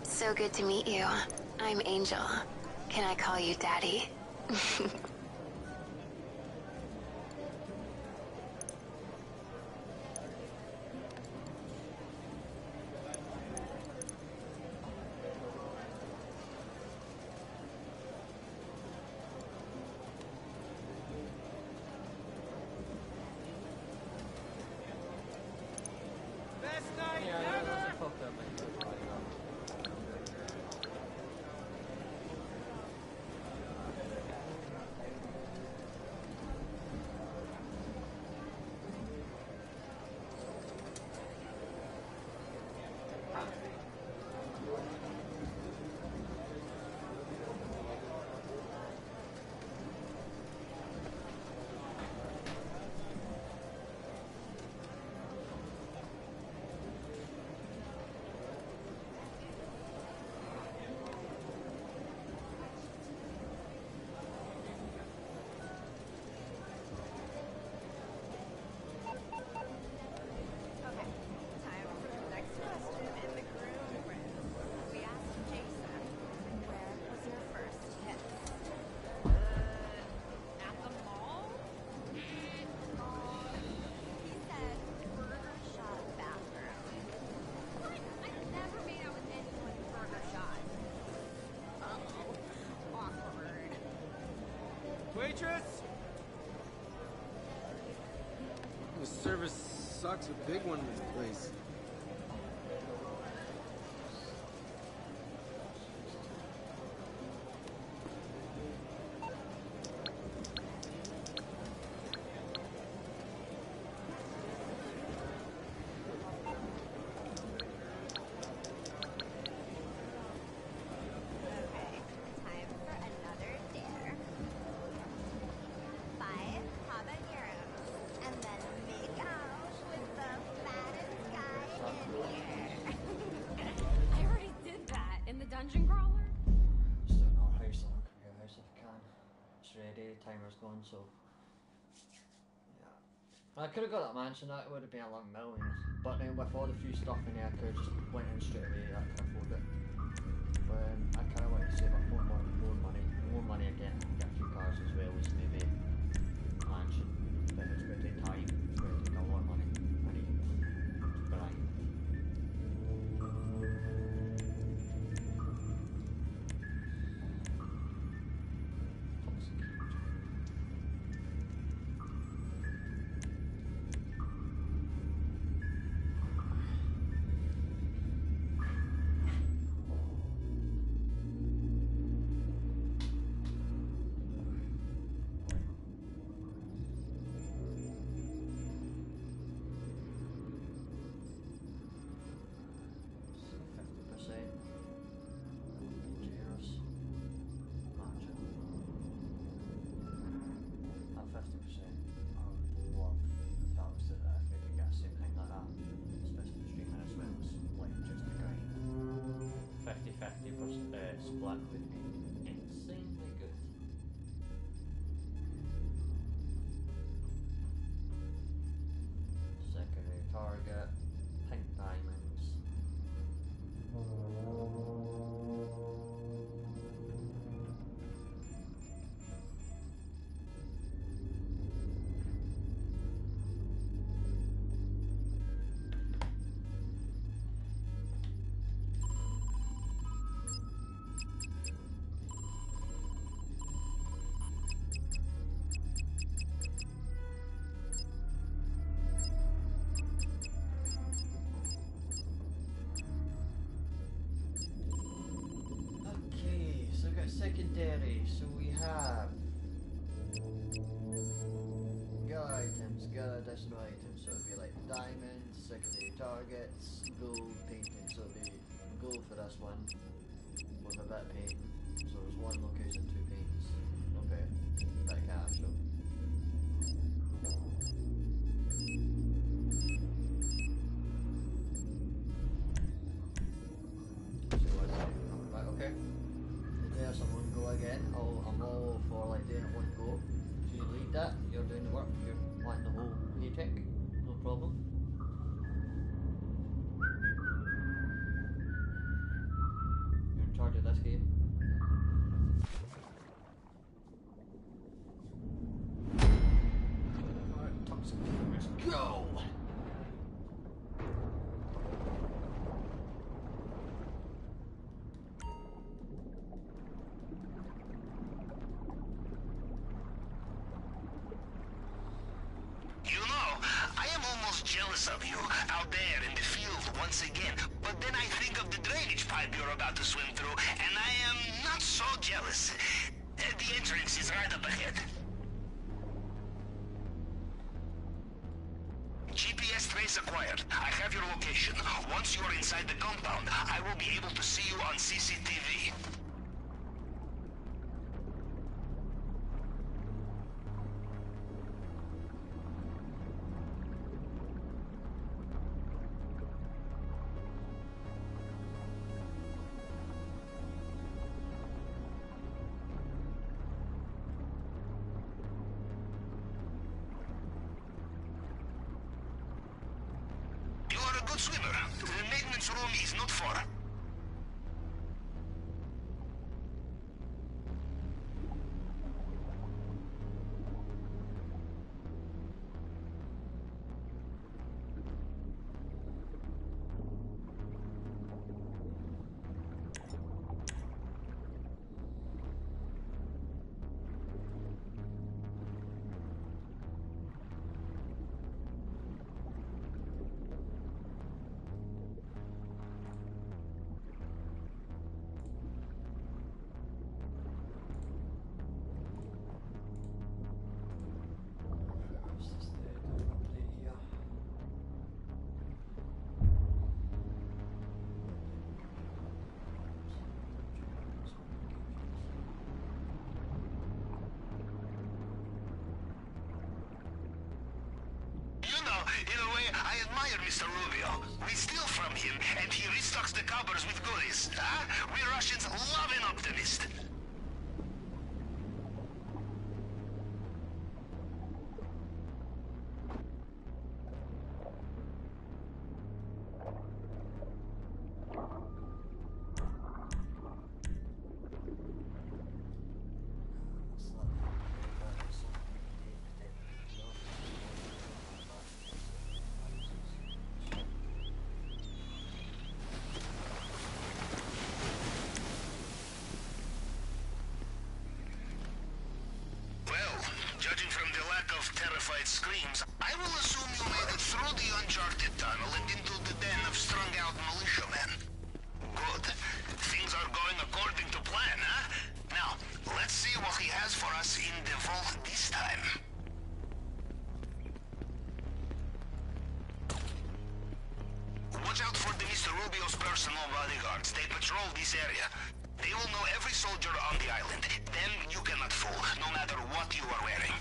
Speaker 14: So good to meet you. I'm Angel. Can I call you Daddy?
Speaker 3: Waitress!
Speaker 15: The service sucks. A big one in this place.
Speaker 1: Timer's gone, so yeah. I could have got that mansion, that would have been a long millions. But then with all the free stuff in there, I could have just went in straight away. I can afford it. I kind of want to save up more money again, get a few cars as well as maybe mansion. But it's going to take time. It's going to take a lot of money. I need to grind. Splat would be insanely good. Secondary target, pink diamonds. Secondary, so we have got items, got additional items, so it'd be like diamonds, secondary targets, gold painting, so it'd be gold for this one with a bit of paint. So there's one location, two paints. Okay, bit of cash, so. Right, okay. Someone go again. I'm all for like doing it one go. So you lead that, you're doing the work, you're wanting the whole paycheck, no problem. You're in charge of this game. Alright, toxic, let's go!
Speaker 5: Jealous of you out there in the field once again, but then I think of the drainage pipe you're about to swim through, and I am not so jealous. The entrance is right up ahead. GPS trace acquired. I have your location. Once you are inside the compound, I will be able to see you on CCTV. Swimmer, the maintenance room is not far. In a way, I admire Mr. Rubio. We steal from him, and he restocks the cupboards with goodies. Huh? We Russians love an optimist. Judging from the lack of terrified screams, I will assume you made it through the uncharted tunnel and into the den of strung-out militiamen. Good. Things are going according to plan, huh? Now, let's see what he has for us in the vault this time. Watch out for the Mr. Rubio's personal bodyguards. They patrol this area. They will know every soldier on the island. Them you cannot fool, no matter what you are wearing.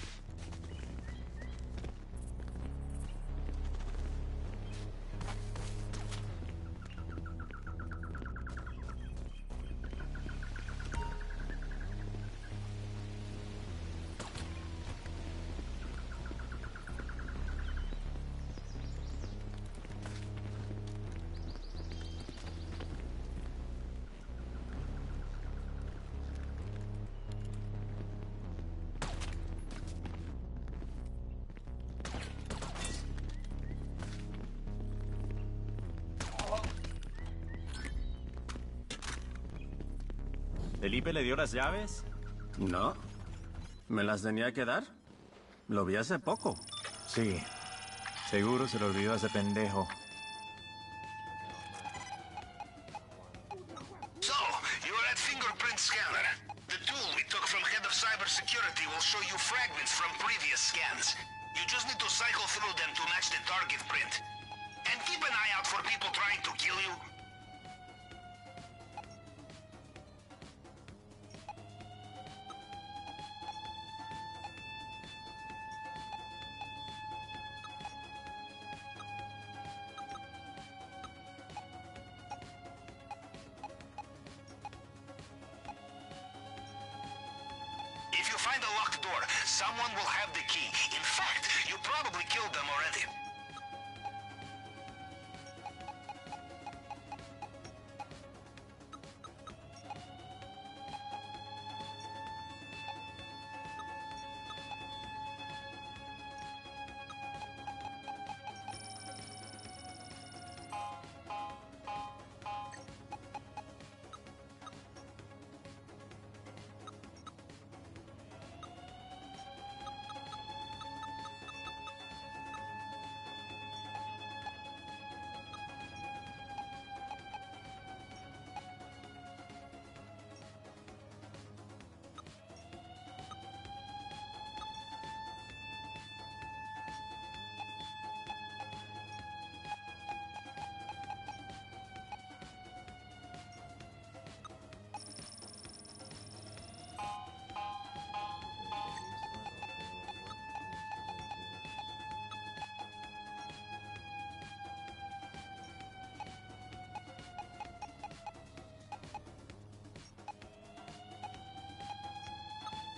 Speaker 3: ¿Felipe le dio las llaves? No. ¿Me las tenía que dar? Lo vi hace poco.
Speaker 16: Sí. Seguro se lo olvidó a ese pendejo.
Speaker 5: So, you're at fingerprint scanner. The tool we took from head of cybersecurity will show you fragments from previous scans. You just need to cycle through them to match the target print. And keep an eye out for people trying to kill you. If you find a locked door, someone will have the key. In fact, you probably killed them already.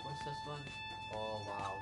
Speaker 1: What's this one? Oh wow.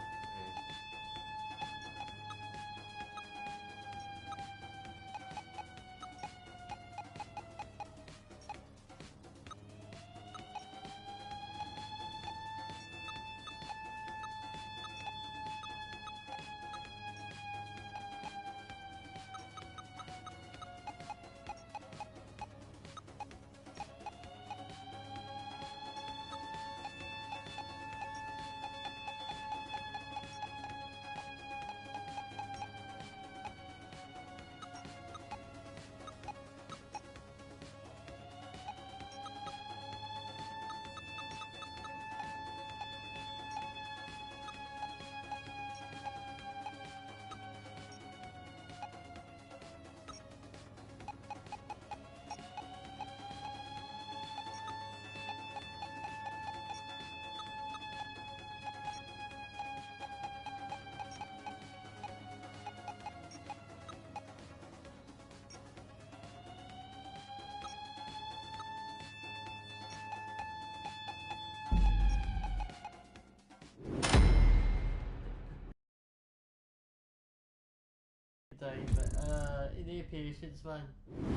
Speaker 1: time, but no patience, man.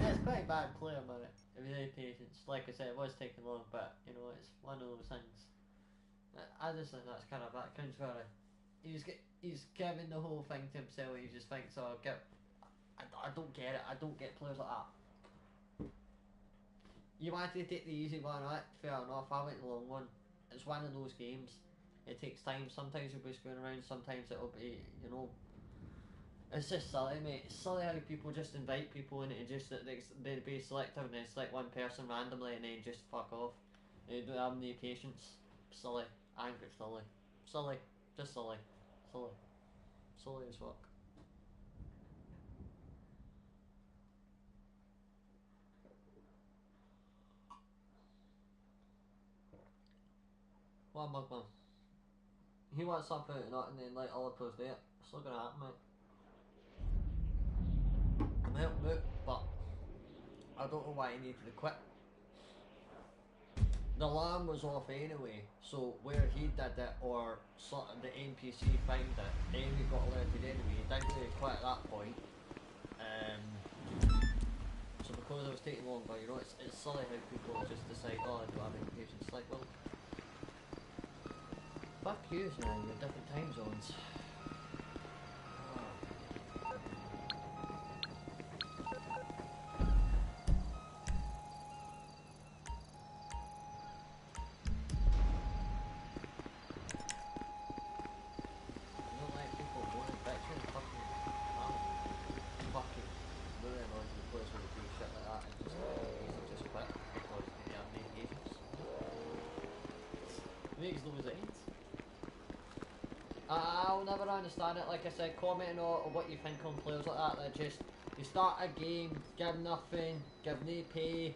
Speaker 1: Yeah, it's quite a bad player, man. If you no patience, like I said, it was taking long, but you know, it's one of those things. I just think that's kind of that cringe-worthy. He's giving the whole thing to himself. He just thinks, "Oh, I don't get it. I don't get players like that." You wanted to take the easy one, right? Fair enough. I went the long one. It's one of those games. It takes time. Sometimes you'll be screwing around. Sometimes it'll be, you know. It's just silly, mate. It's silly how people just invite people in and just they be selective and then select one person randomly and then just fuck off. They don't have any patience. Silly. I think it's silly. Silly. Just silly. Silly. Silly as fuck. What mugman? He wants something out of that and then like all the pros do it. It's not gonna happen, mate. I'm helping out, but I don't know why he needed to quit. The alarm was off anyway, so where he did it or the NPC found it, then he got alerted anyway. He didn't really quit at that point. So because it was taking longer, you know, it's silly how people just decide, oh, I don't have any patience. Like, well, fuck you, man, you're different time zones. Makes no sense. I'll never understand it. Like I said, commenting on what you think on players like that just, you start a game, give nothing, give no pay,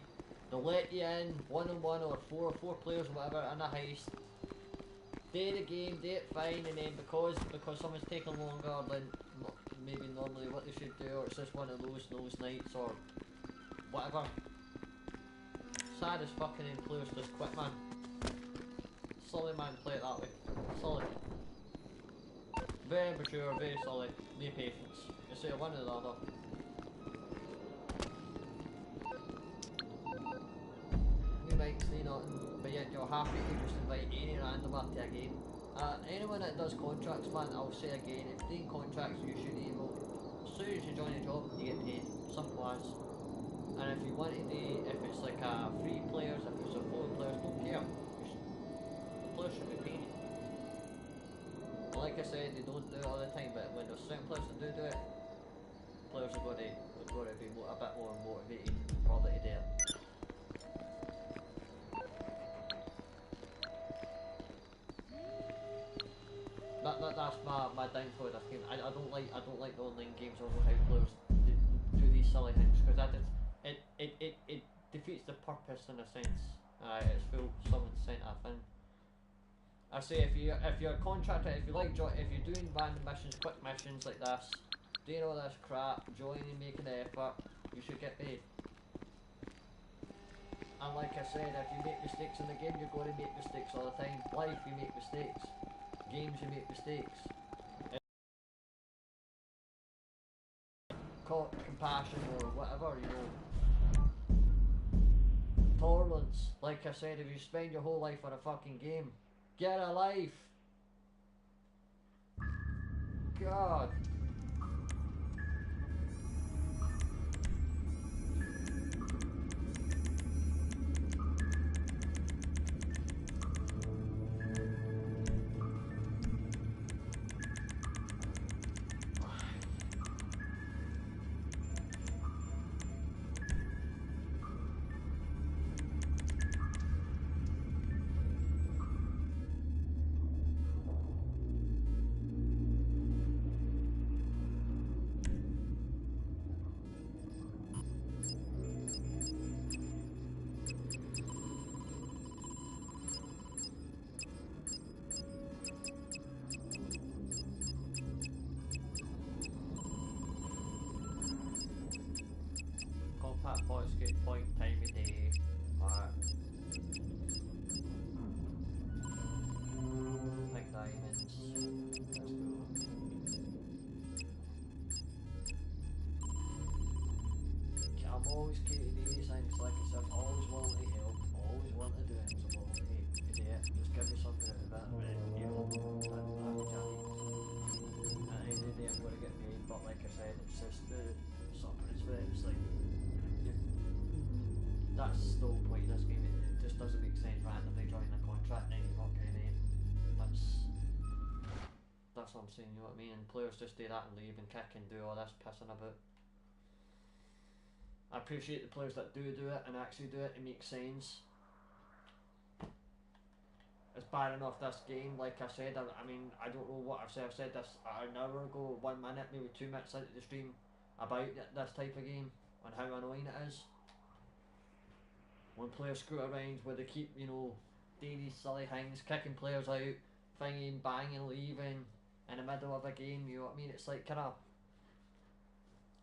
Speaker 1: they'll let you in, 1-on-1 or four players or whatever in a heist, do the game, do it fine, and then because someone's taking longer than maybe normally what they should do, or it's just one of those nights or whatever. Sad as fucking end players just quit, man. Solly, man, play it that way. Solid. Very mature, very solid. No patience. You say one or the other. You might say nothing, but yet you're happy to just invite any randomer to a game. Anyone that does contracts, man, I'll say again, if you're doing contracts, you should able. As soon as you join a job, you get paid. Simple as. And if you want to do, if it's like a 3 players, if it's a 4 players, don't care. Players should be paid. Like I said, they don't do it all the time, but when there's certain players that do it, players are going to be a bit more motivated probably to do it. That's my downfall of this game. I don't like the online games or how players do these silly things, because it defeats the purpose in a sense. It's full someone sent a thing. I say if you're a contractor, if you're doing random missions, quick missions like this, doing all this crap, joining, making an effort, you should get paid. And like I said, if you make mistakes in the game, you're going to make mistakes all the time. Life, you make mistakes. Games, you make mistakes. Compassion or whatever, you know. Tolerance. Like I said, if you spend your whole life on a fucking game, get a life. God. doesn't make sense randomly joining a contract and you're not getting it. That's what I'm saying, you know what I mean? And players just do that and leave and kick and do all this pissing about. I appreciate the players that do it and actually do it. It makes sense. It's bad enough this game, like I said, I mean, I don't know what I've said this an hour ago, 1 minute, maybe 2 minutes into the stream about this type of game and how annoying it is. When players screw around where they keep, you know, doing these silly things, kicking players out, thinking, banging, leaving in the middle of a game, you know what I mean? It's like, kinda,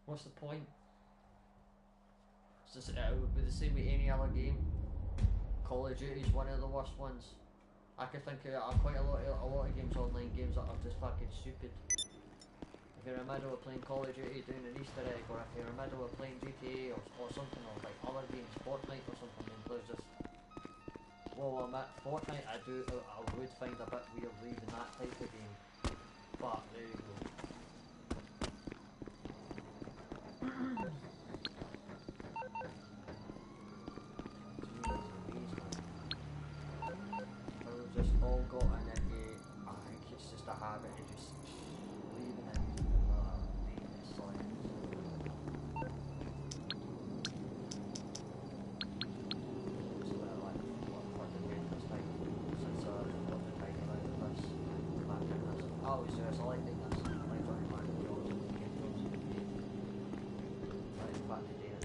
Speaker 1: what's the point? It's just, it would be the same with any other game. Call of Duty is one of the worst ones. I can think of quite a lot of games, online games, that are just fucking stupid. If you're in the middle of playing Call of Duty doing an Easter egg, or if you're in the middle of playing GTA or something, or like other games, Fortnite or something, and players just... Well, I'm at Fortnite, I would find a bit weird leaving that type of game. But, there you go. Just all got in it, I think it's just a habit of just leaving it, leaving it silent. So that like, what the game this time, since what the time around this, back in this, I always do this, I like doing this, I like running my jobs and game jobs, like back to day,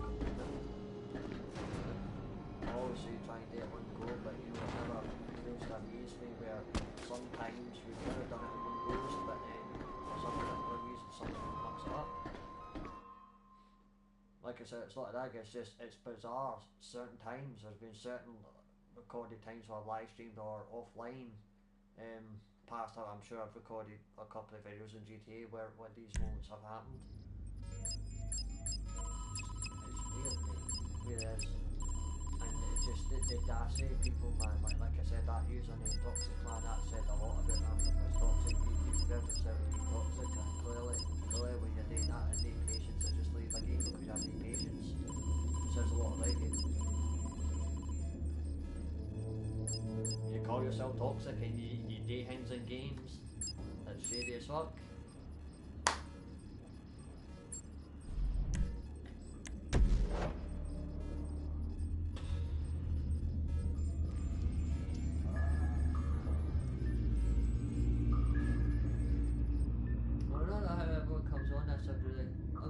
Speaker 1: I always do try and do it one go, but you know, never amazed me where sometimes we've never done it in one goes, but then for some particular reason something fucks it up. Like I said, it's not like that, it's bizarre. Certain times, there's been certain recorded times where I've live streamed or offline. Past that, I'm sure I've recorded a couple of videos in GTA where these moments have happened. It's weird, mate. It really is. Just the audacity of people, man, like I said, that username Toxic Clan, that said a lot about them, because toxic people said to be toxic, and clearly when you're doing that and need patience, to just leave a game because you have no patience. It says a lot about you. You call yourself toxic and you do things in games, that's shady as fuck.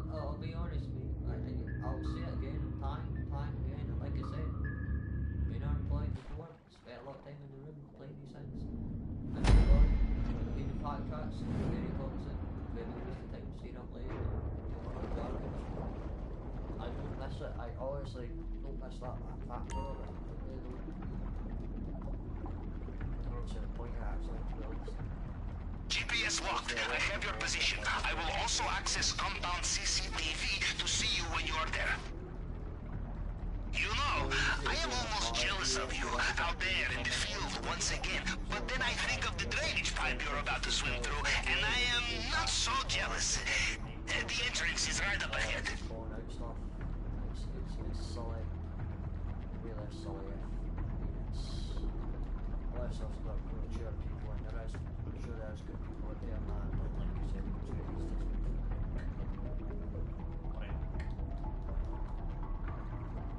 Speaker 1: I'll be honest, mate. I'll say it again, time again. And like I said, being unemployed before, spent a lot of time in the room playing these things. Unemployed, being in park tracks, very toxic, very waste of time staying up late, garbage. I don't miss it. I honestly don't miss that factor of it. I really don't. I don't see the point of it actually, to be honest.
Speaker 5: GPS locked. I have your position. I will also access compound CCTV to see you when you are there. You know, I am almost jealous of you out there in the field once again, but then I think of the drainage pipe you're about to swim through, and I am not so jealous. The entrance is right up ahead.
Speaker 1: It's solid. Really solid. Unless I've got mature people, and there is, I'm sure there's good people out there, man, but like you said, it's really easy.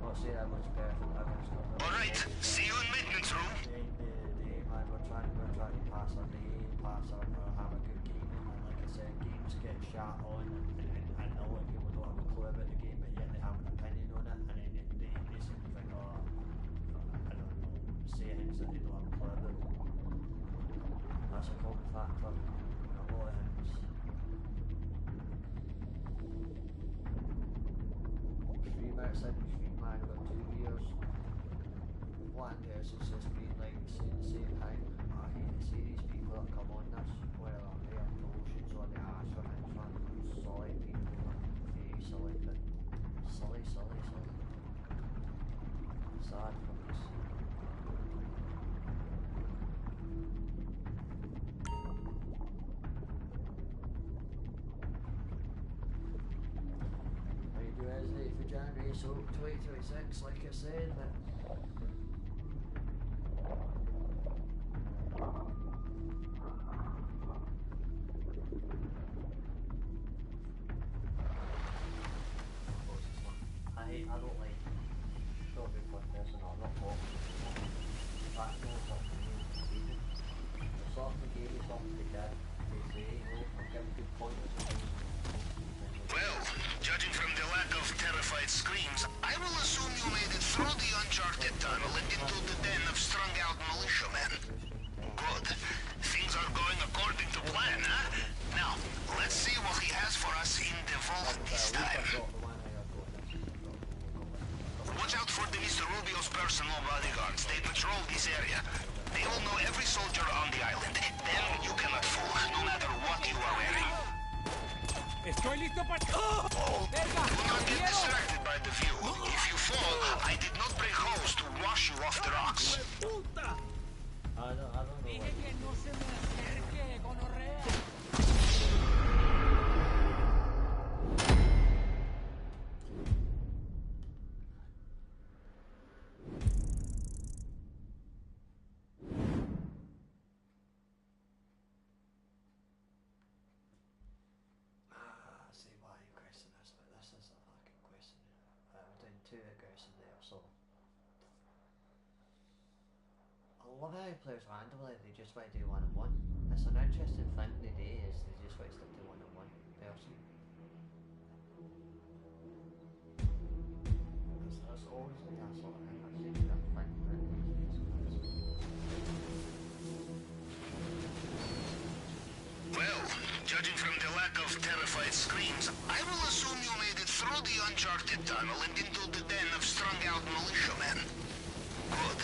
Speaker 1: Not say everyone's perfect, everyone's got their
Speaker 5: Alright, see you in maintenance room.
Speaker 1: At the end of the day, man, we're trying to pass our day, have a good game, and like I said, games get shot on, and a lot of people don't have a clue about the game, but yet they have an opinion on it, and then they seem to think, oh, I don't know, say things that they don't have a clue about. That's a common factor in a lot of things. Streamer said stream man about 2 years. One person's just been like saying the same thing. I hate to see these people that come on this, whether they have promotions on the ass or things, man. Solid people, man. Very solid, but silly. Sad fuckers. Ready for January, so 2026, like I said, but well, they did. They say, oh, I'm getting good pointers.
Speaker 5: Well, judging from the lack of terrified screams, I will assume you made it through the uncharted tunnel and into the den of strung-out militiamen. Good. Things are going according to plan, huh? Now, let's see what he has for us in the vault this time. Watch out for the Mr. Rubio's personal bodyguards. They patrol this area. They will know every soldier on the island. Then you cannot fool, no matter what you are wearing.
Speaker 9: Estoy listo para...
Speaker 5: Do not get distracted by the view. If you fall, I did not bring hose to wash you off the rocks.
Speaker 1: I don't know. See why you question this, but this is a fucking question. I'm doing 2 aggressive there, so I love how players randomly they just want to do 1-on-1. It's an interesting thing they do is they just want to stick to 1-on-1 person. That's always been that sort of thing. I've seen that thing.
Speaker 5: Well, judging from the lack of terrified screams, I will assume you made it through the uncharted tunnel and into the den of strung-out militiamen. Good.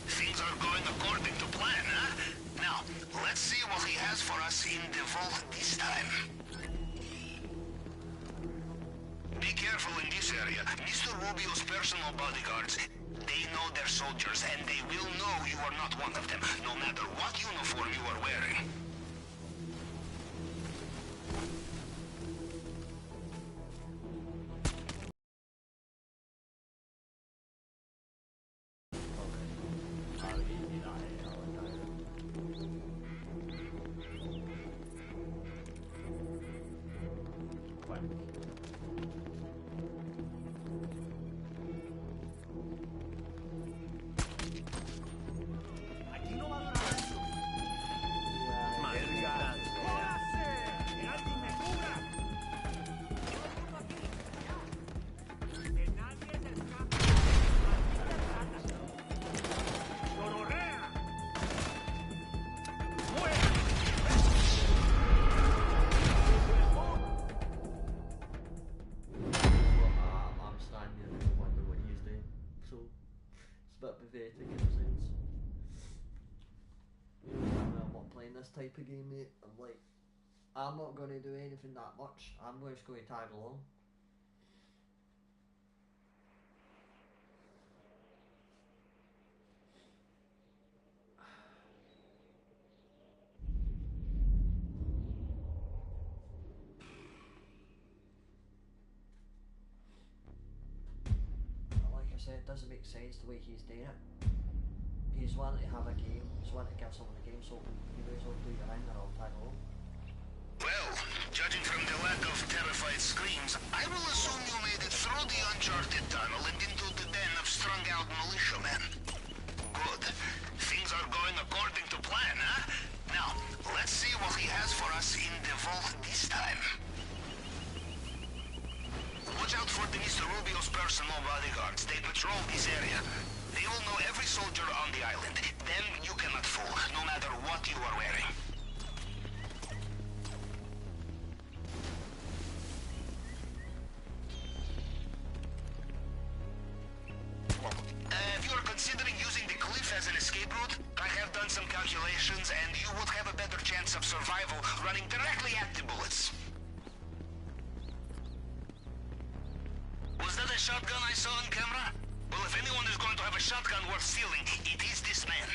Speaker 5: Things are going according to plan, huh? Now, let's see what he has for us in the vault this time. Be careful in this area. Mr. Rubio's personal bodyguards, they know their soldiers, and they will know you are not one of them, no matter what uniform you are wearing.
Speaker 1: This type of game, mate, I'm not going to do anything that much. I'm just going to tag along. Like I said, it doesn't make sense the way he's doing it. He's wanting to have a game, he's wanting to give someone a game, so you may as well do your thing and I'll tag along.
Speaker 5: Well, judging from the lack of terrified screams, I will assume you made it through the uncharted tunnel and into the den of strung-out militiamen. Good. Things are going according to plan, huh? Now, let's see what he has for us in the vault this time. Watch out for the Mr. Rubio's personal bodyguards. They patrol this area. They will know every soldier on the island. Then you cannot fool, no matter what you are wearing. If you are considering using the cliff as an escape route, I have done some calculations and you would have a better chance of survival running directly at the bullets. Was that a shotgun I saw on camera? Well, if anyone is going to have a shotgun worth stealing, it is this man.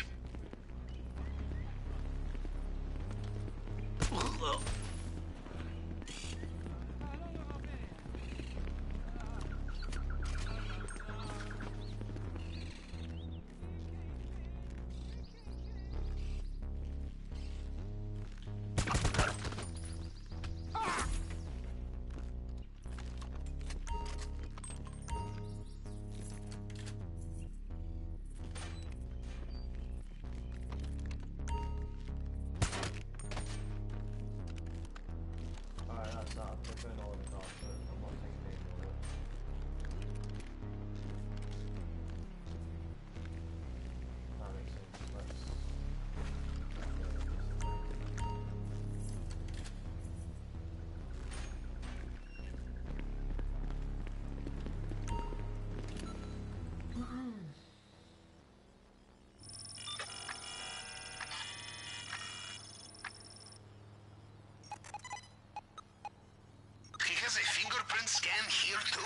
Speaker 5: document scan here too?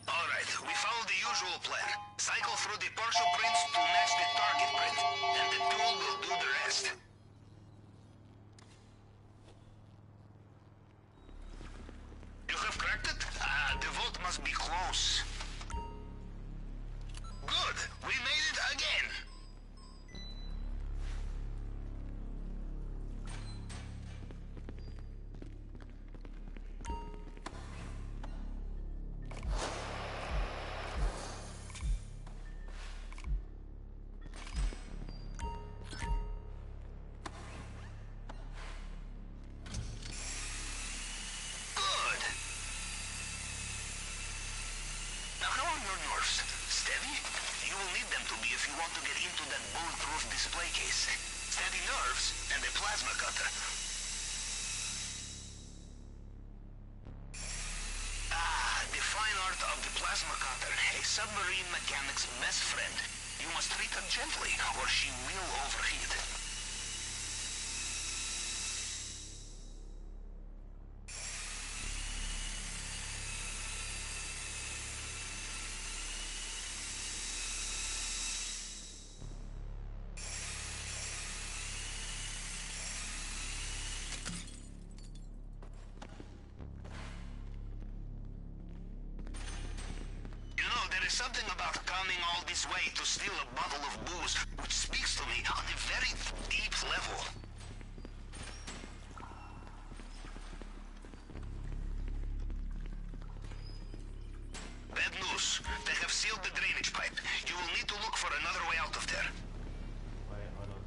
Speaker 5: Alright, we follow the usual plan. Cycle through the partial prints to match the target print, and the tool will do the rest. You have cracked it? The vault must be close. Good! We made it again! Steady? You will need them to be if you want to get into that bulletproof display case. Steady nerves and a plasma cutter. The fine art of the plasma cutter, a submarine mechanic's best friend. You must treat her gently, or she will overheat. Something about coming all this way to steal a bottle of booze, which speaks to me on a very deep level. Bad news. They have sealed the drainage pipe. You will need to look for another way out of there.
Speaker 3: Wait, hold on.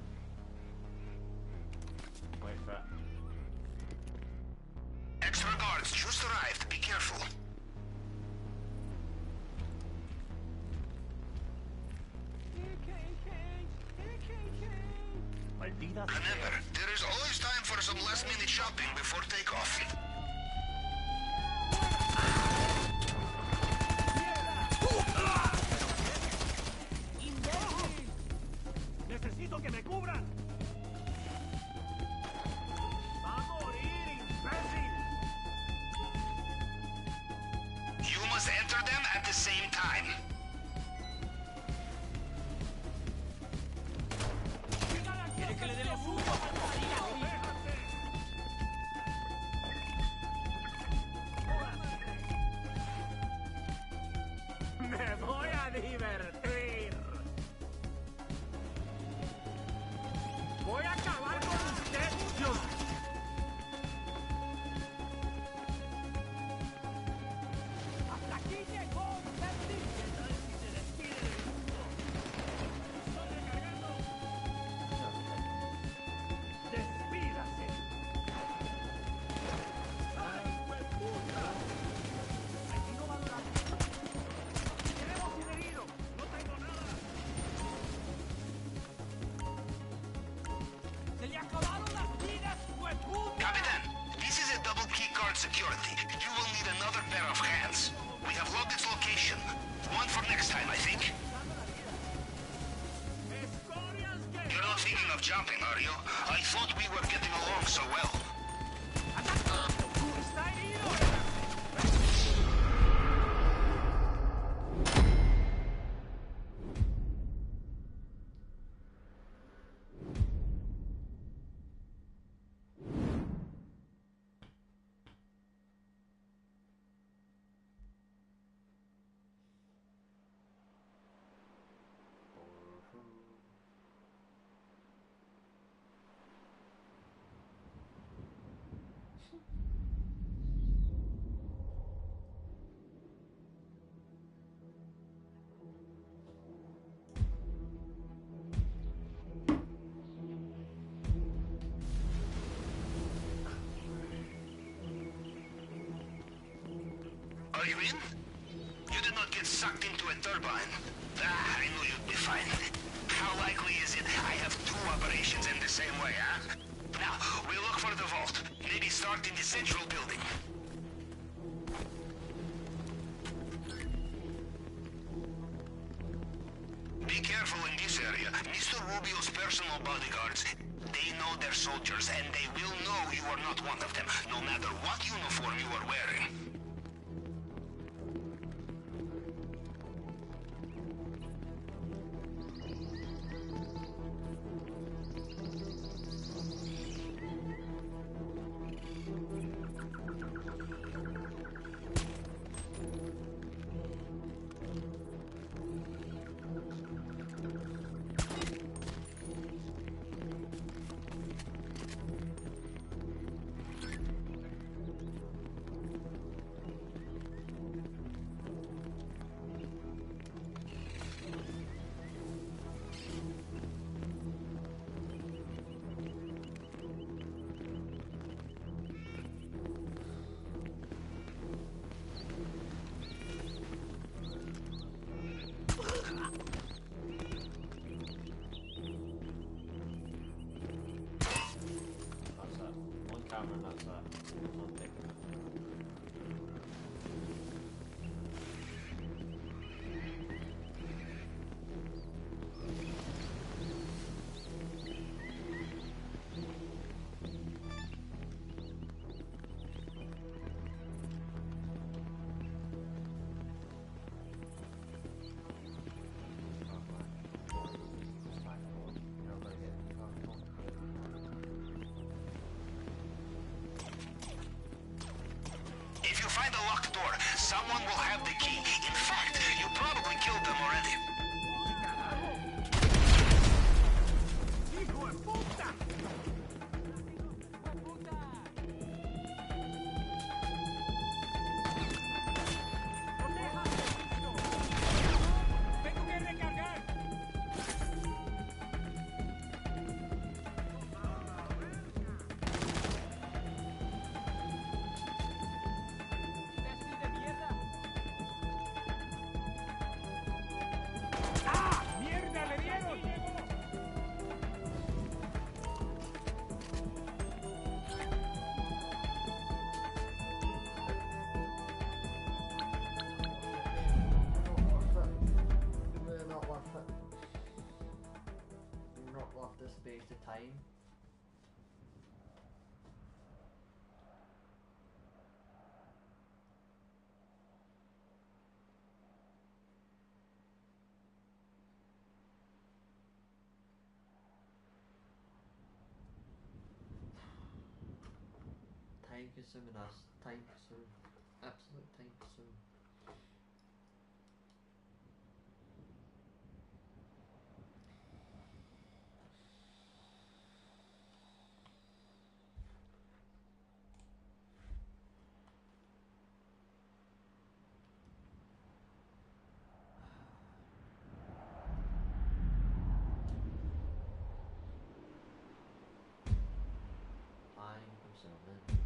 Speaker 3: Wait for that.
Speaker 5: Extra guards just arrived. Be careful. Remember, there is always time for some last-minute shopping before takeoff.
Speaker 9: ¡Necesito que me cubran! ¡Va a morir, imbécil!
Speaker 5: You must enter them at the same time.
Speaker 9: ¡Me voy a divertir! ¡Voy a acabar con usted! ¡Dios! ¡Hasta aquí llegó! ¡Si se despide del mundo! ¡Estoy recargando! ¡Despídase! ¡Ay, hueputa! Aquí no va a durar. ¡Tenemos un herido! ¡No tengo nada! ¡Se le acabaron las vidas, hueputa!
Speaker 5: Captain, this is a double key card security. You will need another pair of hands. We have logged its location. One for next time, I think. You're not thinking of jumping, are you? I thought we were getting along so well.
Speaker 9: ¡Está herido!
Speaker 5: Are you in? You did not get sucked into a turbine. I knew you'd be fine. How likely is it I have two operations in the same way, huh? Now, we'll look for the vault. Maybe start in the central building. Be careful in this area. Mr. Rubio's personal bodyguards, they know their soldiers, and they will know you are not one of them, no matter what uniform you are wearing.
Speaker 1: camera and that's not big enough.
Speaker 5: If you find a locked door, someone will have the key. In fact, you probably killed them already.
Speaker 1: This space of time. Time consuming us. Time consuming. Absolute time consuming. Time consuming.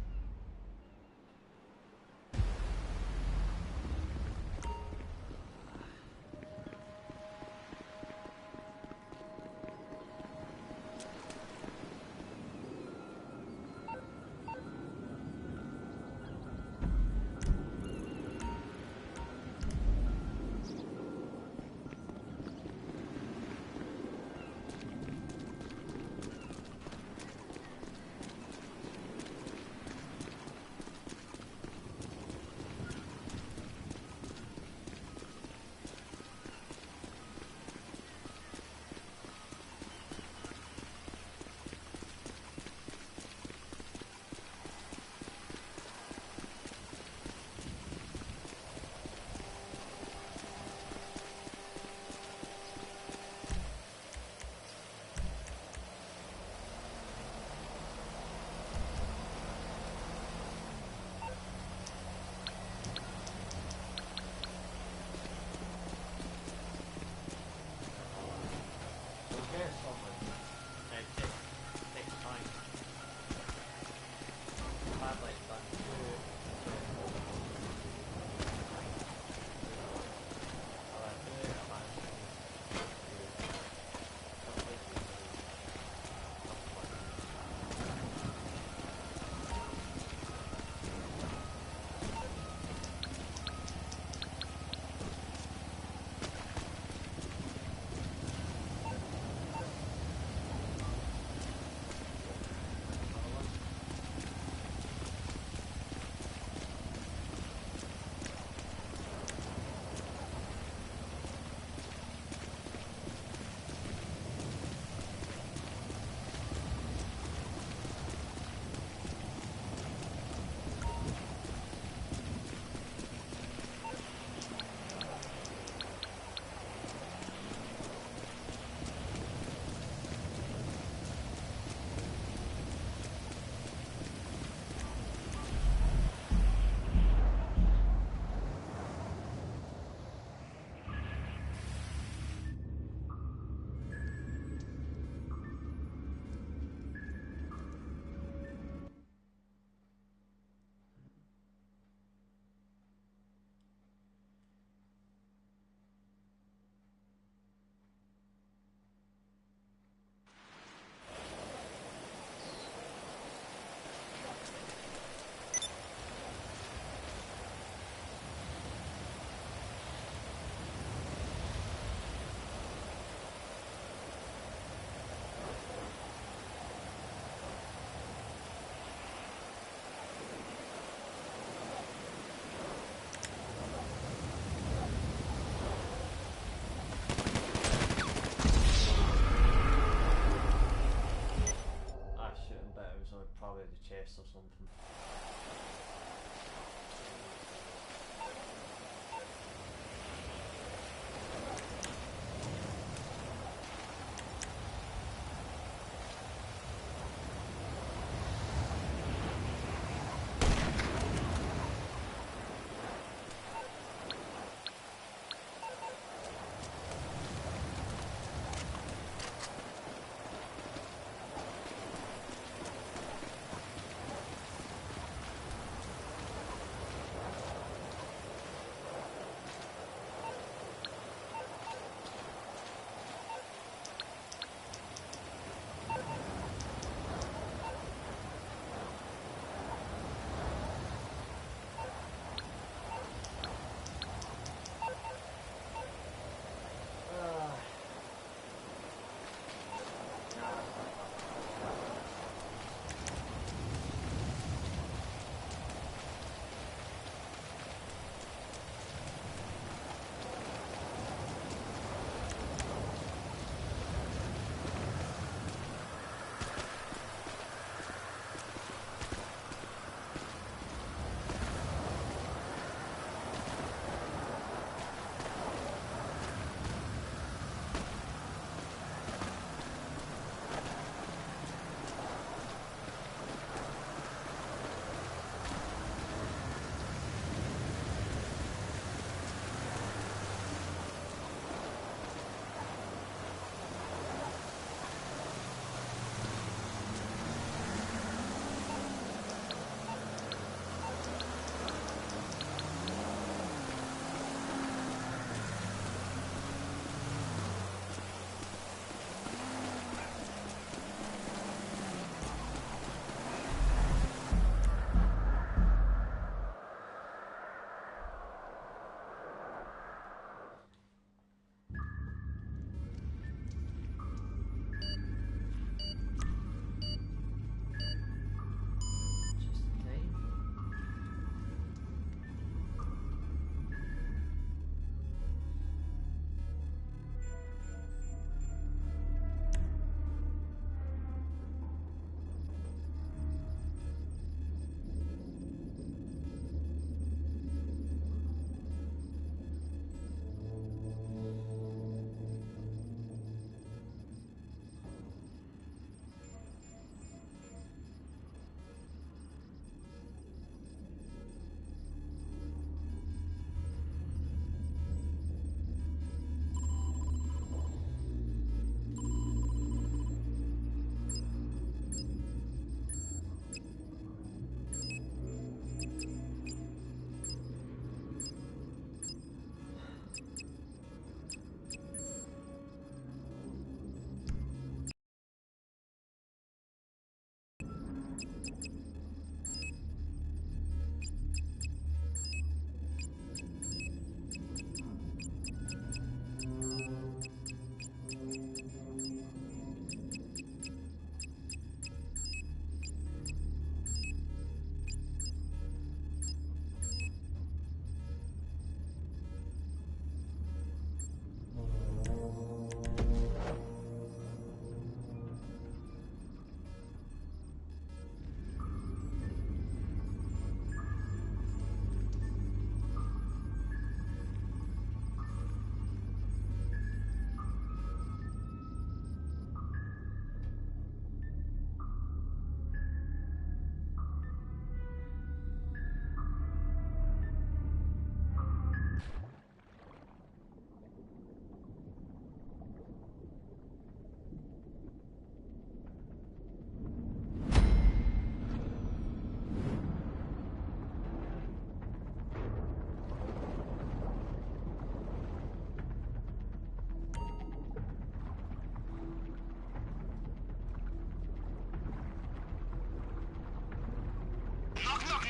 Speaker 1: chest or something.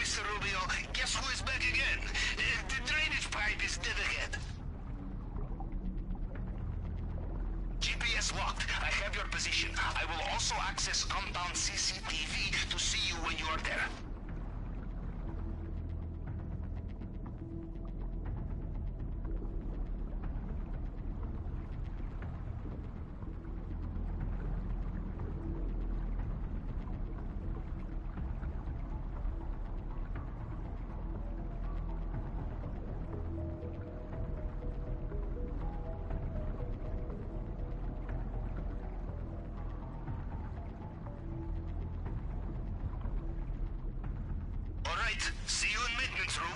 Speaker 5: Mr. Rubio, guess who is back again? The drainage pipe is dead again. GPS locked. I have your position. I will also access compound CCTV to see you when you are there. right. See you in maintenance room.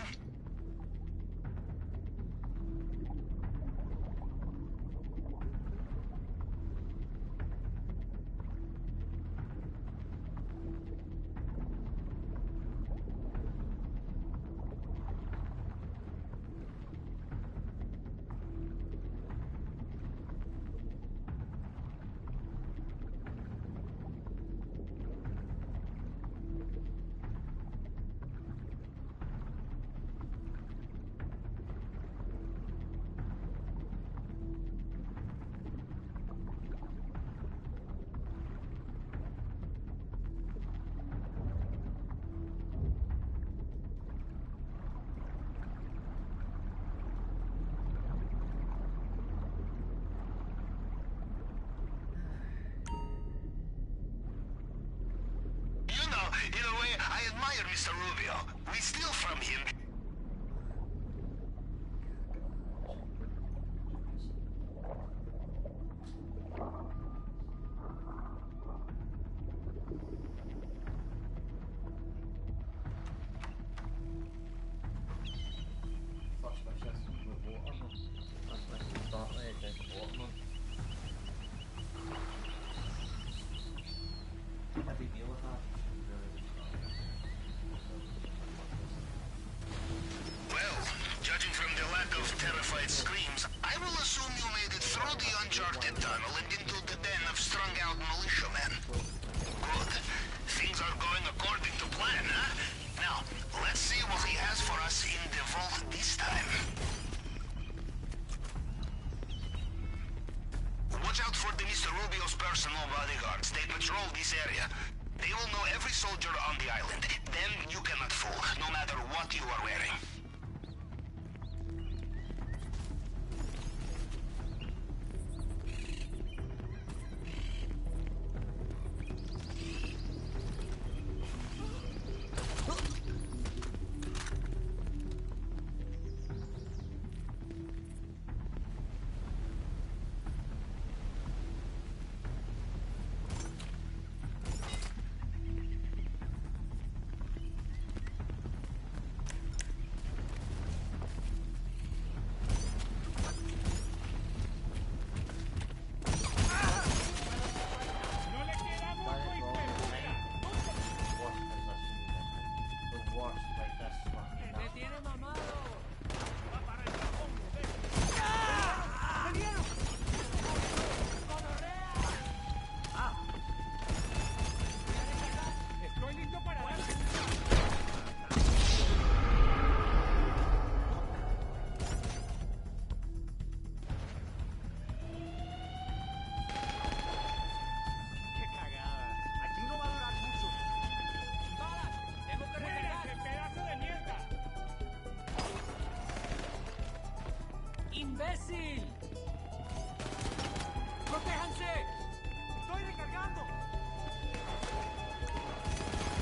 Speaker 5: In a way, I admire Mr. Rubio. We steal from him. Judging from the lack of terrified screams, I will assume you made it through the uncharted tunnel and into the den of strung-out militiamen. Good. Things are going according to plan, huh? Now, let's see what he has for us in the vault this time. Watch out for the Mr. Rubio's personal bodyguards. They patrol this area. They will know every soldier on the island. Them you cannot fool, no matter what you are wearing.
Speaker 10: ¡Imbécil! ¡Protéjanse! ¡Estoy recargando!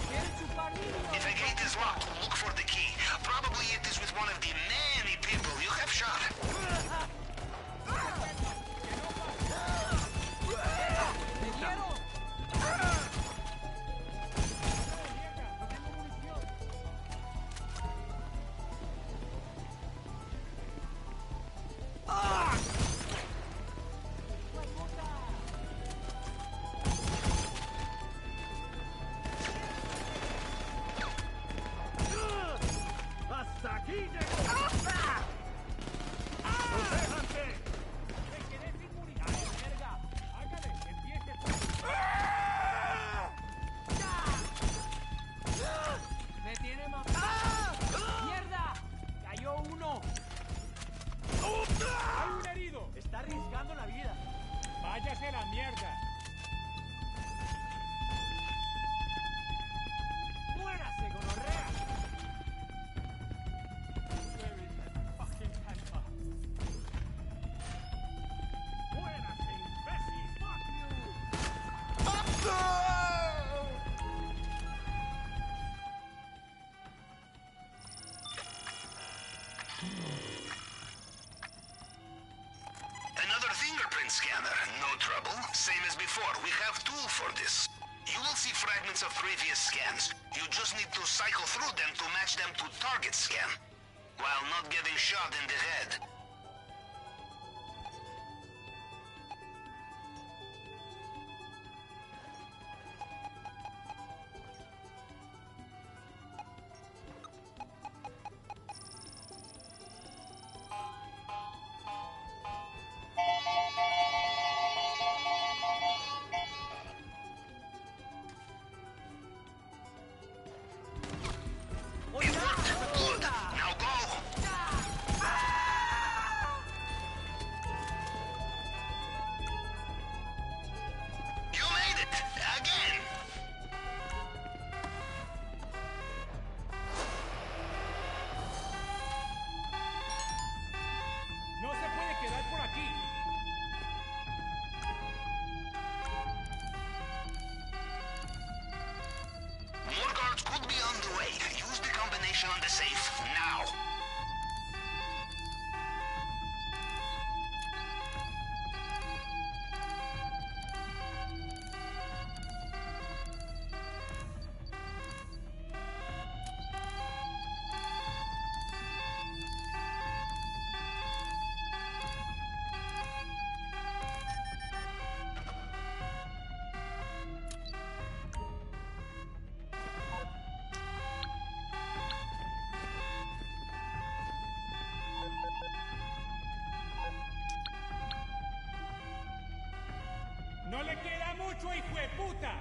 Speaker 10: ¡Quieren chupar niños!
Speaker 5: If a gate is locked, look for the key. Probably it is with one of the many people you have shot.
Speaker 10: ¡Me dieron!
Speaker 3: ¡Hasta aquí llegó! ¡Protéjanse!
Speaker 10: ¡Me quedé sin munición, verga! ¡Hágale! ¡Empiece! ¡Me tiene ¡mierda! ¡Cayó uno! ¡Hay un herido! ¡Está arriesgando la vida! ¡Váyase a la mierda! ¡Muérase, gonorrea! ¡Muérase, imbécil! ¡Fuck you!
Speaker 5: Another fingerprint scanner. No trouble. Same as before. We have tool for this. You You will see fragments of previous scans. You just need to cycle through them to match them to target scan, while not getting shot in the head. On the safe now.
Speaker 10: ¡No le queda mucho, hijo de puta!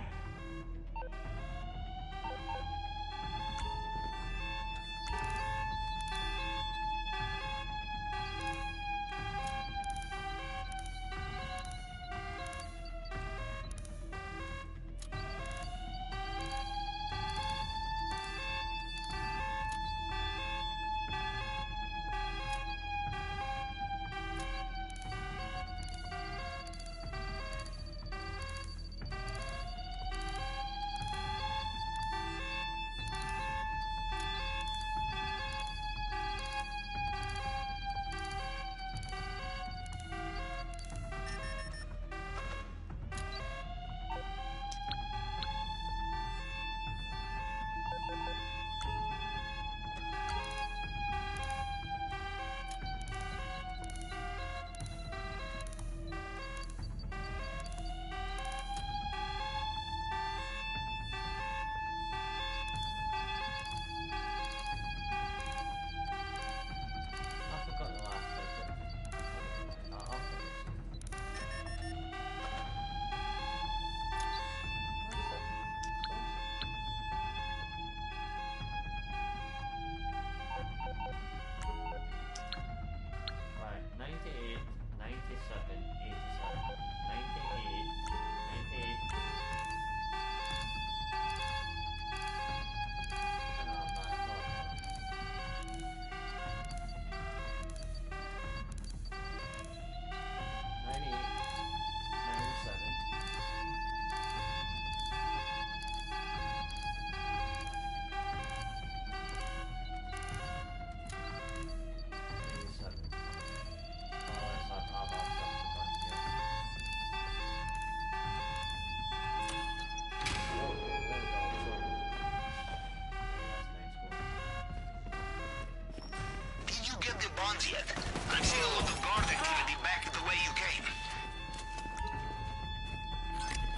Speaker 5: Bonds yet. I'm seeing a lot of guard activity back the way you came.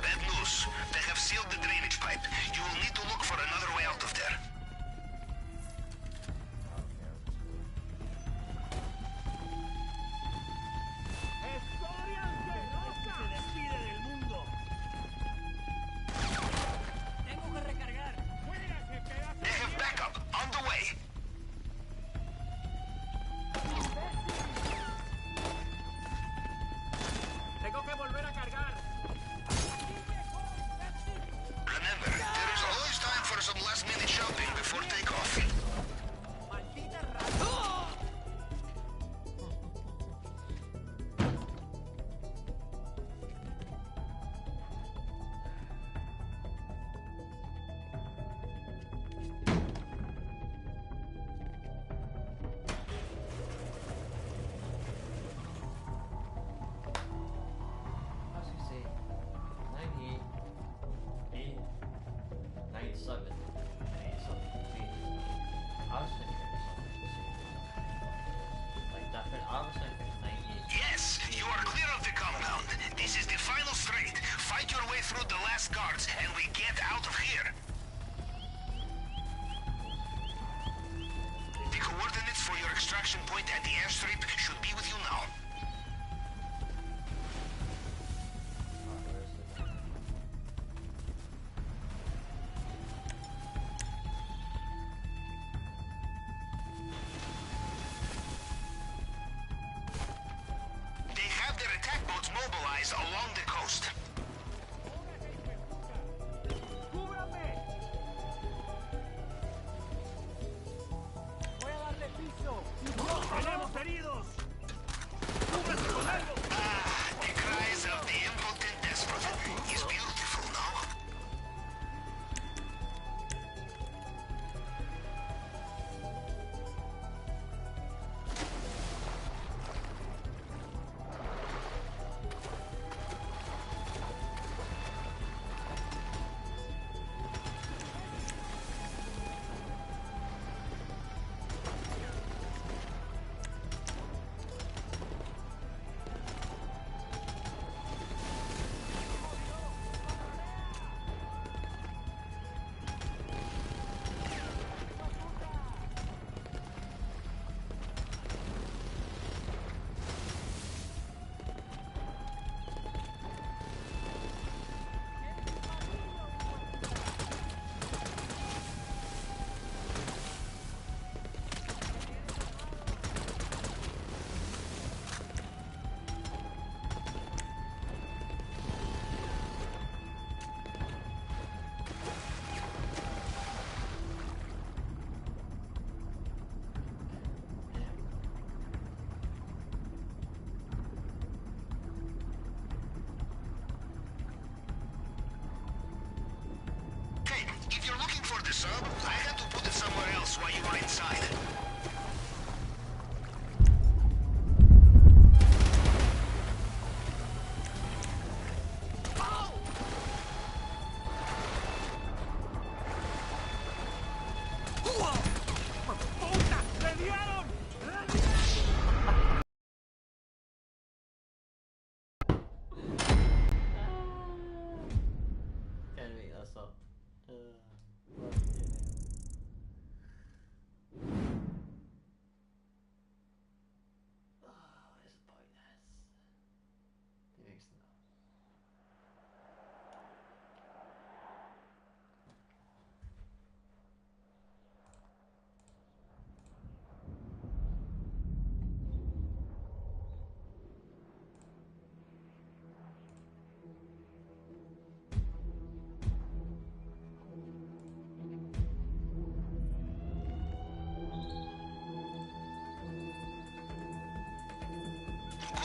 Speaker 5: Bad news. They have sealed the drainage pipe. You will need to look for another way out of there. They have backup on the way. extraction point at the airstrip should be with you now. They have their attack boats mobilized along the coast.
Speaker 10: ¡Tenemos heridos!
Speaker 5: The cries of the impotent desperate is beautiful now. If you're looking for the sub, I had to put it somewhere else while you were inside.
Speaker 1: Can't make that up.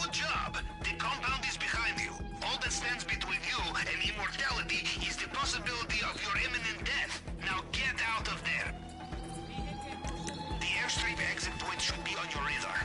Speaker 5: Good job! The compound is behind you. All that stands between you and immortality is the possibility of your imminent death. Now get out of there! The airstrip exit point should be on your radar.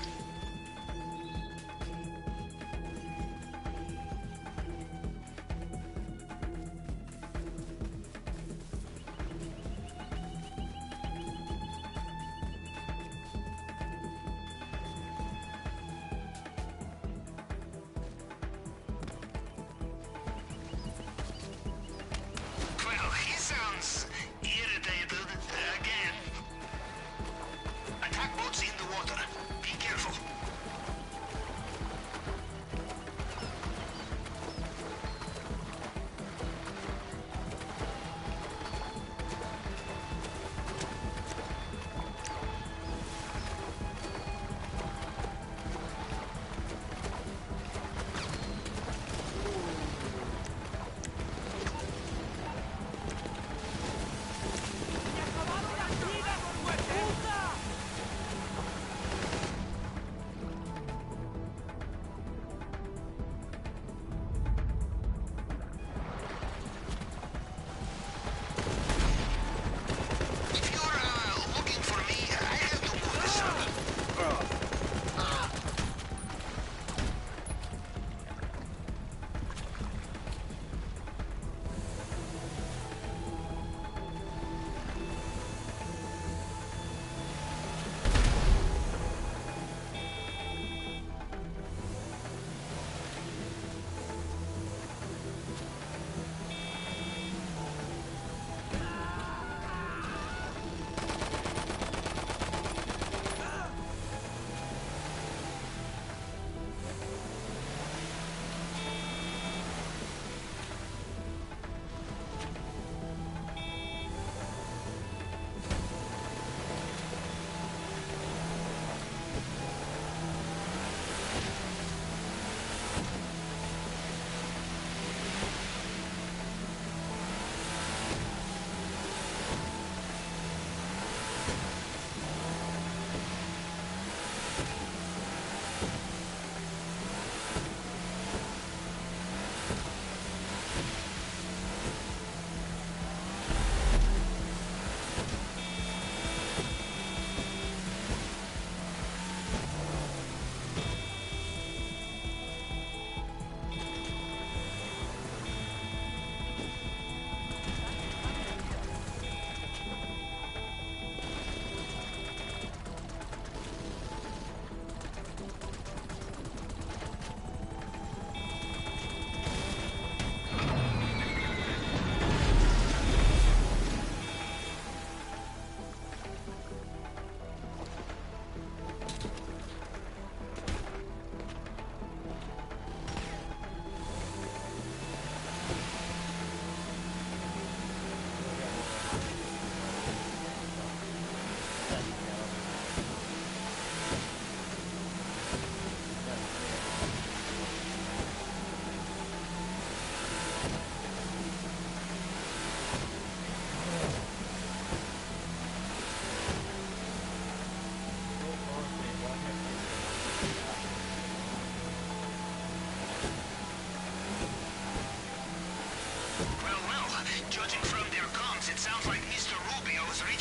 Speaker 5: Well, he sounds irritated.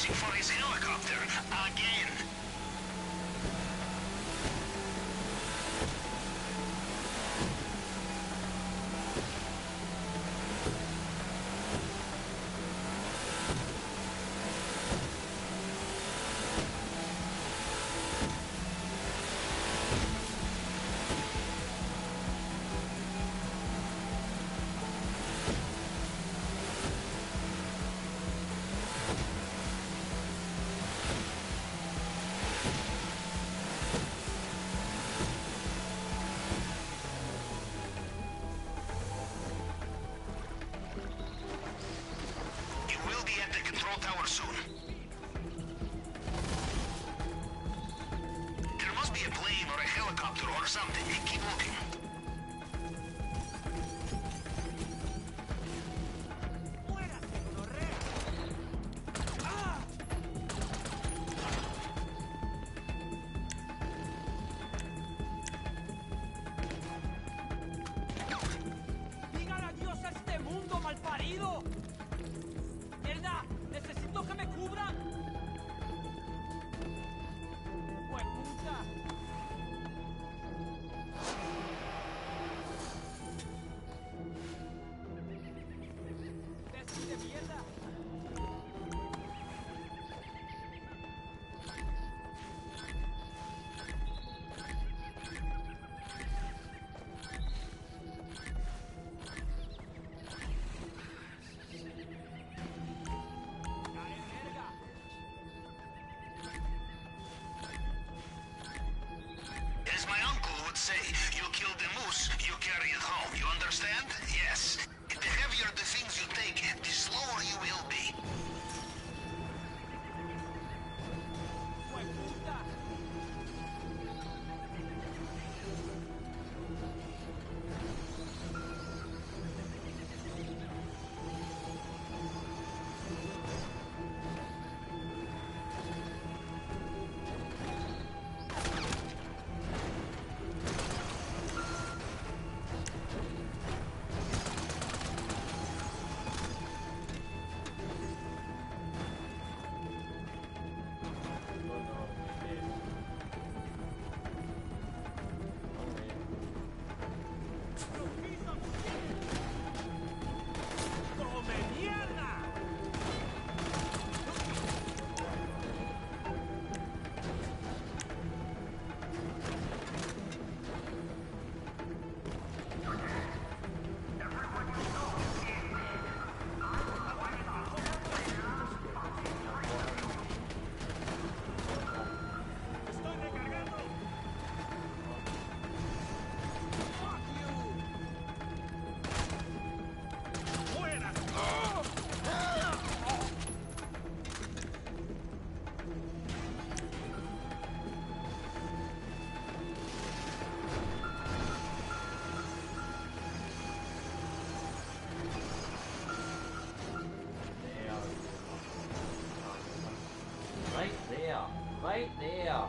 Speaker 5: searching for his helicopter again. Tower soon. There must be a plane or a helicopter or something. Keep looking.
Speaker 10: ¡Digan adiós a este mundo malparido! ¡Mierda! ¡Necesito que me cubran! ¡Hueputa! ¡Imbécil de mierda!
Speaker 5: As my uncle would say, you kill the moose, you carry it home. You understand? Yes. The heavier the things you take, the slower you will be.
Speaker 1: Right there.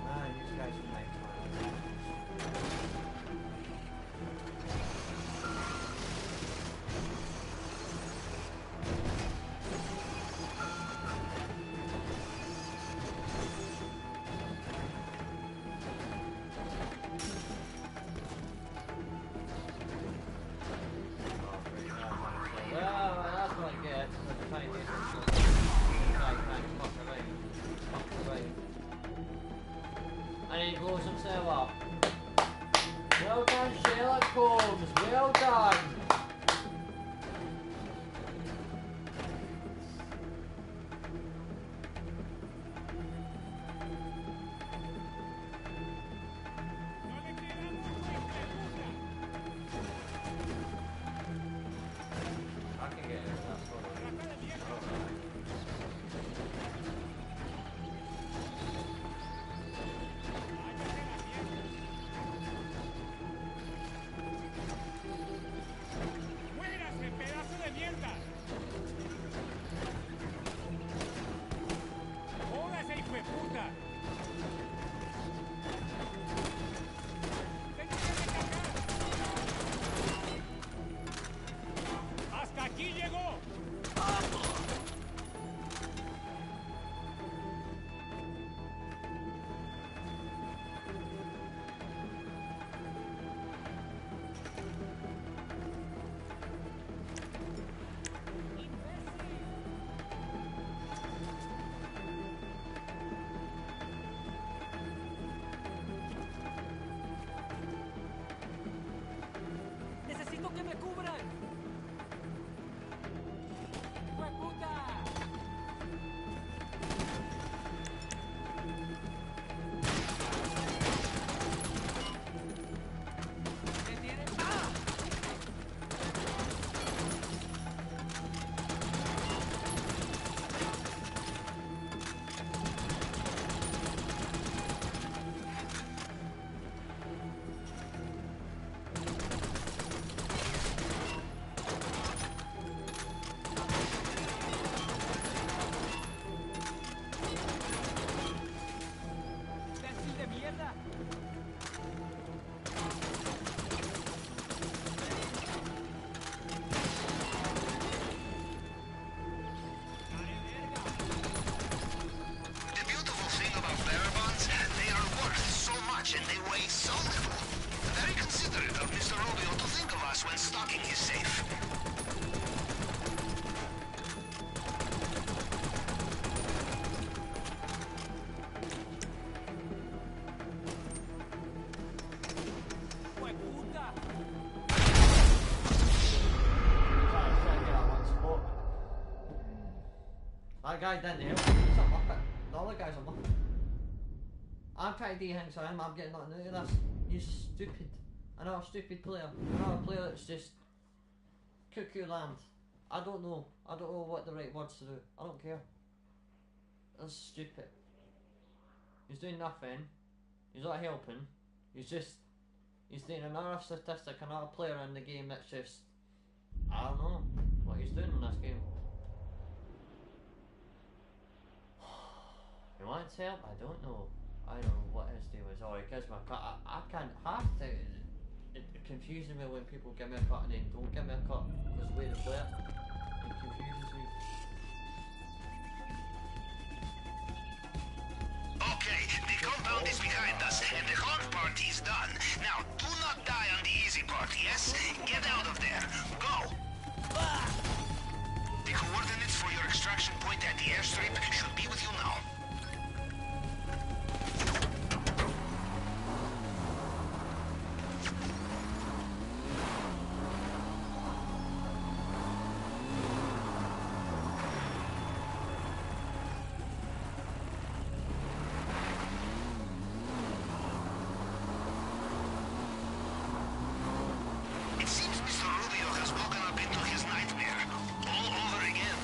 Speaker 1: Man, these guys are nice. Well, that's what I get. And he blows himself up. Well done, Sherlock Holmes. Well done. I can get it. That's what That guy didn't help. He's a muppet. The other guy's a muppet. I'm trying to do things for him, I'm getting nothing out of this. He's stupid. Another stupid player. Another player that's just cuckoo land. I don't know what the right words to do. I don't care. That's stupid. He's doing nothing. He's not helping. He's doing another statistic, another player in the game that's just, I don't know what he's doing in this game. He wants help? I don't know. I don't know what his deal is. Oh, he gives me a cut. I can't have to. It confuses me when people give me a cut and then don't give me a cut because the way they play it. It confuses me.
Speaker 5: Okay, the compound is behind us, and the hard part is done. Now, do not die on the easy part, yes? Get out of there. Go! The coordinates for your extraction point at the airstrip should be with you now. It seems Mr. Rubio has woken up into his nightmare. All over again.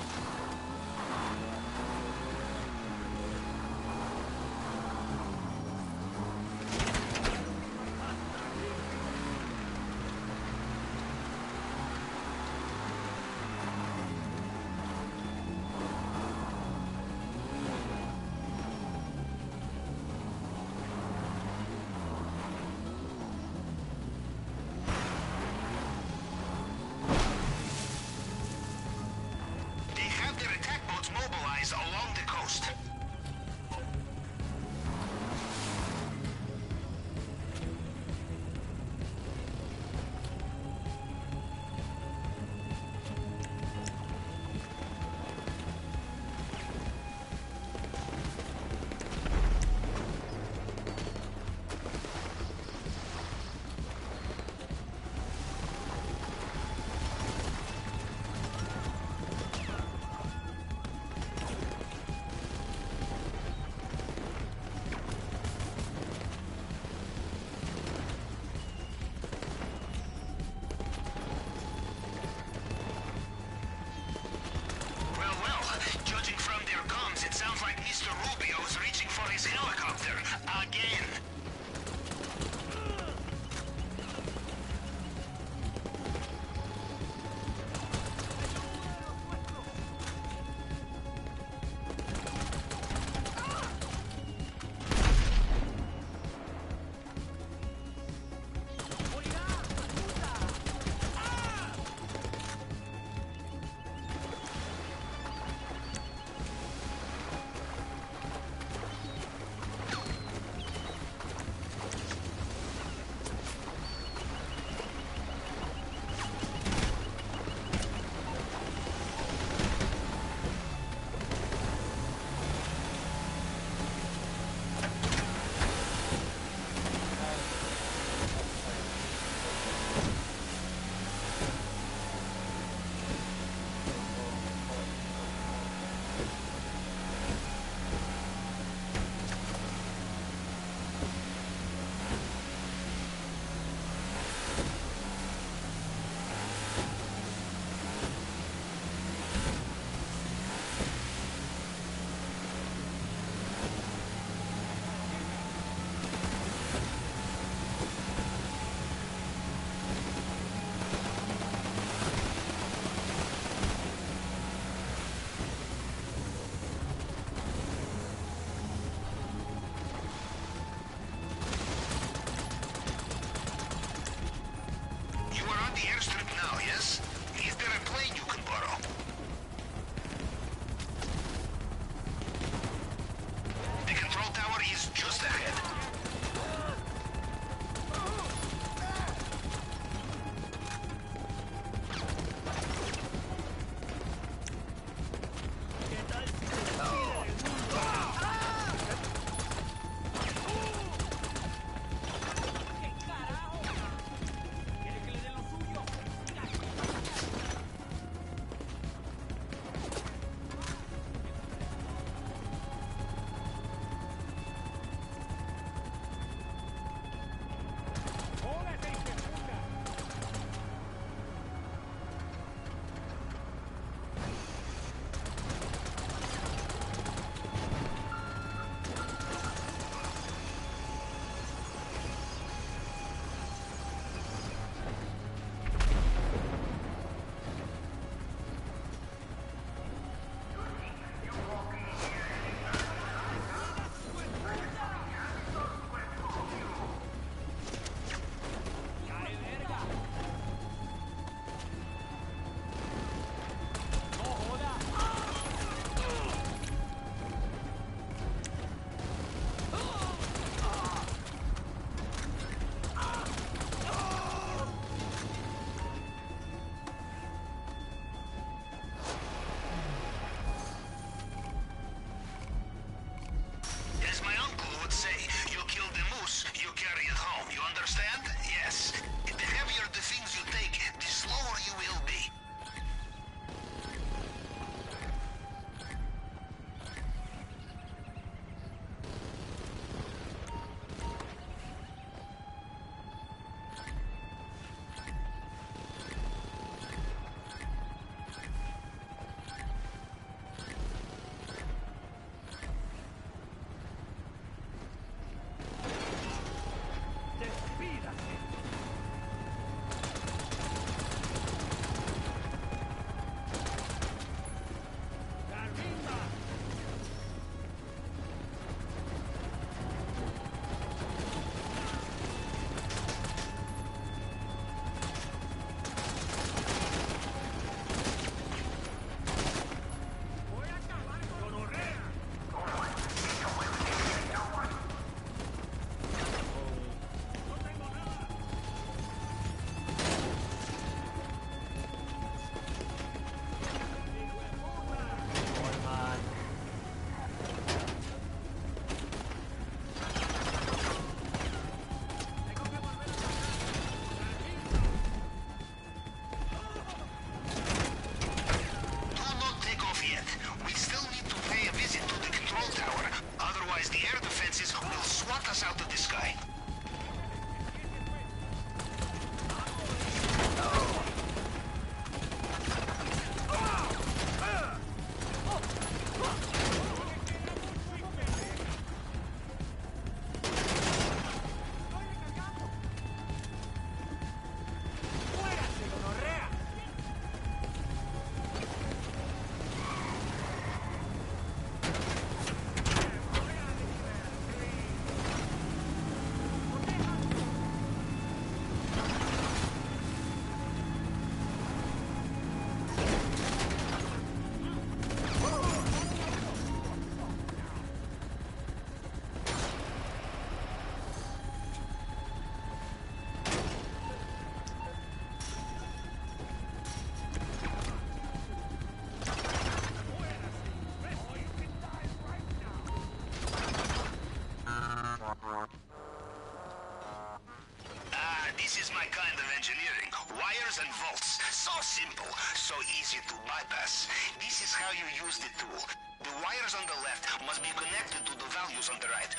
Speaker 5: simple, so easy to bypass. This is how you use the tool. The wires on the left must be connected to the values on the right.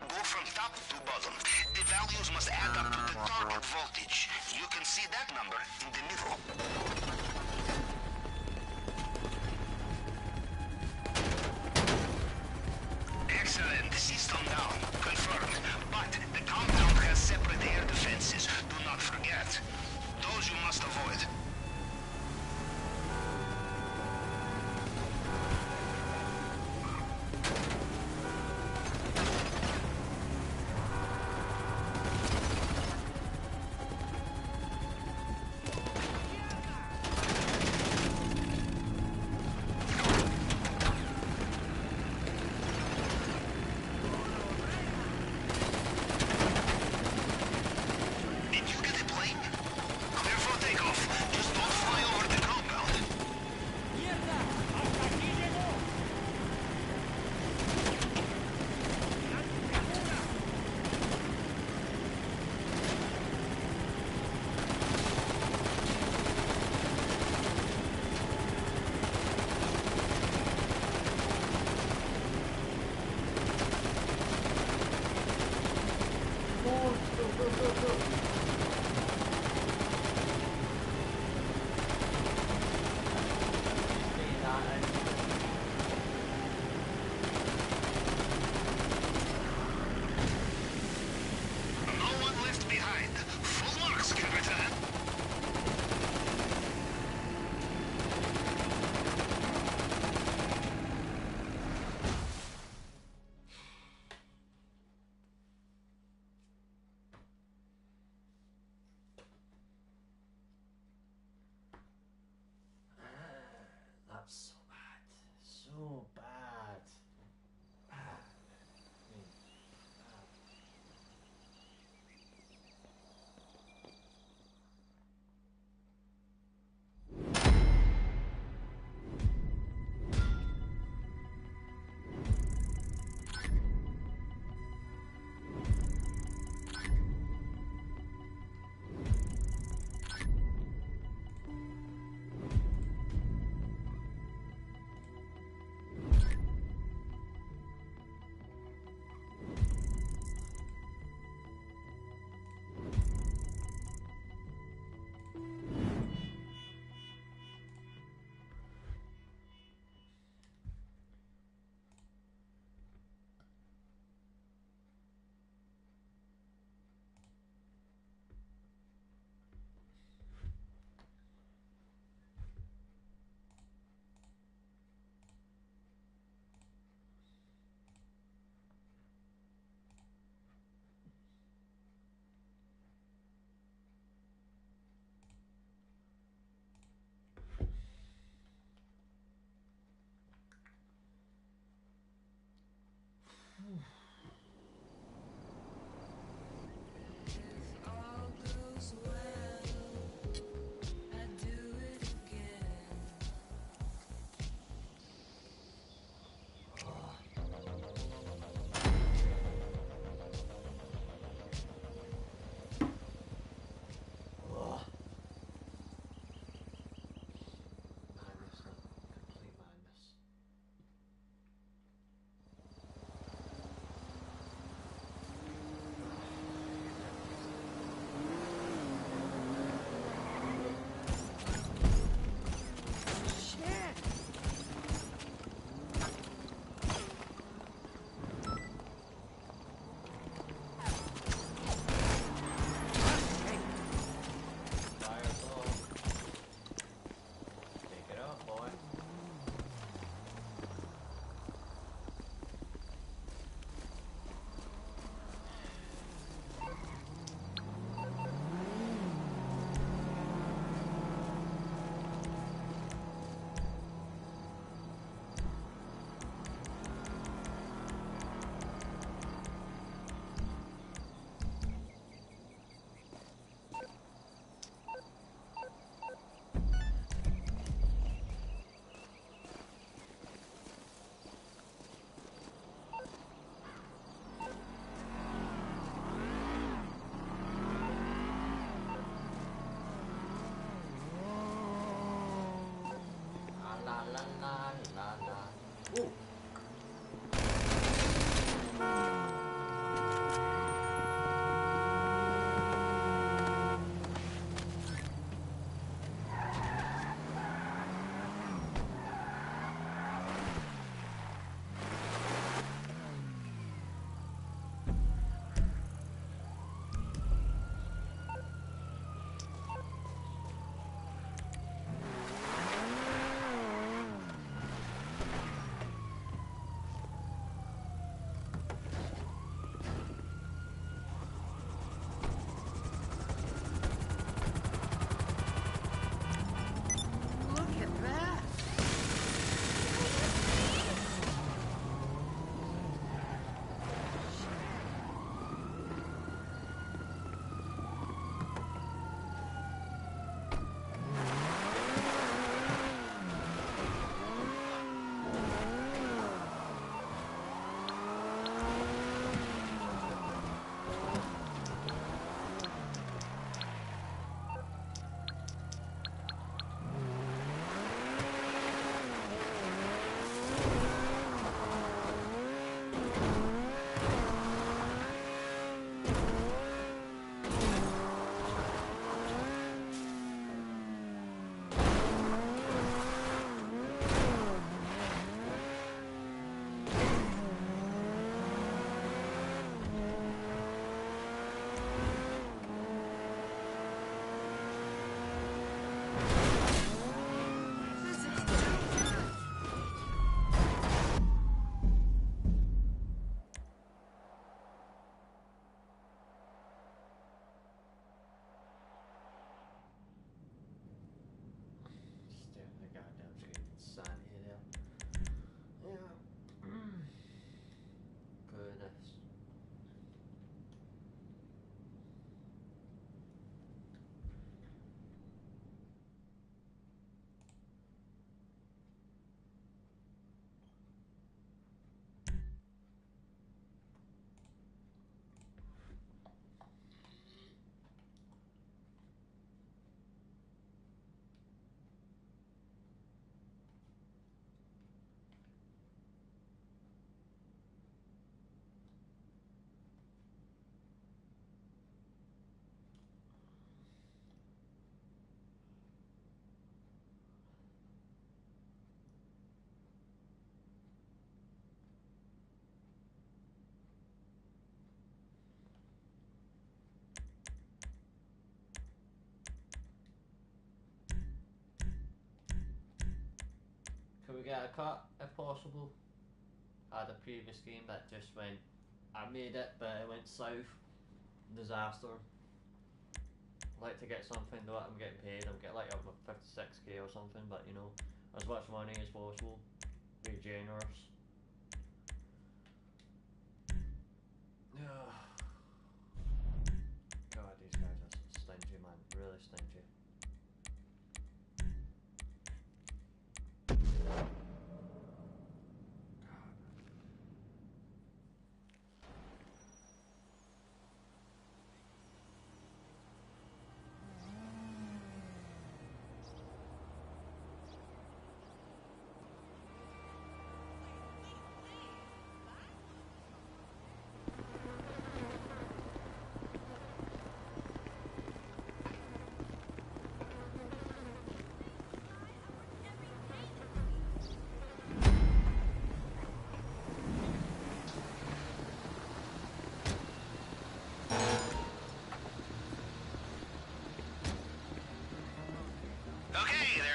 Speaker 5: Go from top to bottom. The values must add up to the target voltage. You can see that number in the middle. Excellent. System down. Confirmed. But the compound has separate air defenses. Do not forget. Those you must avoid.
Speaker 1: So bad. So bad. get a cut if possible. I had a previous game that just went, I made it but it went south. Disaster. I'd like to get something though. I'm getting paid. I'm getting like up to 56k or something, but you know, as much money as possible. Be generous. God, these guys are stingy, man. Really stingy.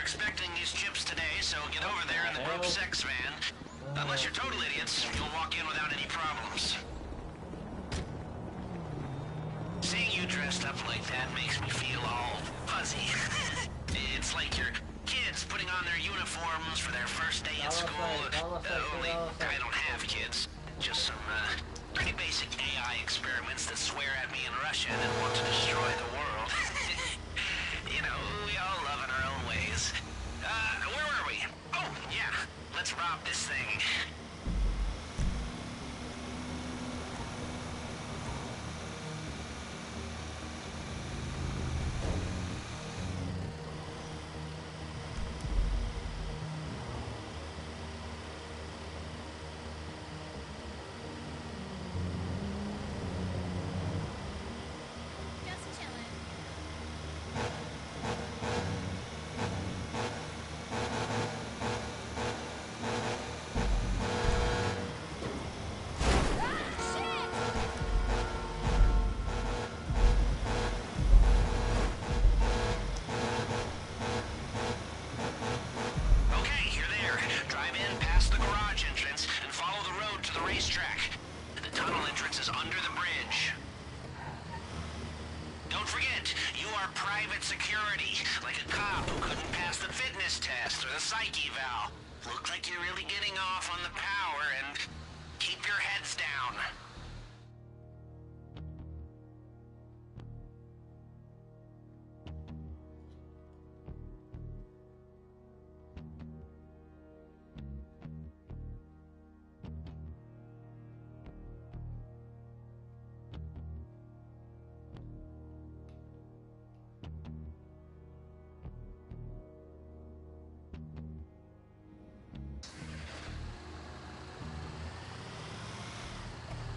Speaker 5: Expecting these chips today, so get over there in the group 6 van. Unless you're total idiots, you'll walk in without any problems. Seeing you dressed up like that makes me feel all fuzzy. It's like your kids putting on their uniforms for their first day at school. Only I don't have kids. Just some pretty basic AI experiments that swear at me in Russian and want to destroy the world. You know, we all love in our own ways. Where were we? Oh, yeah. Let's rob this thing.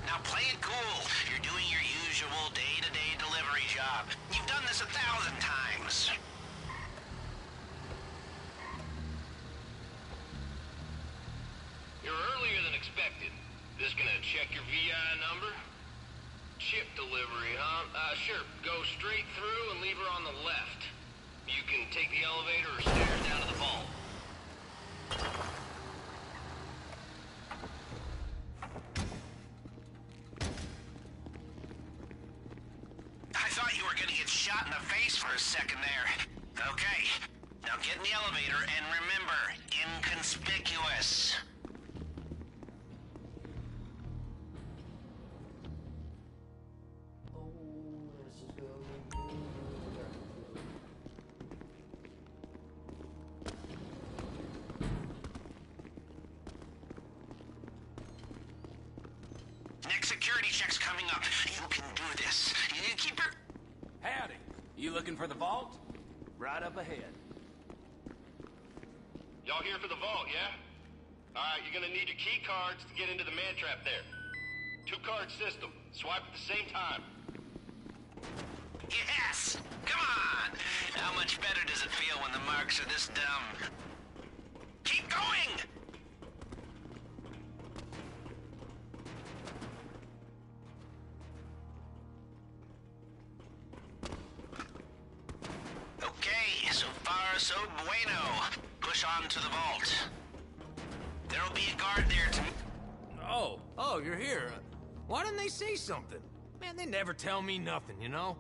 Speaker 5: Now play it cool. You're doing your usual day-to-day delivery job. You've done this 1,000 times.
Speaker 11: You're earlier than expected. This gonna check your VI number? Chip delivery, huh? Sure. Go straight through and leave her on the left. You can take the elevator or stairs down to the vault.
Speaker 5: Shot in the face for a second there. Okay, now get in the elevator and remember, inconspicuous. Next security check's coming up. You can do this. You keep your...
Speaker 17: Howdy. You looking for the vault? Right up ahead.
Speaker 11: Y'all here for the vault, yeah? Alright, you're gonna need your key cards to get into the man trap there. 2-card system. Swipe at the same time.
Speaker 5: Yes! Come on! How much better does it feel when the marks are this dumb? Keep going! Okay, so far so bueno. Push on to the vault. There'll be a guard there to...
Speaker 18: Oh, you're here. Why didn't they say something? Man, they never tell me nothing, you know?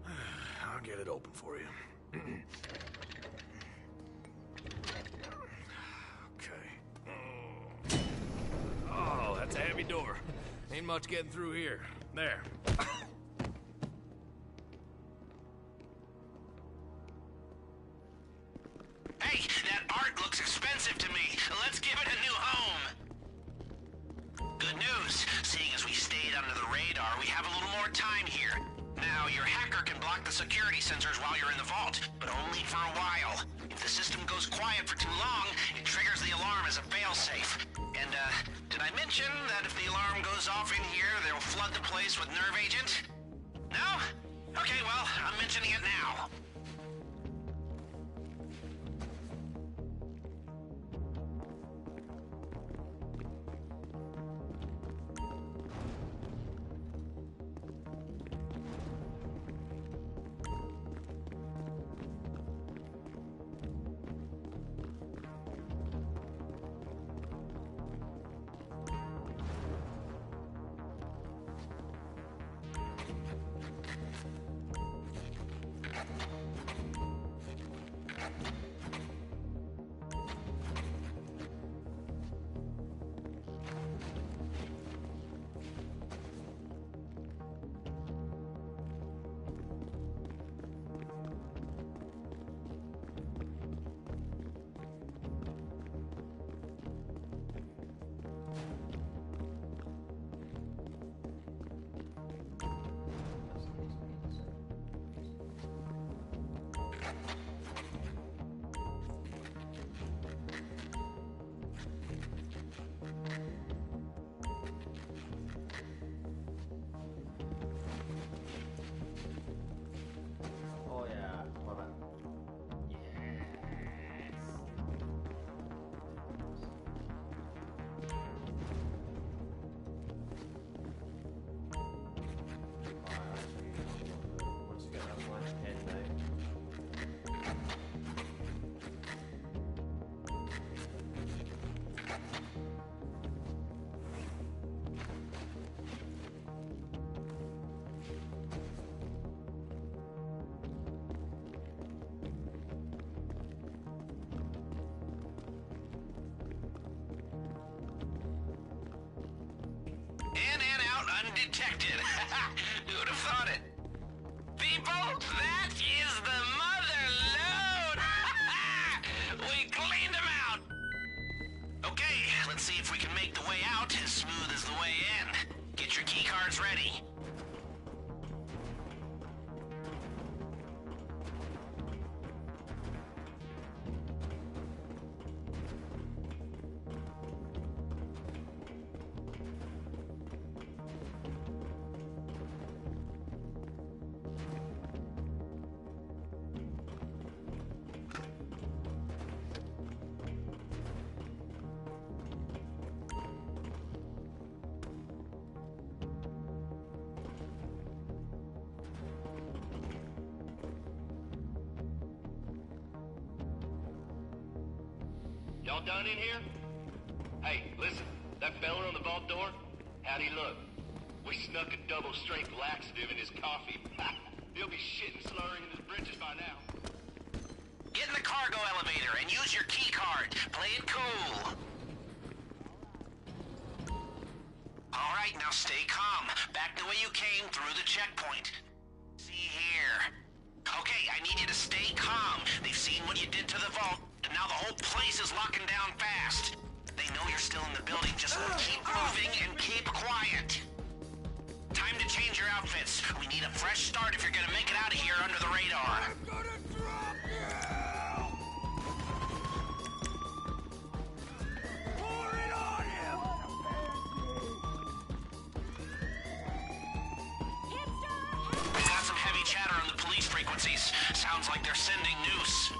Speaker 18: I'll get it open for you. Okay. Oh, that's a heavy door. Ain't much getting through here. There.
Speaker 5: Hey, that art looks expensive to me. Let's give it a new home. Good news. Seeing as we stayed under the radar, we have a little more time here. Now, your hacker can block the security sensors while you're in the vault, but only for a while. If the system goes quiet for too long, it triggers the alarm as a failsafe. And, did I mention that if the alarm goes off in here, they'll flood the place with nerve agent? No? Okay, well, I'm mentioning it now. Undetected. Who would have thought it? People, that is the mother load! We cleaned them out! Okay, let's see if we can make the way out as smooth as the way in. Get your key cards ready.
Speaker 11: Y'all done in here? Hey, listen, that fella on the vault door, how'd he look? We snuck a double-strength laxative in his coffee. He'll be shitting slurring in his britches by now.
Speaker 5: Get in the cargo elevator and use your key card. Play it cool. All right, now stay calm. Back the way you came through the checkpoint. See here. Okay, I need you to stay calm. They've seen what you did to the vault, and now the whole place is locking down fast. They know you're still in the building. Just keep moving and keep quiet. Time to change your outfits. We need a fresh start if you're gonna make it out of here under the radar.
Speaker 18: I'm gonna drop you! Pour it on him!
Speaker 5: We got some heavy chatter on the police frequencies. Sounds like they're sending noose.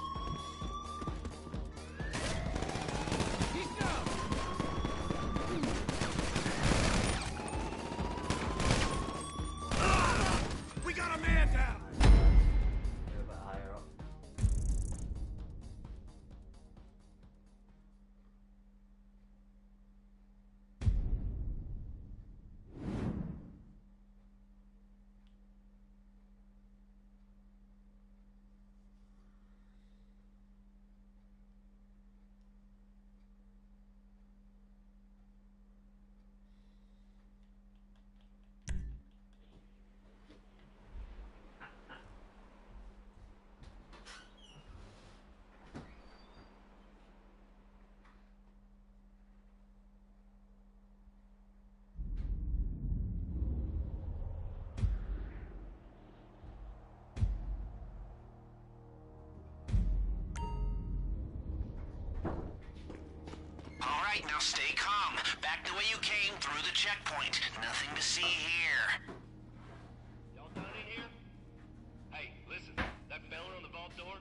Speaker 18: We got a man down!
Speaker 1: A bit higher up.
Speaker 5: right, now stay calm. Back the way you came, through the checkpoint. Nothing to see here.
Speaker 11: Y'all done in here? Hey, listen, that fella on the vault door,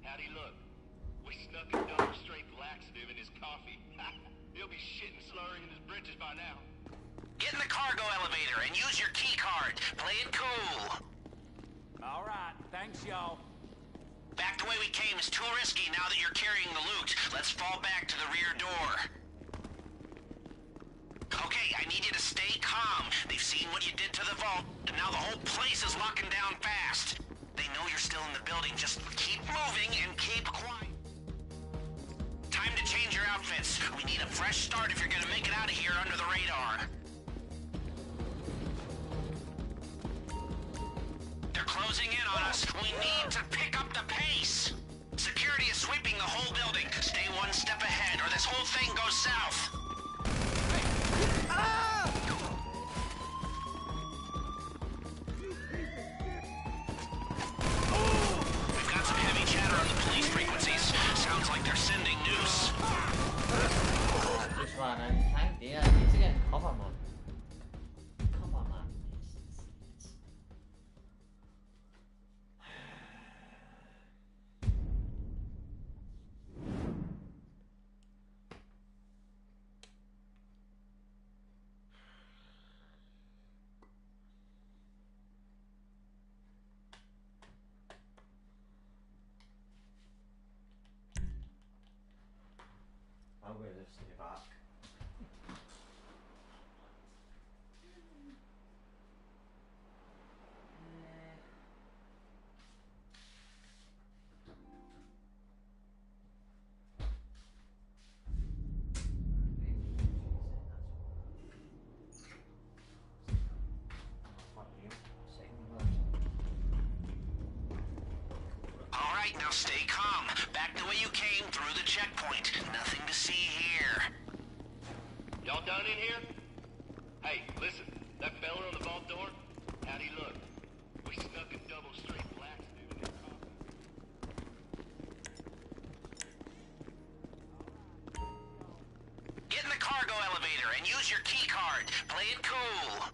Speaker 11: how'd he look? We snuck a double straight laxative in his coffee. He'll be shitting slurry in his britches by now.
Speaker 5: Get in the cargo elevator and use your key card. Play it cool.
Speaker 17: All right, thanks, y'all.
Speaker 5: Back the way we came is too risky now that you're carrying the loot. Let's fall back to the rear door. Okay, I need you to stay calm. They've seen what you did to the vault, and now the whole place is locking down fast. They know you're still in the building. Just keep moving and keep quiet. Time to change your outfits. We need a fresh start if you're gonna make it out of here under the radar. They're closing in on us. We need to pick up the pace. Security is sweeping the whole building. Stay one step ahead, or this whole thing goes south. We've got some heavy chatter on the police frequencies. Sounds like they're sending news.
Speaker 1: Just running. Thank dear. I need to get cover, man. Come on, man. I'm going to stay back.
Speaker 5: All right, now stay calm. Back the way you came, through the checkpoint. Nothing to see here.
Speaker 11: Y'all done in here? Hey, listen, that fella on the vault door, how'd he look? We snuck a double straight laxative in his coffee.
Speaker 5: Get in the cargo elevator and use your key card. Play it cool.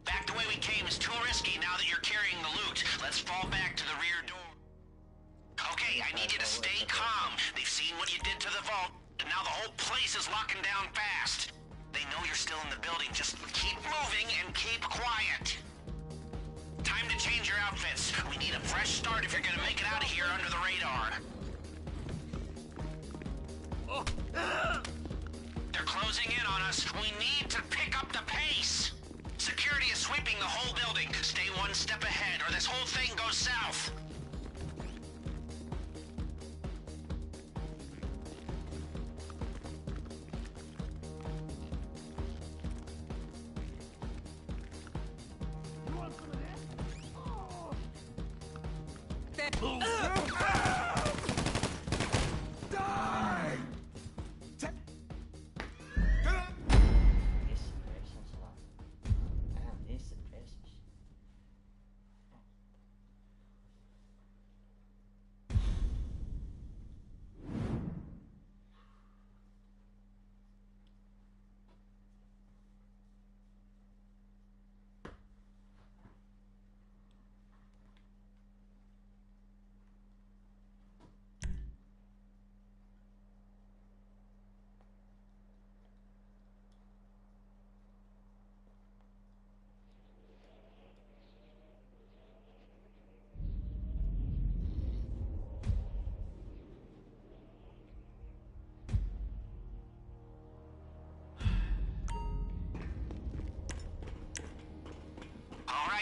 Speaker 5: Back the way we came is too risky now that you're carrying the loot. Let's fall back to the rear door. Okay, I need you to stay calm. They've seen what you did to the vault, and now the whole place is locking down fast. They know you're still in the building. Just keep moving and keep quiet. Time to change your outfits. We need a fresh start if you're gonna make it out of here under the radar. They're closing in on us. We need to pick up the pace. Security is sweeping the whole building. Stay one step ahead, or this whole thing goes south.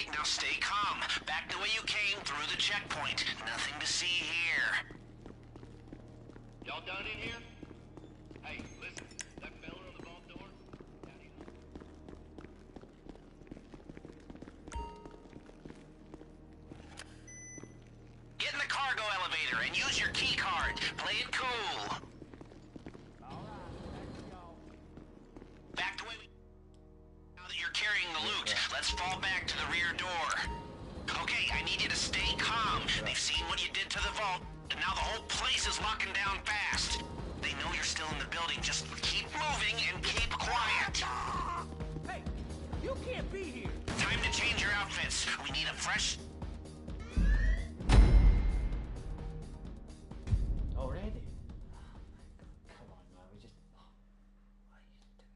Speaker 5: right, now stay calm. Back the way you came, through the checkpoint. Nothing to see here.
Speaker 11: Y'all done in here? Hey, listen, that fella on the vault door?
Speaker 5: Get in the cargo elevator and use your key card. Play it cool. Back the way we... Now that you're carrying the loot, let's fall back to the rear door. Okay, I need you to stay calm. They've seen what you did to the vault, and now the whole place is locking down fast. They know you're still in the building. Just keep moving and keep quiet.
Speaker 10: Hey, you can't be here.
Speaker 5: Time to change your outfits. We need a fresh...
Speaker 1: Already? Come on, man. We just... Oh, what are you doing?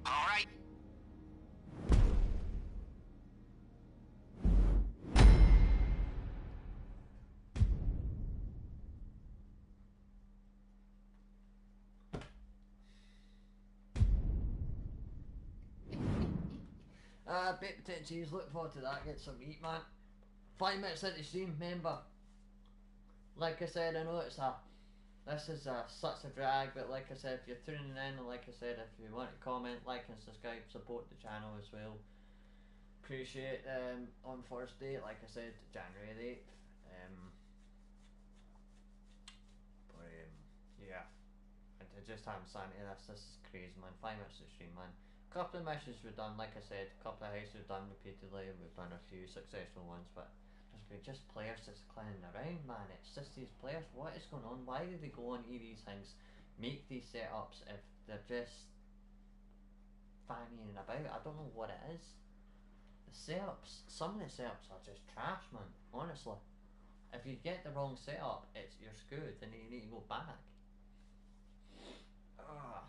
Speaker 5: All right.
Speaker 1: Baked potato cheese, look forward to that, get some meat, man. 5 minutes into the stream, remember. Like I said, I know this is such a drag, but like I said, if you're tuning in, and like I said, if you want to comment, like and subscribe, support the channel as well. Appreciate on first day, like I said, January 8th. Yeah. And to just have sanity, this is crazy, man. 5 minutes of stream, man. Couple of missions we've done, like I said, couple of heists we've done repeatedly, we've done a few successful ones, but there's been just players just clowning around, man. It's just these players, what is going on? Why do they go on these things, make these setups if they're just fannying about? I don't know what it is. The setups, some of the setups are just trash, man, honestly. If you get the wrong setup, you're screwed, and you need to go back. Ugh.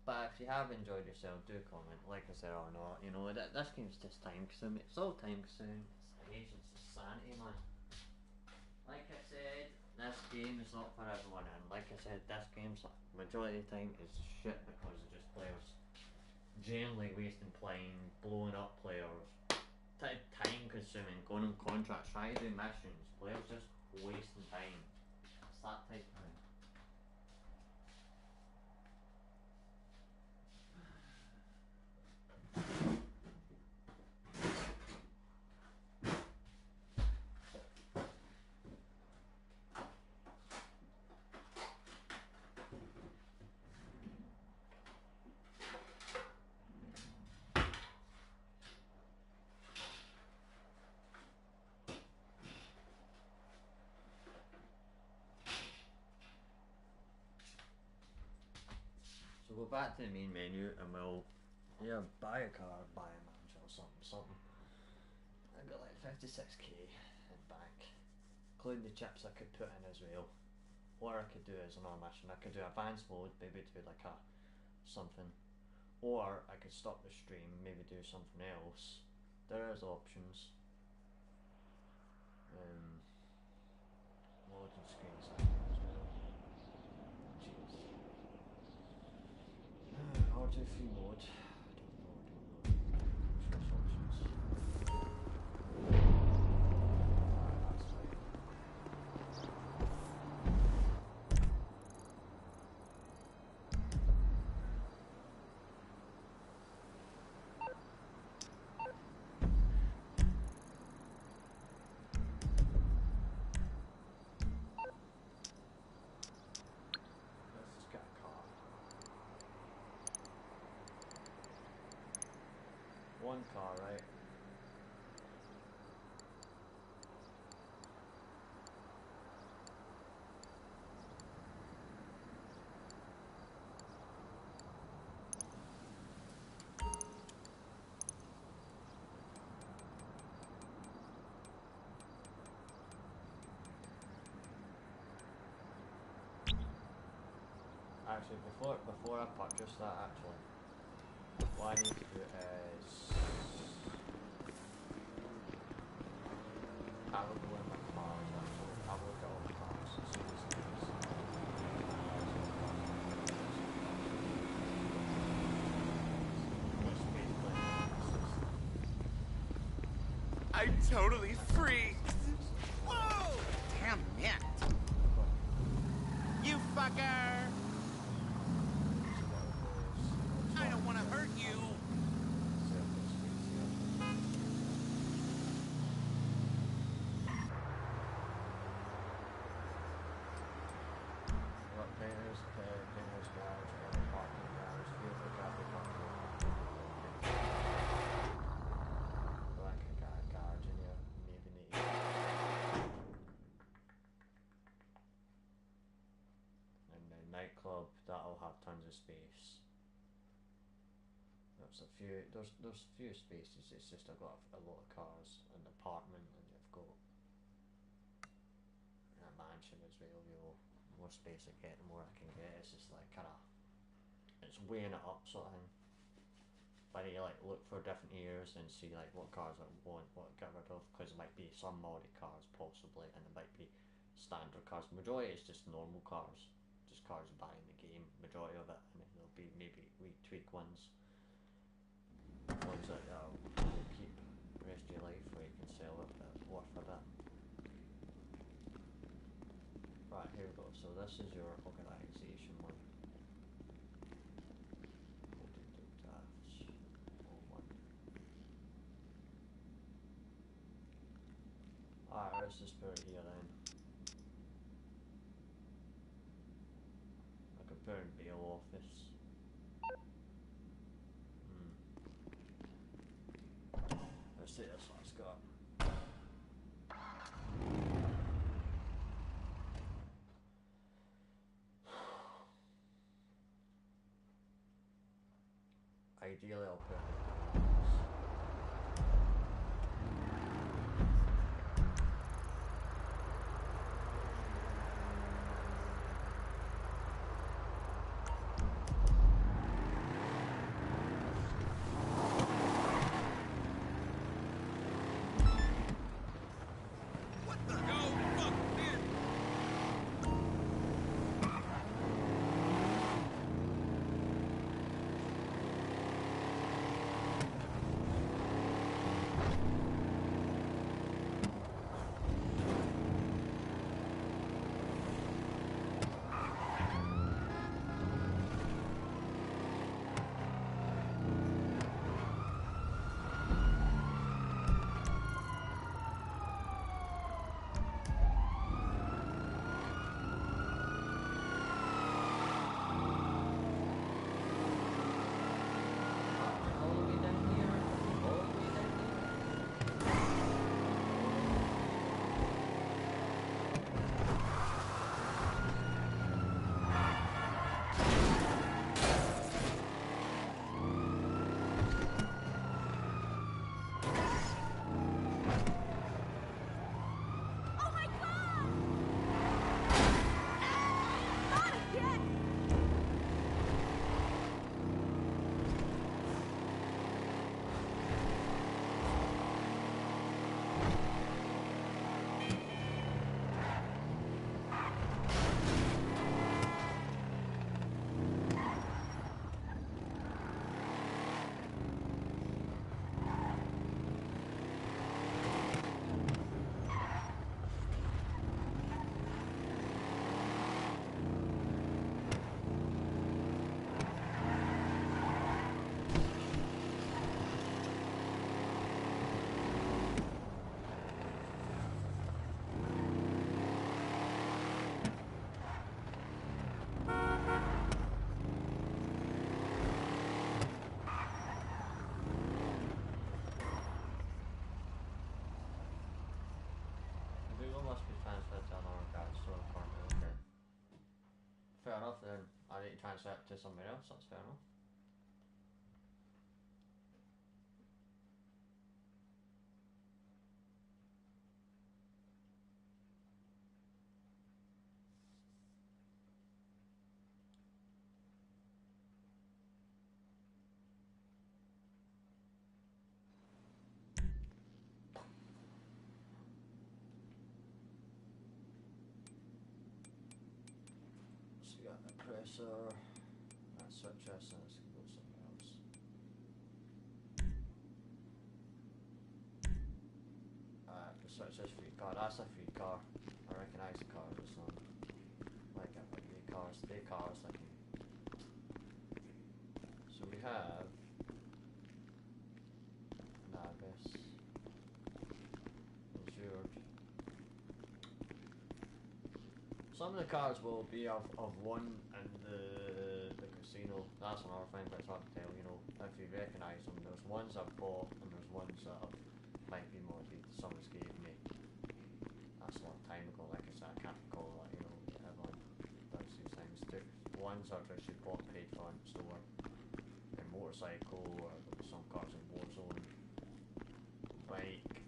Speaker 1: But if you have enjoyed yourself, do comment. Like I said, or not, you know, this game's just time consuming. It's all time consuming. It's patience, it's sanity, man. Like I said, this game is not for everyone, and like I said, this game's majority of the time is shit because of just players generally wasting time, blowing up players, time consuming, going on contracts, trying to do missions, players just wasting time. It's that type of thing. So go back to the main menu and we'll buy a car, buy a mansion or something. I've got like 56k in bank, including the chips I could put in as well. What I could do is another mission. I could do advanced mode, maybe do like something, or I could stop the stream, maybe do something else. There is options. Loading screens as well. Jeez. RJ free mode. Choose options. That's fine. Let's just get a car. One car, right? Actually, before I purchase that, actually, what I need to do is have a go in my cars. Actually, have a look at all the cars and see these things.
Speaker 9: I'm totally free. Whoa! Damn it! You fucker! I don't want to hurt you.
Speaker 1: Painters garage, parking garage, vehicle traffic control. Like a garage in here, maybe need. And then nightclub, that'll have tons of space. There's a few spaces. It's just I've got a lot of cars, an apartment, and you've got a mansion as well. You know, more space I get, the more I can get. It's just like kind of, it's weighing it up sort of thing. But I need to like look for different areas and see like what cars I want, what I get rid of, because there might be some modded cars possibly, and there might be standard cars. Majority is just normal cars, just cars you buy in the game. Majority of it, and then there'll be maybe we tweak ones. Ones that will keep the rest of your life, where you can sell it at worth a bit. Right, here we go. So this is your organisation one. Alright, let's just put it here then. I could put it in bail office. Let's see this last got. Ideally I'll put it in fair enough then. I need to transfer it to somewhere else, that's fair enough. we got the compressor. Let's switch this and let's go somewhere else. The switch this free car. That's a free car. I recognise the cars or something. Like the cars, like. So we have Navis, insured. Some of the cars will be of one in the casino. That's another thing, but it's hard to tell, you know, if you recognise them. There's ones I've bought and there's ones that might be modified. Someone's gave me. That's a long time ago, like I said, I can't recall that, you know, everyone does these things too. Ones are just you bought paid for in store. A motorcycle, or some cars in Warzone. Bike.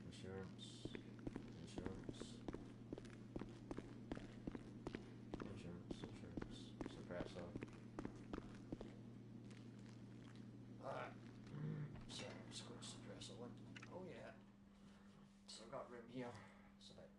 Speaker 1: Insurance. Suppressor. Alright. So I'm just going to suppressor one. Oh yeah. So I've got room here. It's about.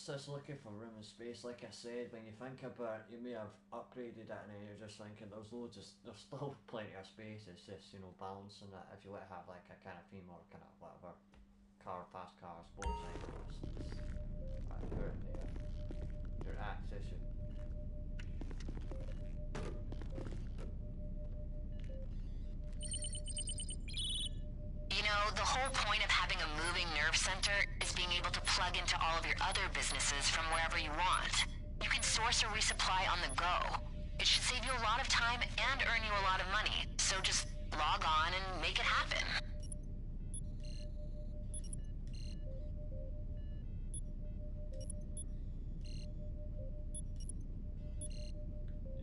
Speaker 1: Just looking for room and space. Like I said, when you think about it, you may have upgraded it and then you're just thinking there's still plenty of space. It's just, you know, balancing it. If you want to have like a kind of theme or kind of whatever fast car, sports cyclists, put it in there. Your access.
Speaker 2: You know, the whole point of having a moving nerve center is being able to plug into all of your other businesses from wherever you want. You can source or resupply on the go. It should save you a lot of time and earn you a lot of money. So just log on and make it happen.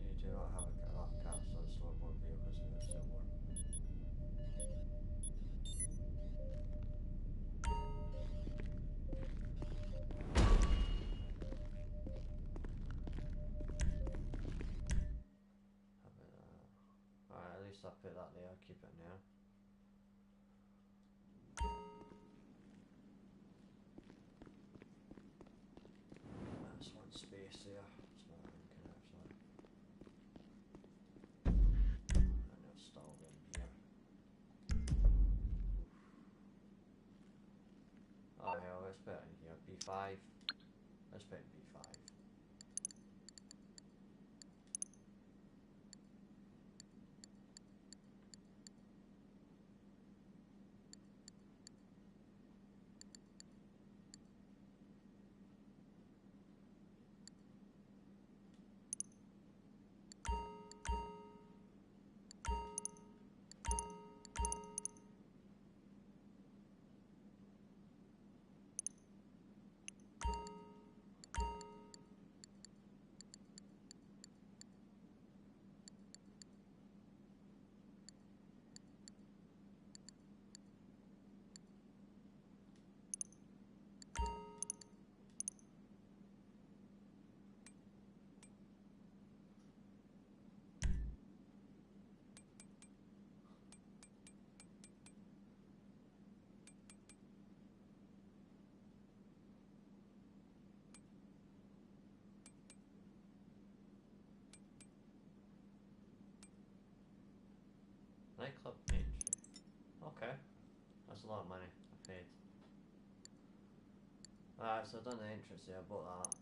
Speaker 1: You do not have enough cash to store more vehicles in it still work. Alright, at least I put that there, I'll keep it now. That's one space there. It's not thinking actually. And it's still in here. Oh hell, let's put it in here. B5. Let's put it in B5. a lot of money I paid. Alright, so I've done the entrance here, I bought that.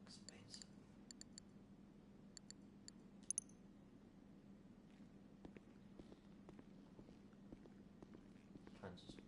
Speaker 1: Expensive. Tons of space.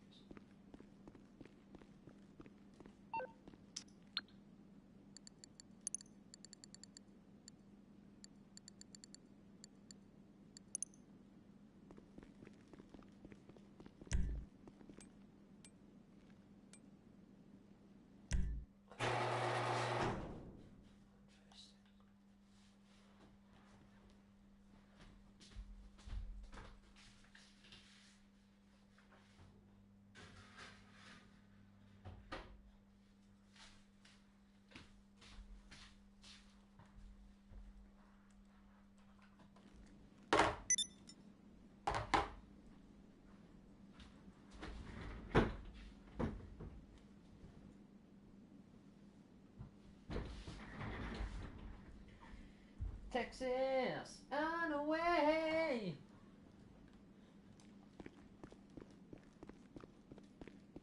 Speaker 1: Texas, on the way.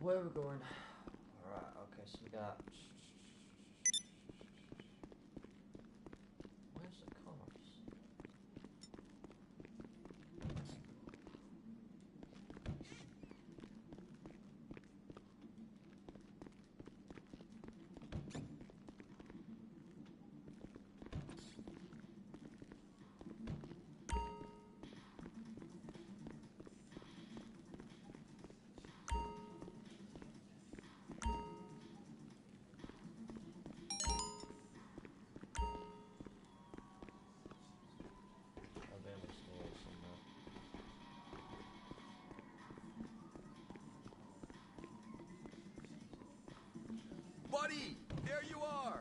Speaker 1: Where are we going? Alright, okay, so we got... Where's the cars?
Speaker 19: Buddy, there you are!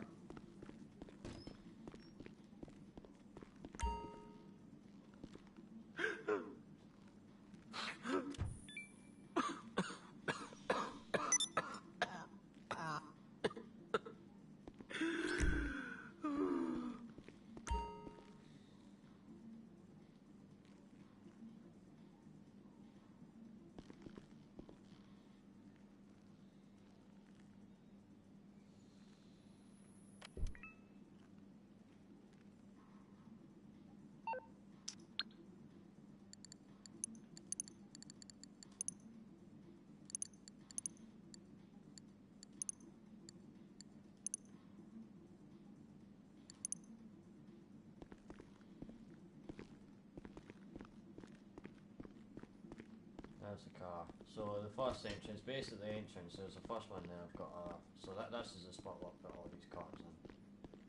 Speaker 1: There's the car. So the first entrance, basically the entrance, there's the first one there I've got so this is the spot where I put all these cars in.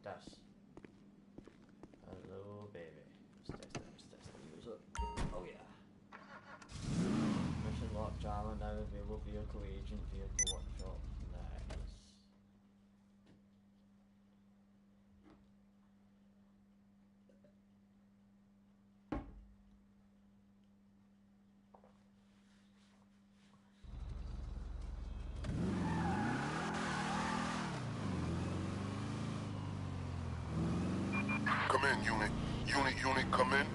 Speaker 1: This. Hello baby. Let's test the wheels up. Oh yeah. Mission lock jammer now available vehicle agent, vehicle workshop. Nice.
Speaker 20: Come in, unit. Unit, come in.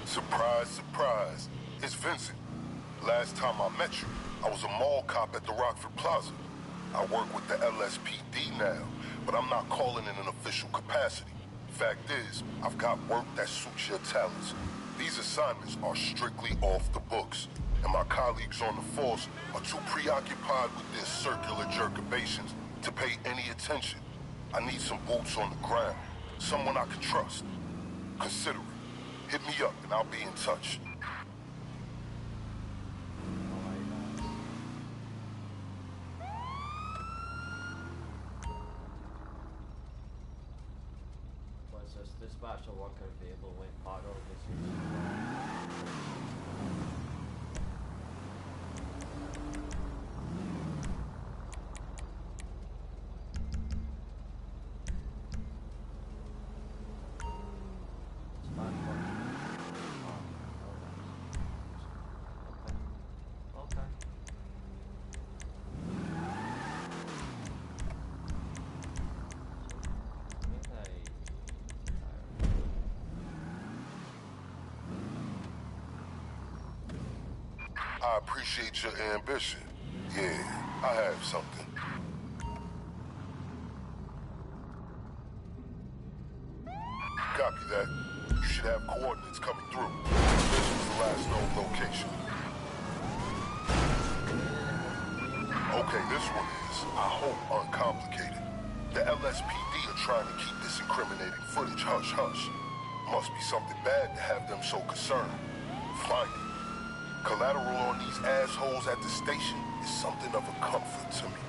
Speaker 20: Surprise, surprise. It's Vincent. Last time I met you, I was a mall cop at the Rockford Plaza. I work with the LSPD now, but I'm not calling in an official capacity. Fact is, I've got work that suits your talents. These assignments are strictly off the books, and my colleagues on the force are too preoccupied with their circular jerkabations to pay any attention. I need some boots on the ground. Someone I can trust. Consider it. Hit me up and I'll be in touch.
Speaker 1: What's this? Dispatcher worker vehicle went part of this.
Speaker 20: I appreciate your ambition. Yeah, I have something. Copy that. You should have coordinates coming through. This was the last known location. Okay, this one is, I hope, uncomplicated. The LSPD are trying to keep this incriminating footage hush-hush. Must be something bad to have them so concerned. Find it. Collateral on these assholes at the station is something of a comfort to me.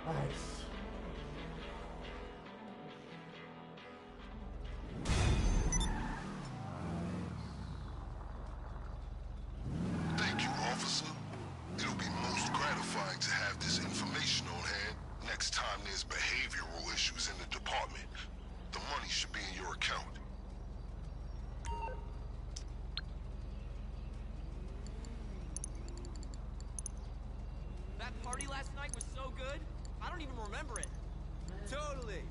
Speaker 1: Nice.
Speaker 20: Thank you, officer. It'll be most gratifying to have this information on hand next time there's behavioral issues in the department. The money should be in your account.
Speaker 10: That party last night was so good, I don't even remember it.
Speaker 15: Totally.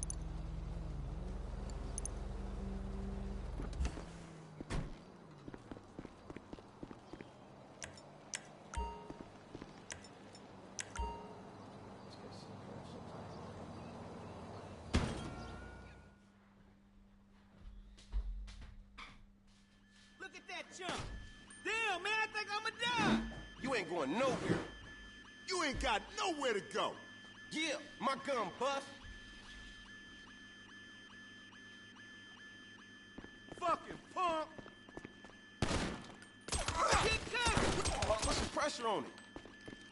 Speaker 9: Look at that jump! Damn, man, I think I'ma die!
Speaker 19: You ain't going nowhere. You ain't got nowhere to go. Yeah, my gun bust.
Speaker 9: Fucking punk!
Speaker 19: Get cut! Put some pressure on it.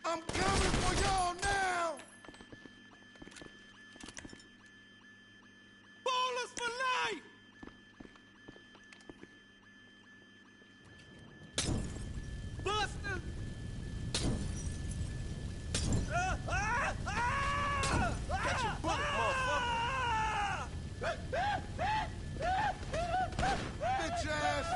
Speaker 20: I'm coming for y'all now!
Speaker 9: Ballers for life! Buster!
Speaker 19: Catch your bullet,
Speaker 20: Bitch ass!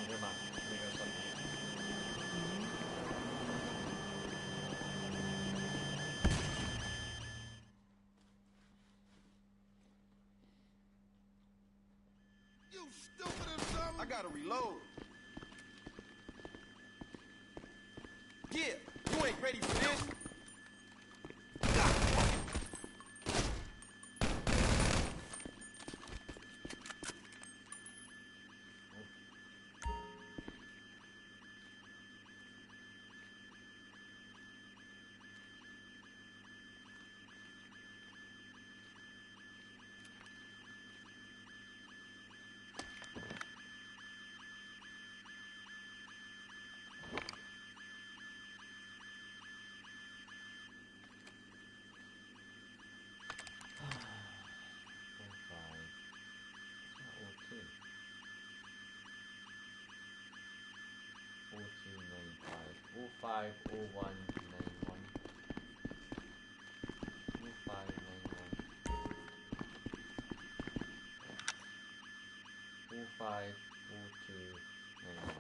Speaker 1: Come on, we got something.
Speaker 19: You stupid or something? I gotta reload. Yeah, you ain't ready for this.
Speaker 1: Five oh one 91 059291.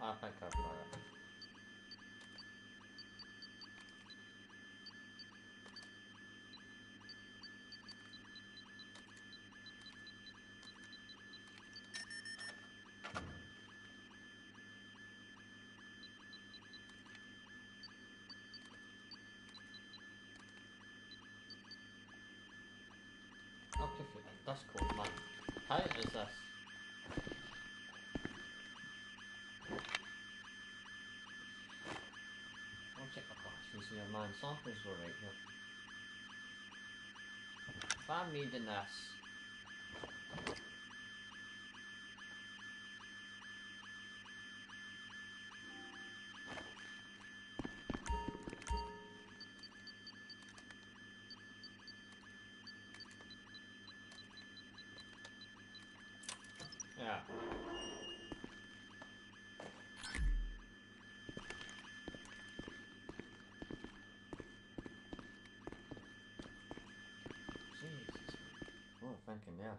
Speaker 1: I think I've got it. Okay, that's cool, man. How is this? Check the boxes here, man. Something's alright here. If I'm reading this. Yeah. Thinking now.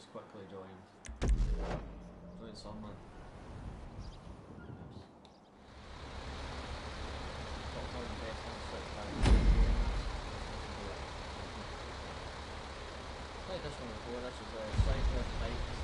Speaker 1: just quickly join someone. Top one of the best ones like that. Played this one before, this was a cyclist bikes.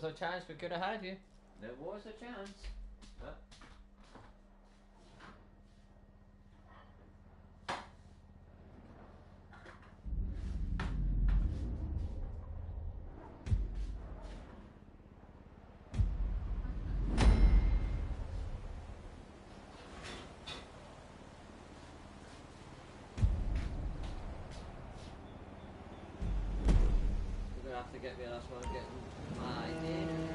Speaker 1: was a chance we could have had you. There was a chance. But we're gonna have to get me last one getting my dinner.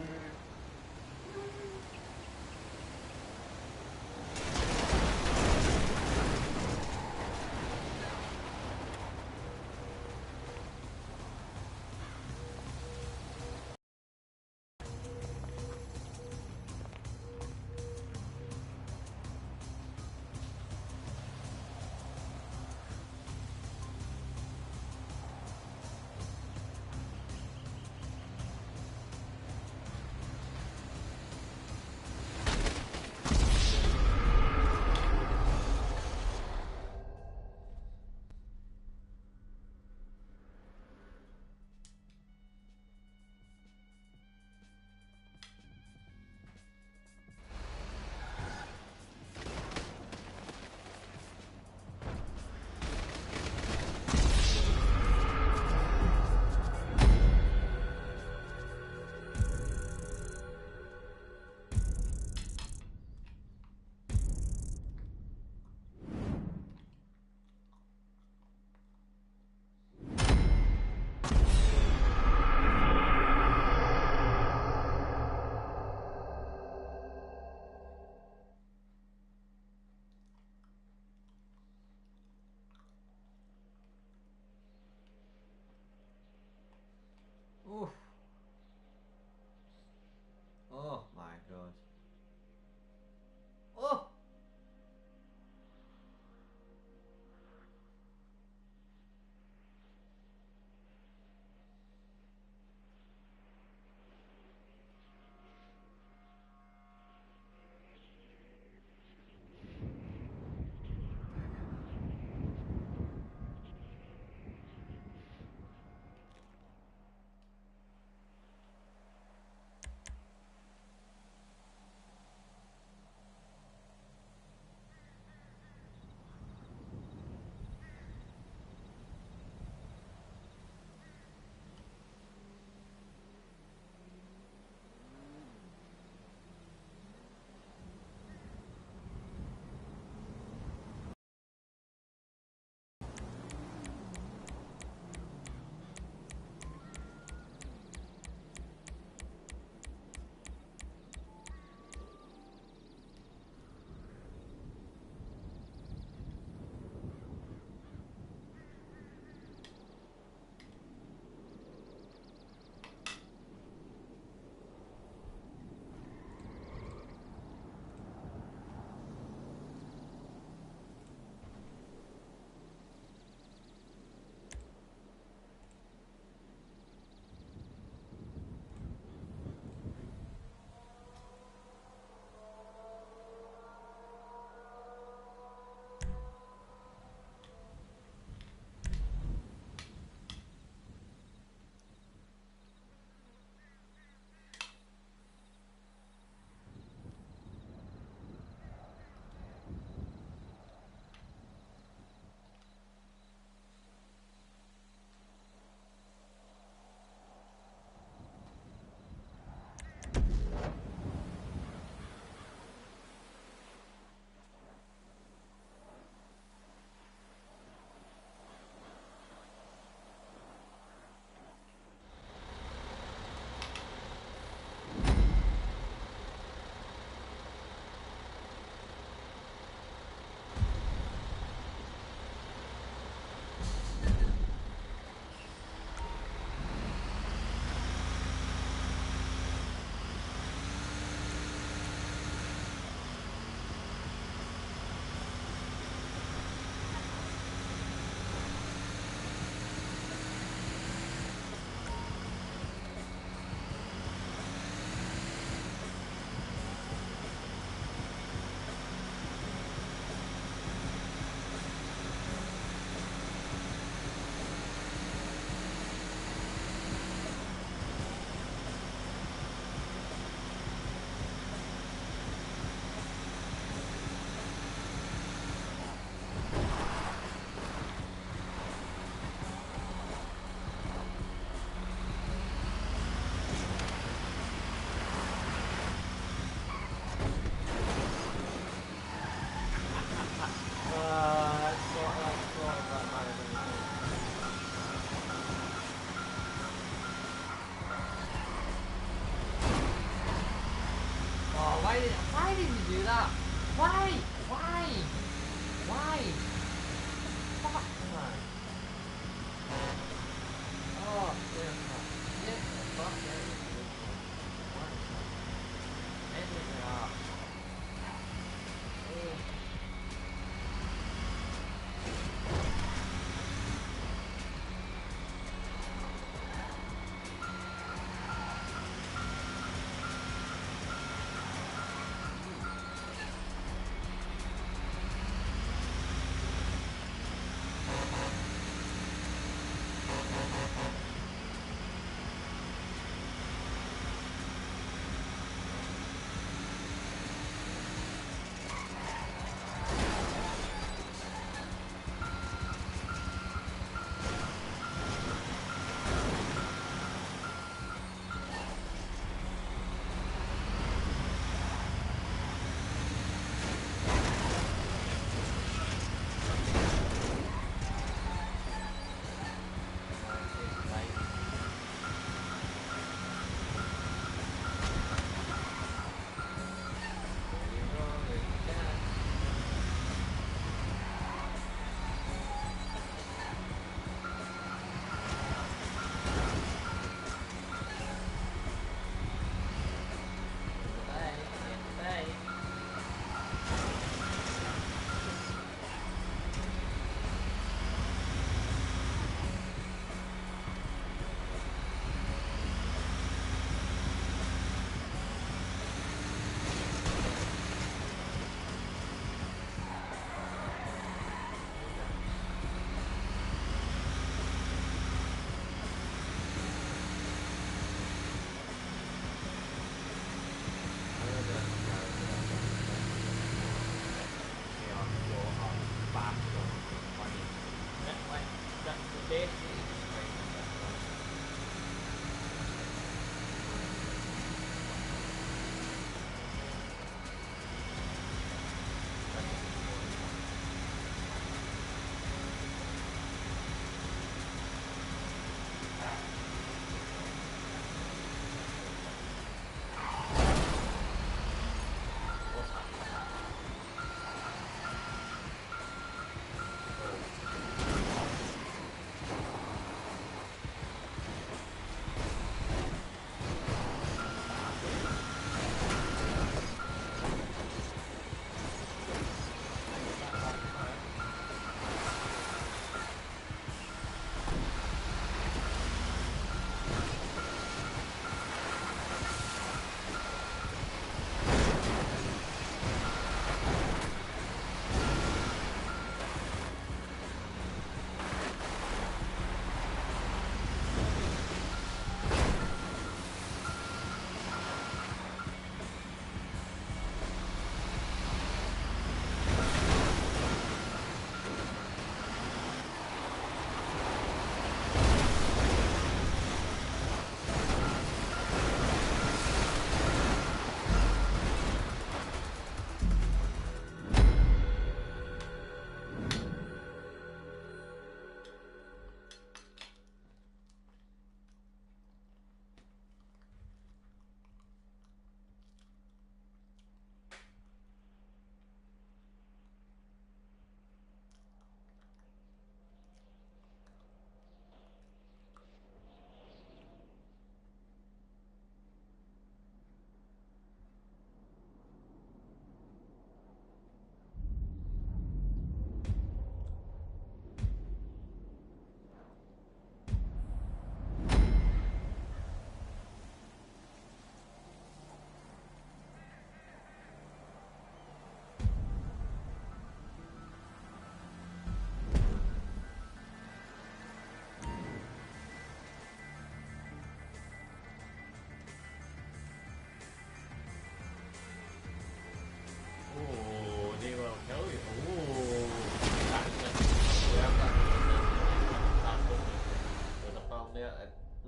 Speaker 1: did you do that? Why? Why? Why? Fuck, man. Oh, dear God. Get the fuck out of here. What is that? Anything off.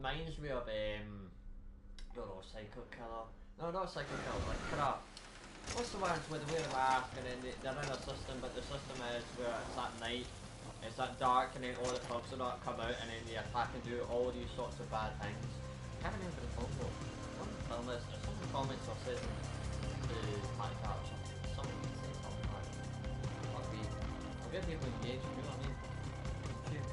Speaker 1: Reminds me of don't know, Psycho Killer. No, not Psycho Killer, like crap. What's the ones where they wear a mask and then they're in a system, but the system is where it's at night, it's at dark, and then all the thugs are not come out, and then they attack and do all these sorts of bad things. I can't remember the film though. Someone film this, or someone comments or says match out or something. Something to something like that. I'll get people engaged, you know what I mean? Cute.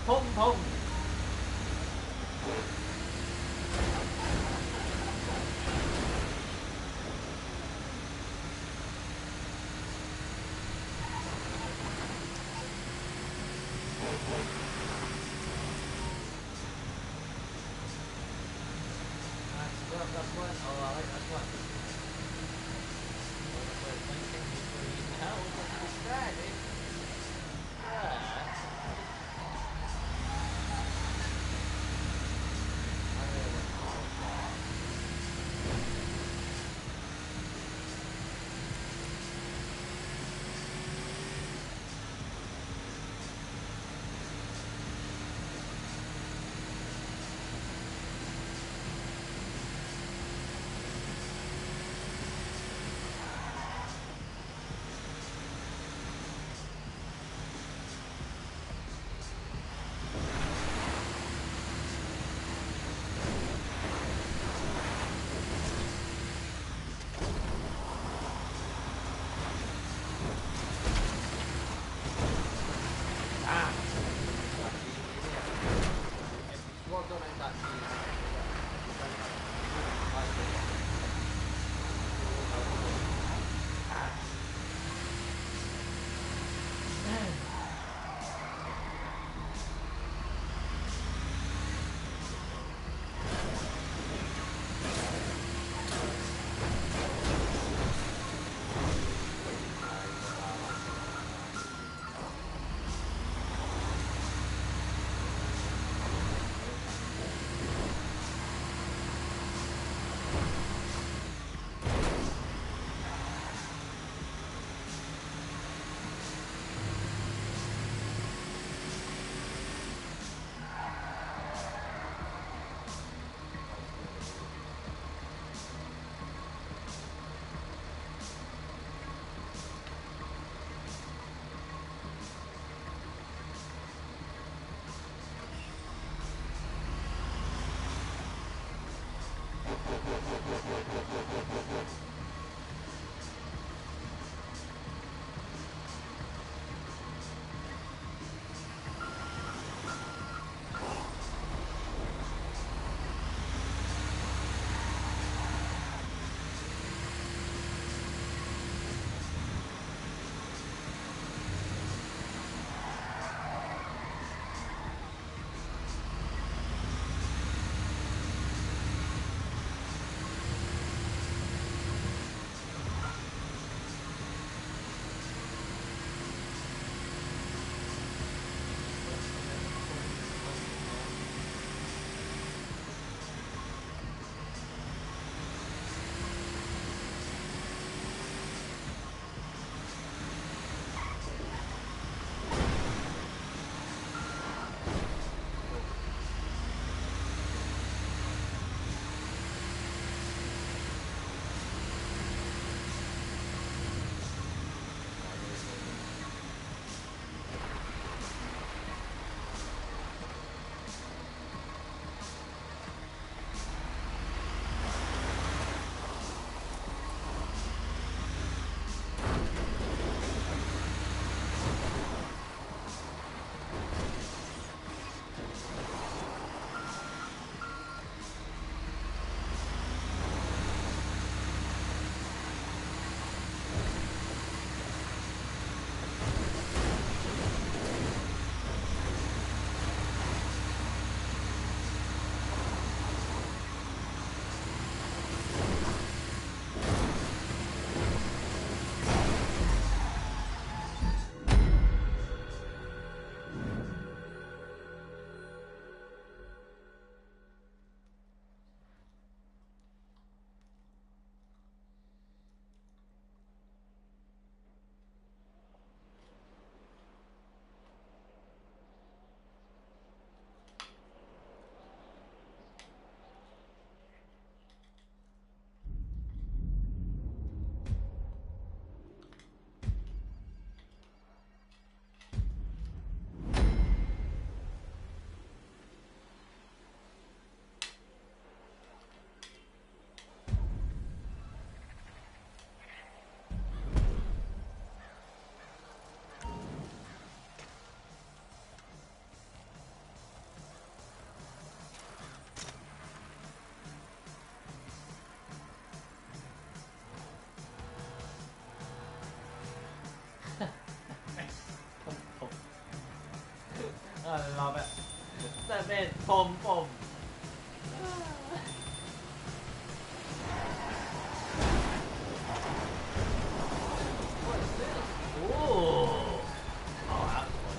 Speaker 1: Pong pong. That's one. Oh, I like that one. Thinking before you tell what you started. Yeah. says pom pom. What's this? Ooh. Oh, that's fun.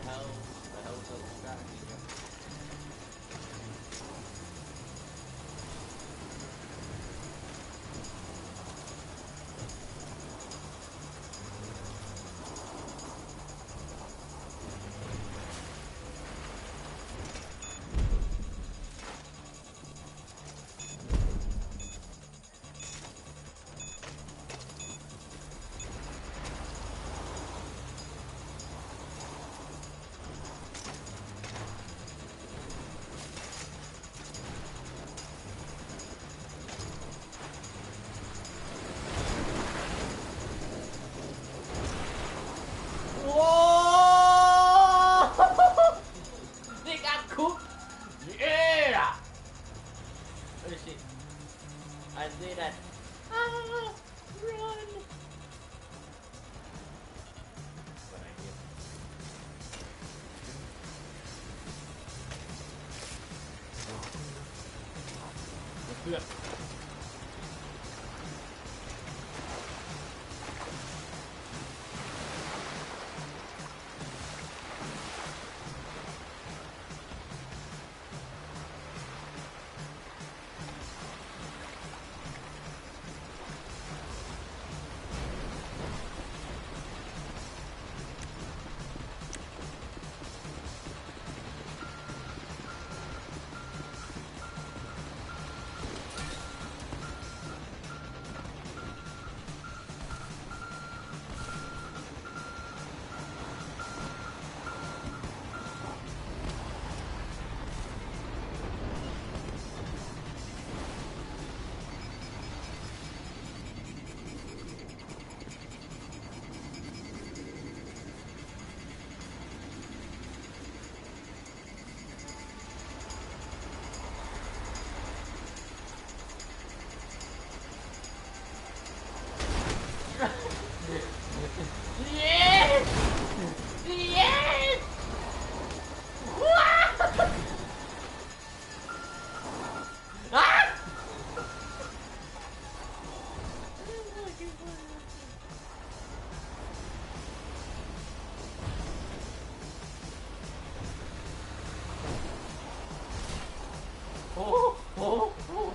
Speaker 1: The hell's the strategy here? They got cooked! Yeah! What is she? I did that. Ah! Run! What idea? Let's do it. Yes! Yes! Ah! Oh, oh, oh.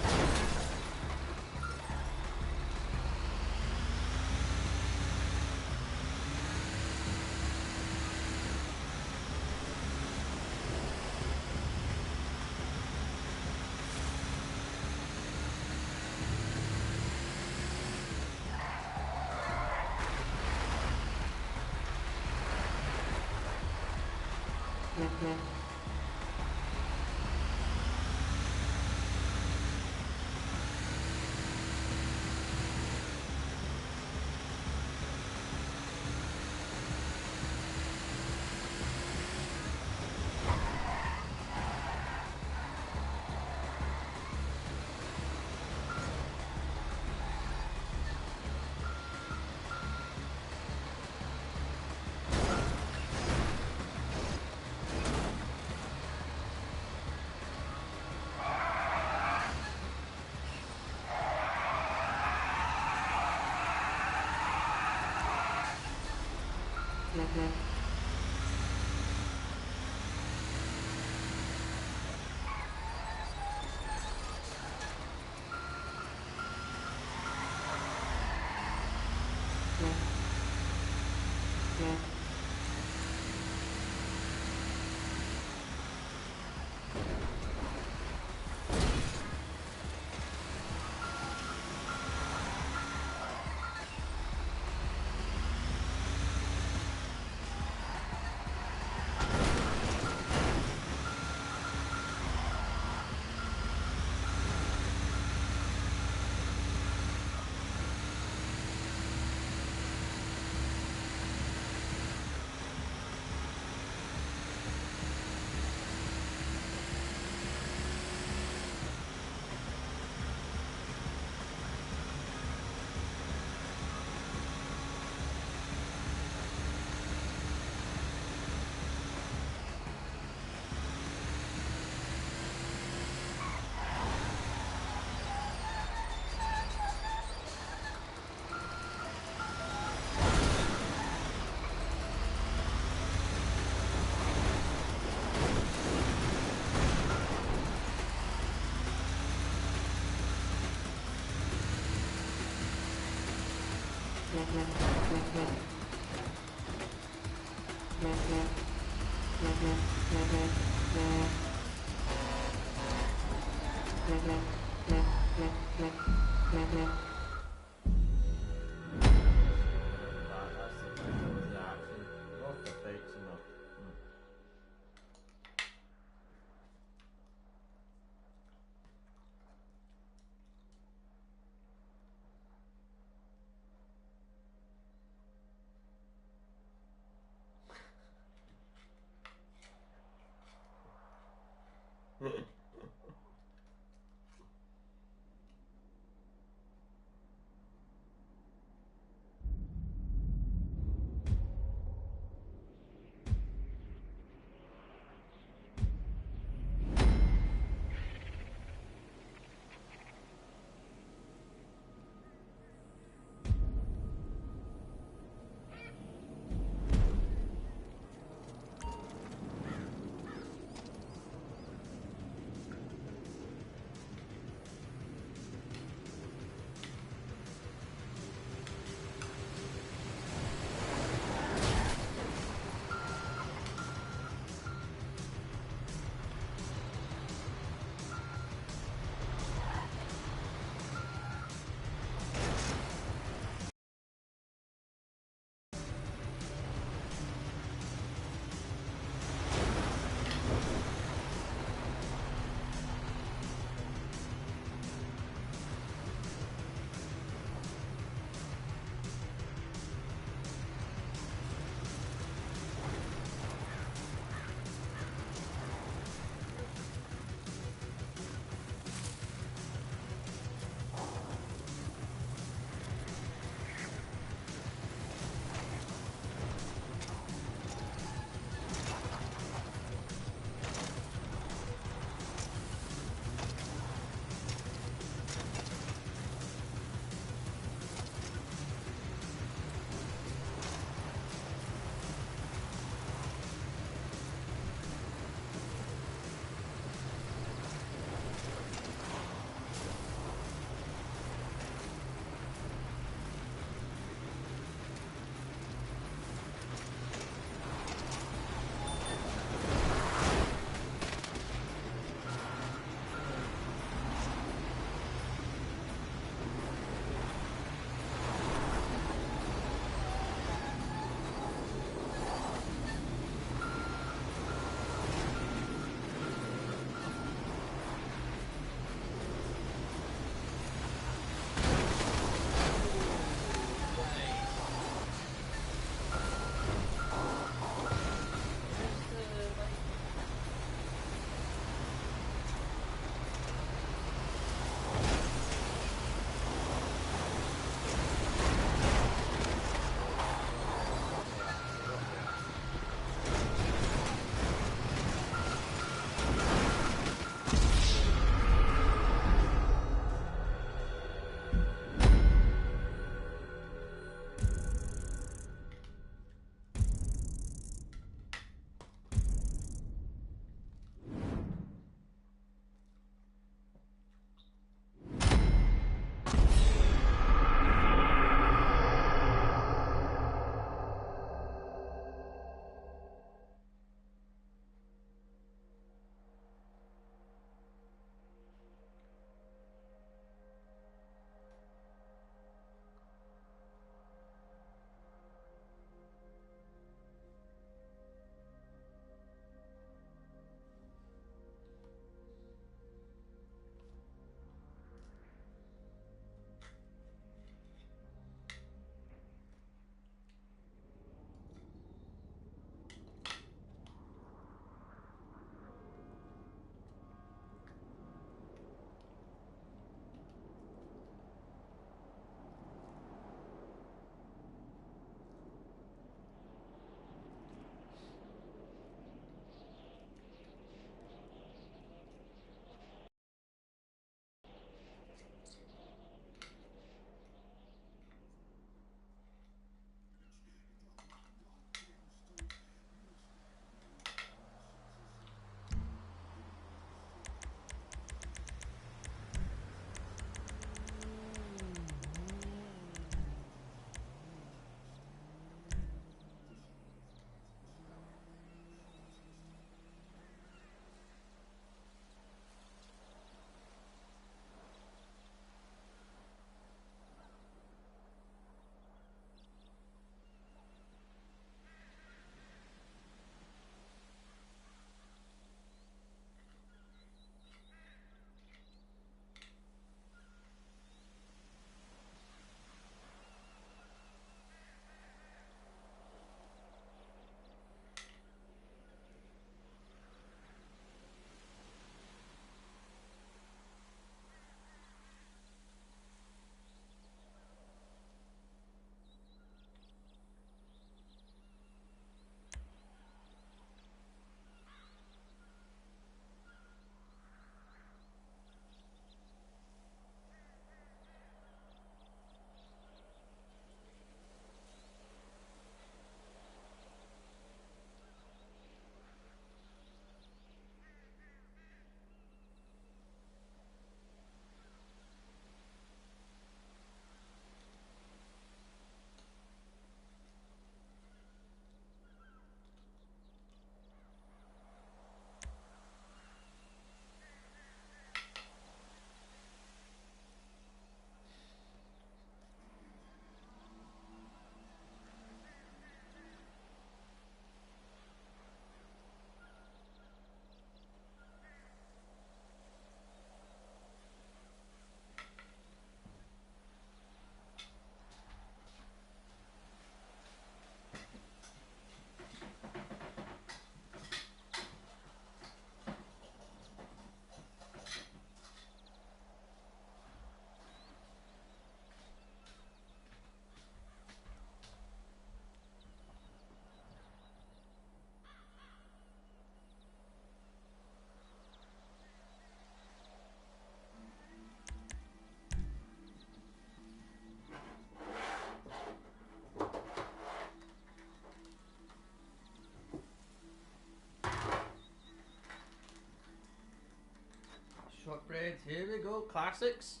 Speaker 1: shortbread. Here we go. Classics.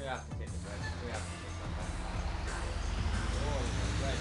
Speaker 1: have to take the bread. We have to take that back. Oh, the bread.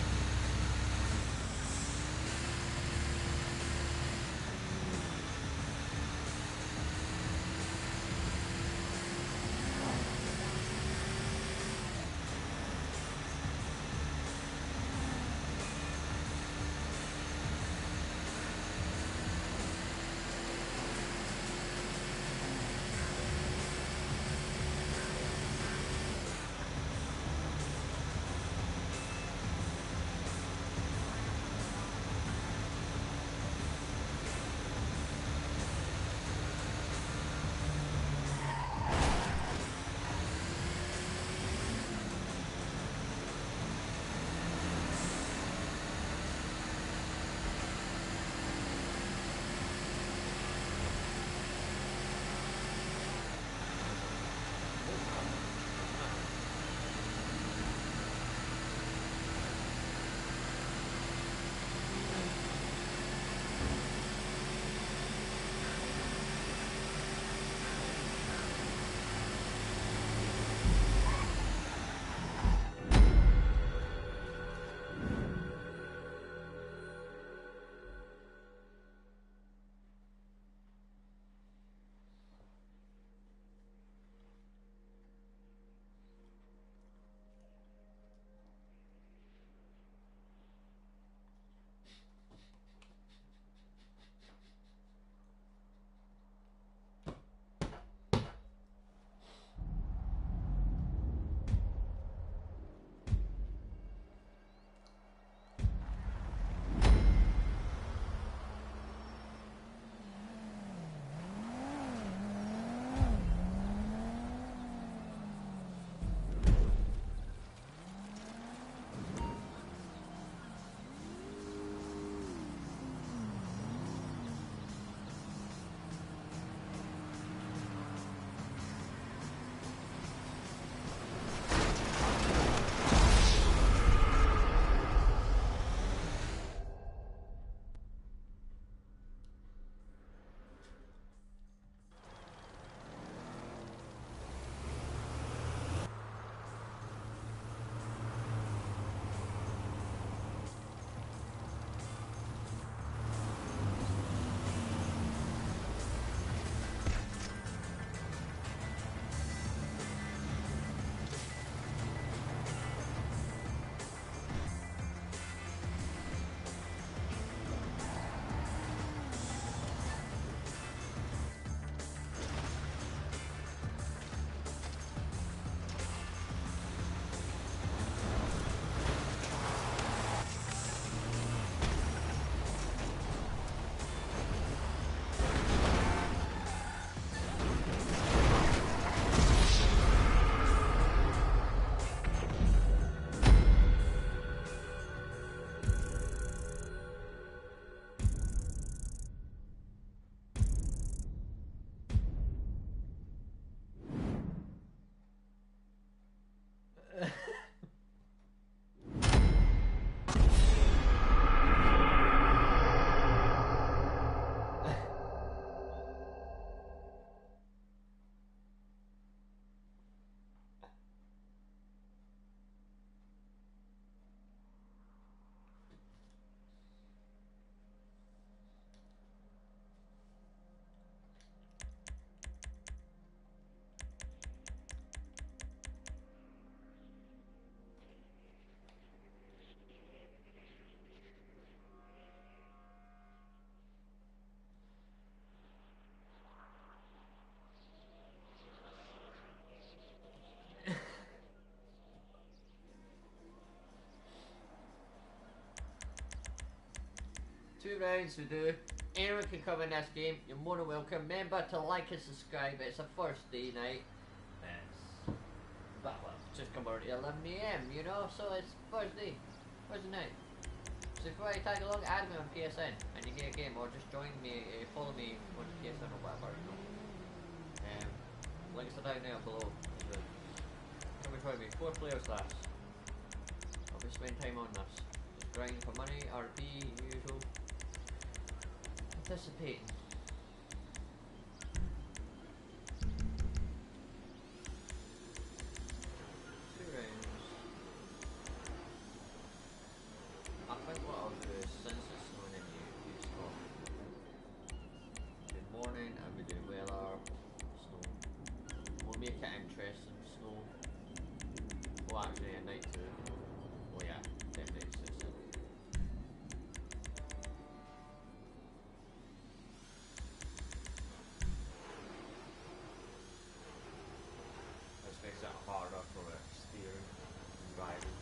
Speaker 1: rounds we do. Anyone can come in this game. You're more than welcome. Remember to like and subscribe. It's a Thursday night. Well, just come over to 11 AM, you know, so it's Thursday night. So if you want to tag along, add me on PSN and you get a game, or just join me, follow me on PSN or whatever, you know. Links are down there below. Come and join me. 4 players last. I'll be spending time on this. Just grinding for money, RP, usual. Anticipating. I think what I'll do is, since it's snowing in Utah, good morning, and we do weather, snow. We'll make it interesting, snow. Well, actually, at night too. Oh yeah, definitely existing. This makes it harder for steering and driving.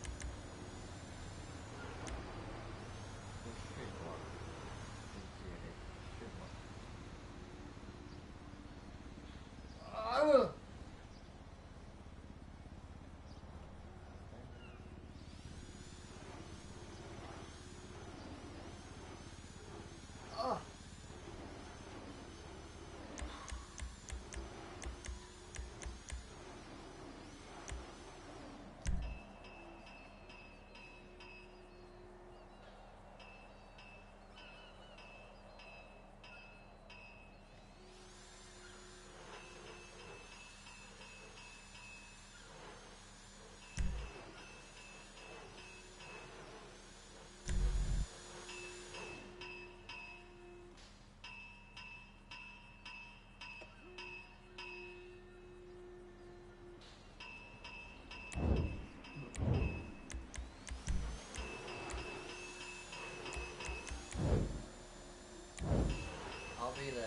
Speaker 1: I'll be the...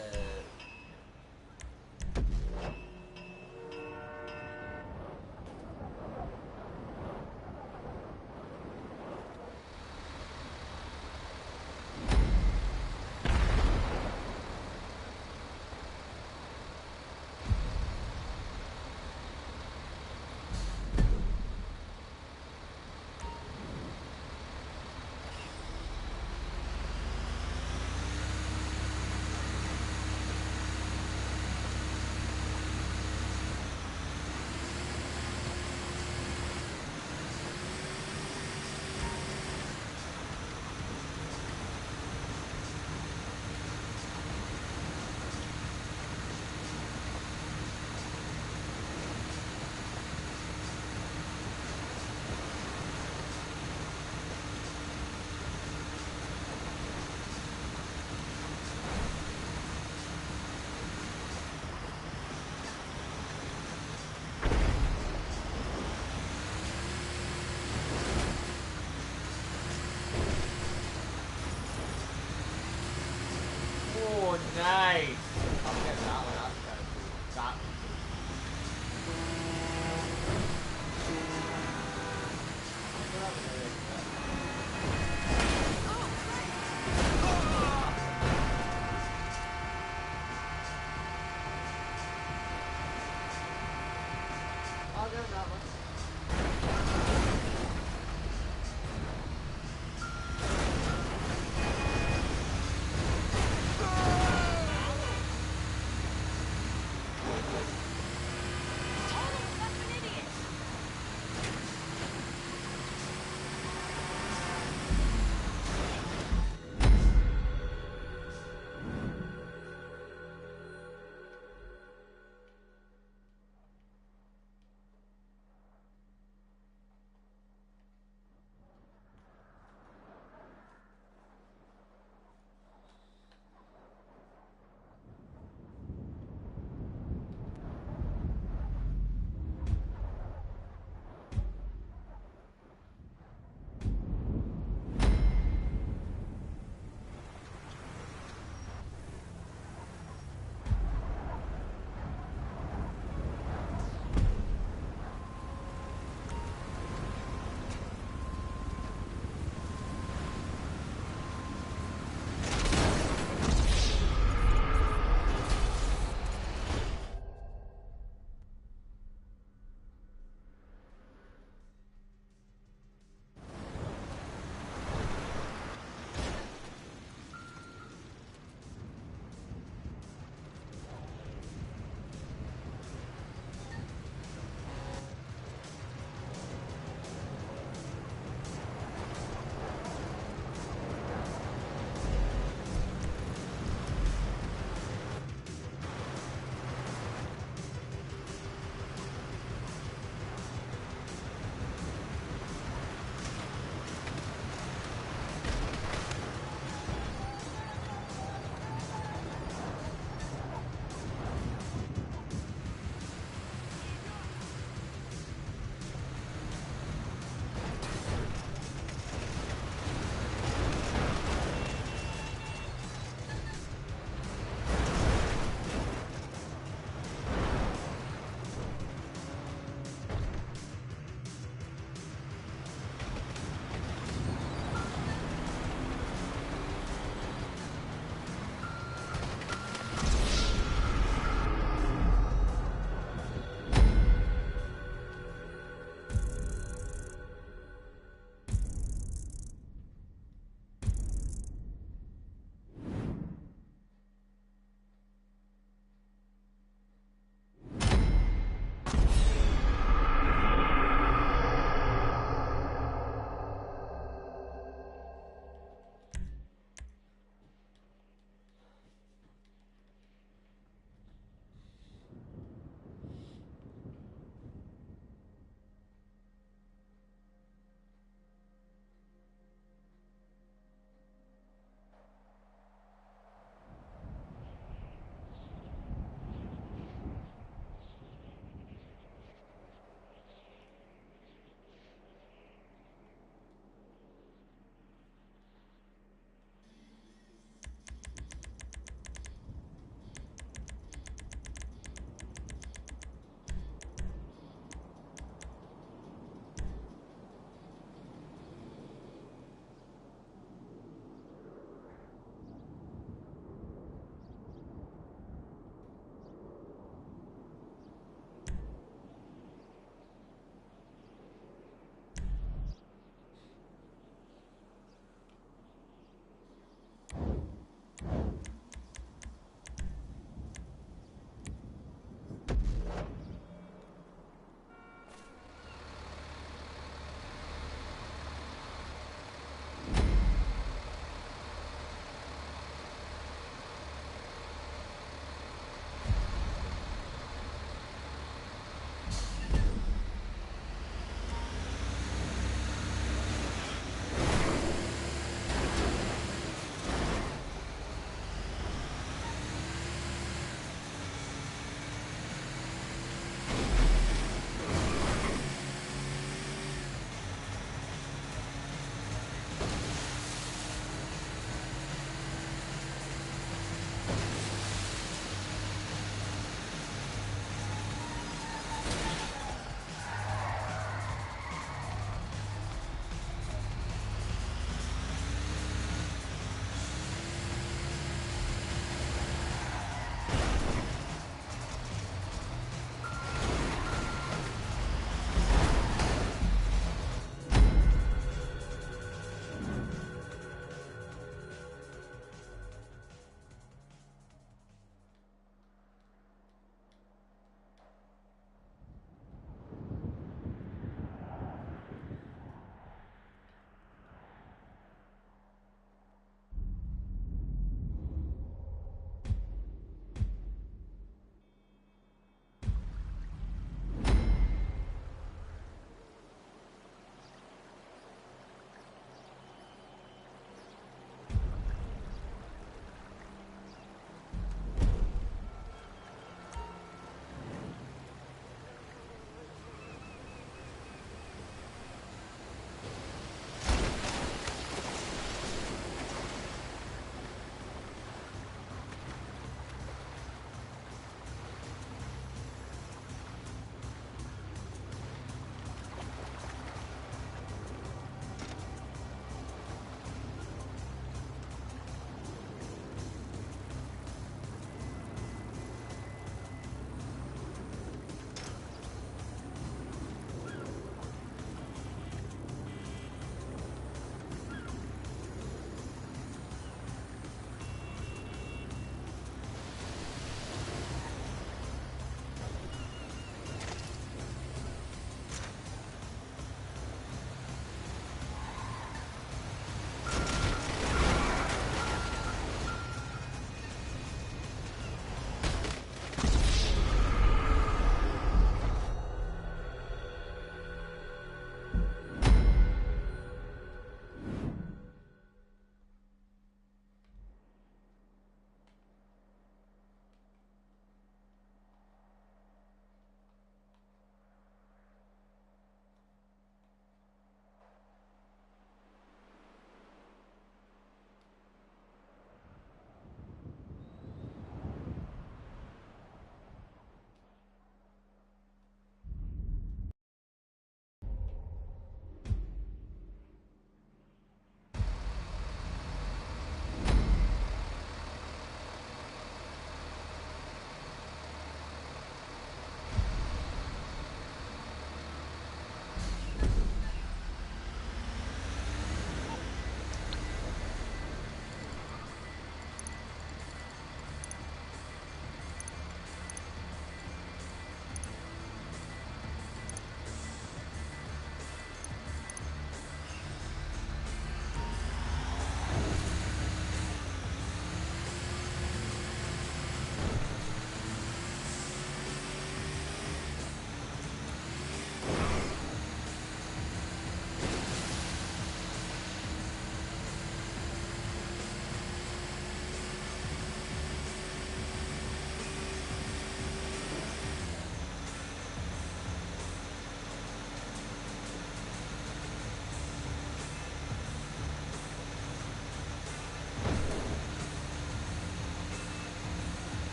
Speaker 1: Oh, nice! I'll get that one, that's kind of cool. That one. I'll get that one.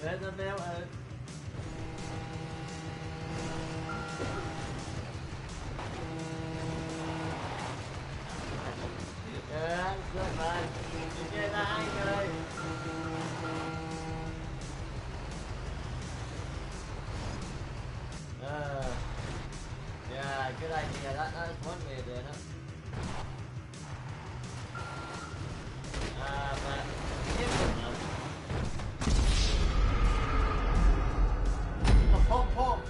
Speaker 1: There's a bell out. Yeah, that's good, man. You get that angle. Yeah, good idea. That's one way of doing it. But give it enough. The pom-pom.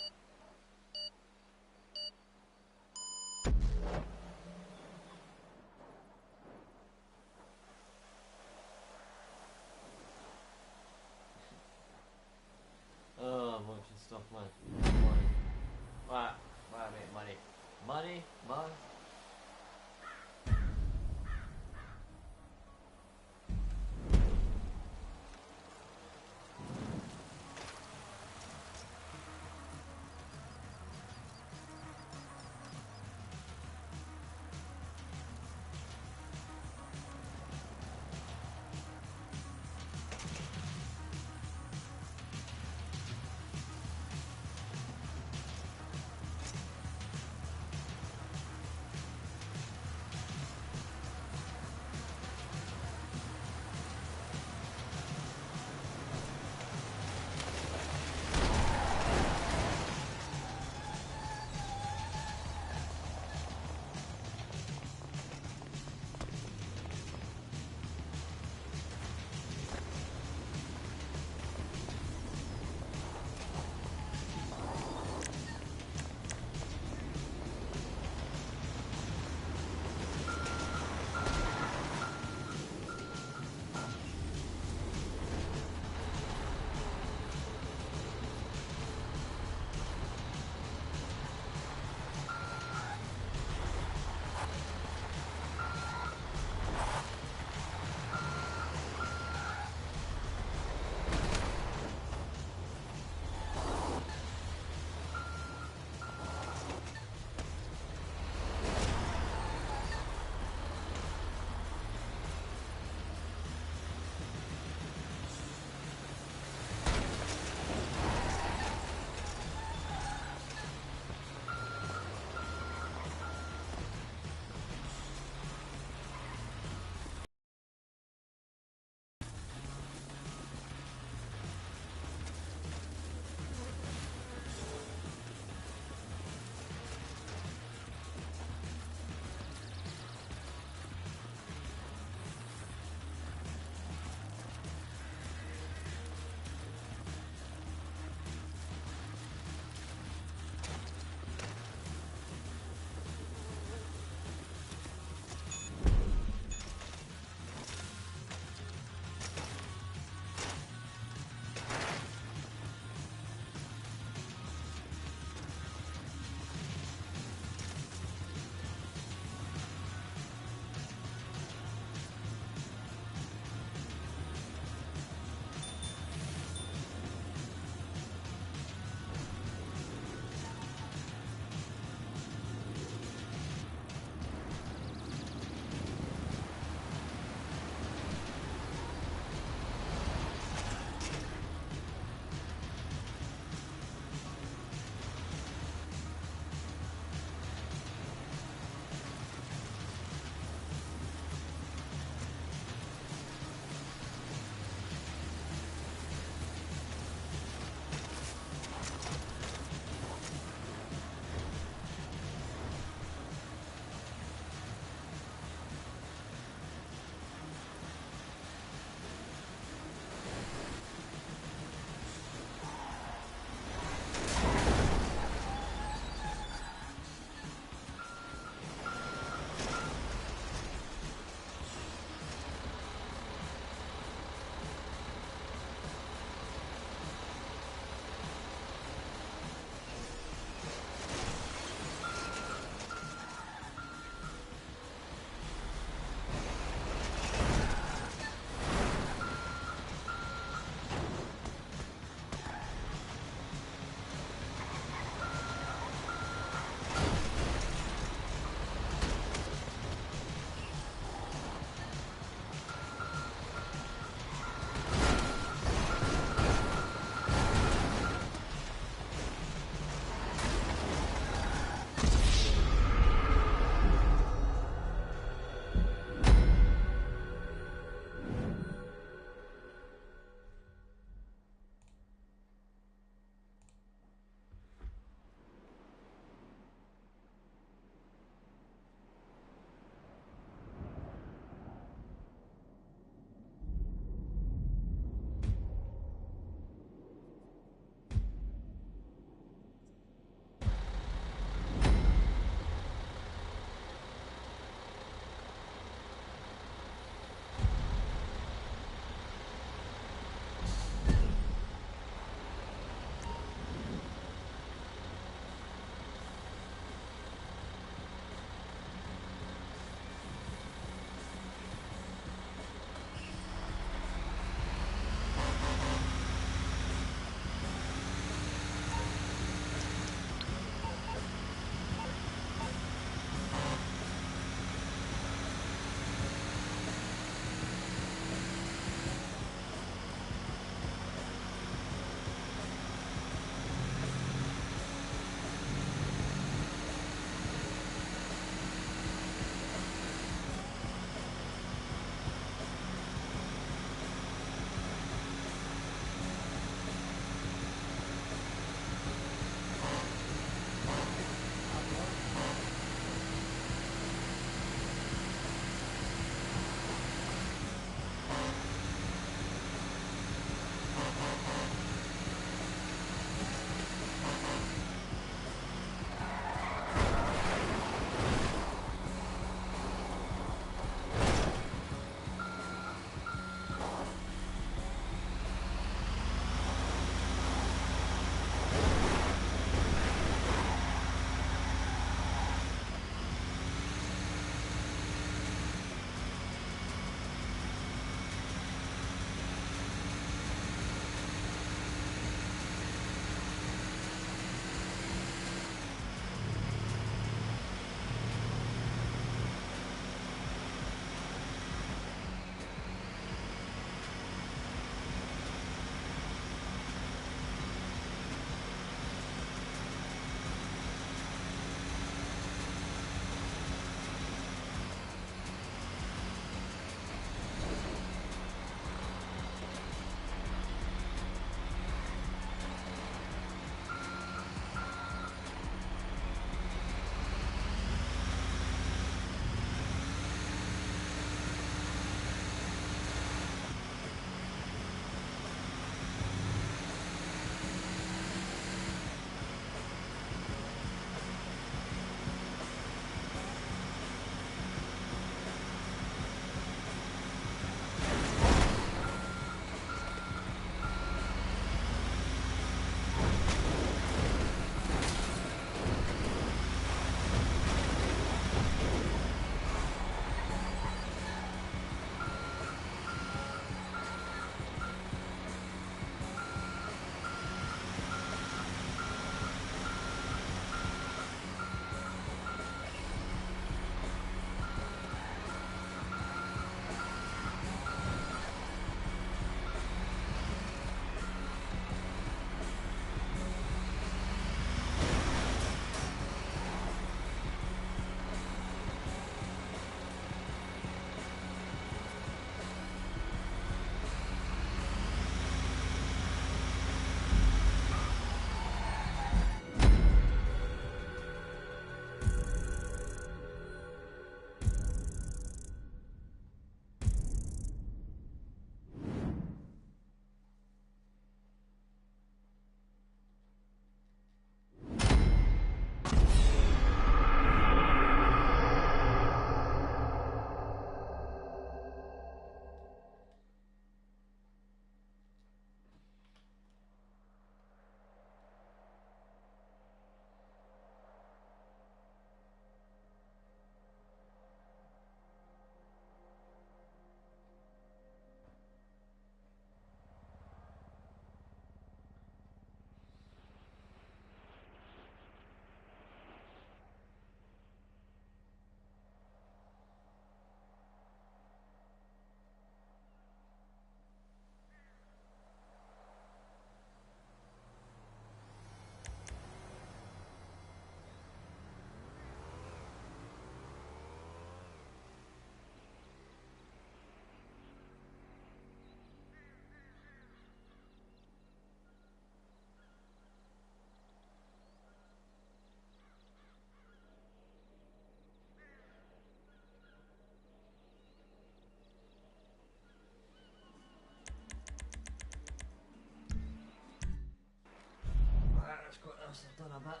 Speaker 1: a bit.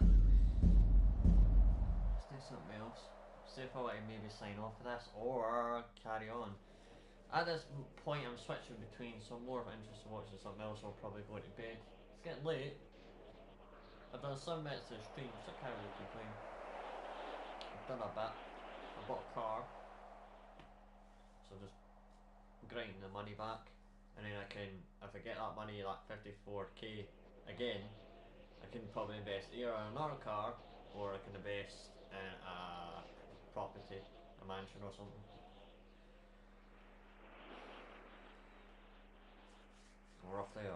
Speaker 1: Let's do something else. See if I want to maybe sign off of this or carry on. At this point I'm switching between, so I'm more interested in watching something else or probably going to bed. It's getting late. I've done some minutes of the stream, so I can't really complain. I've done a bit. I bought a car. So just grinding the money back. And then I can, if I get that money, like 54k again, I can probably invest either in another car or I can invest in a property, a mansion or something. We're off there.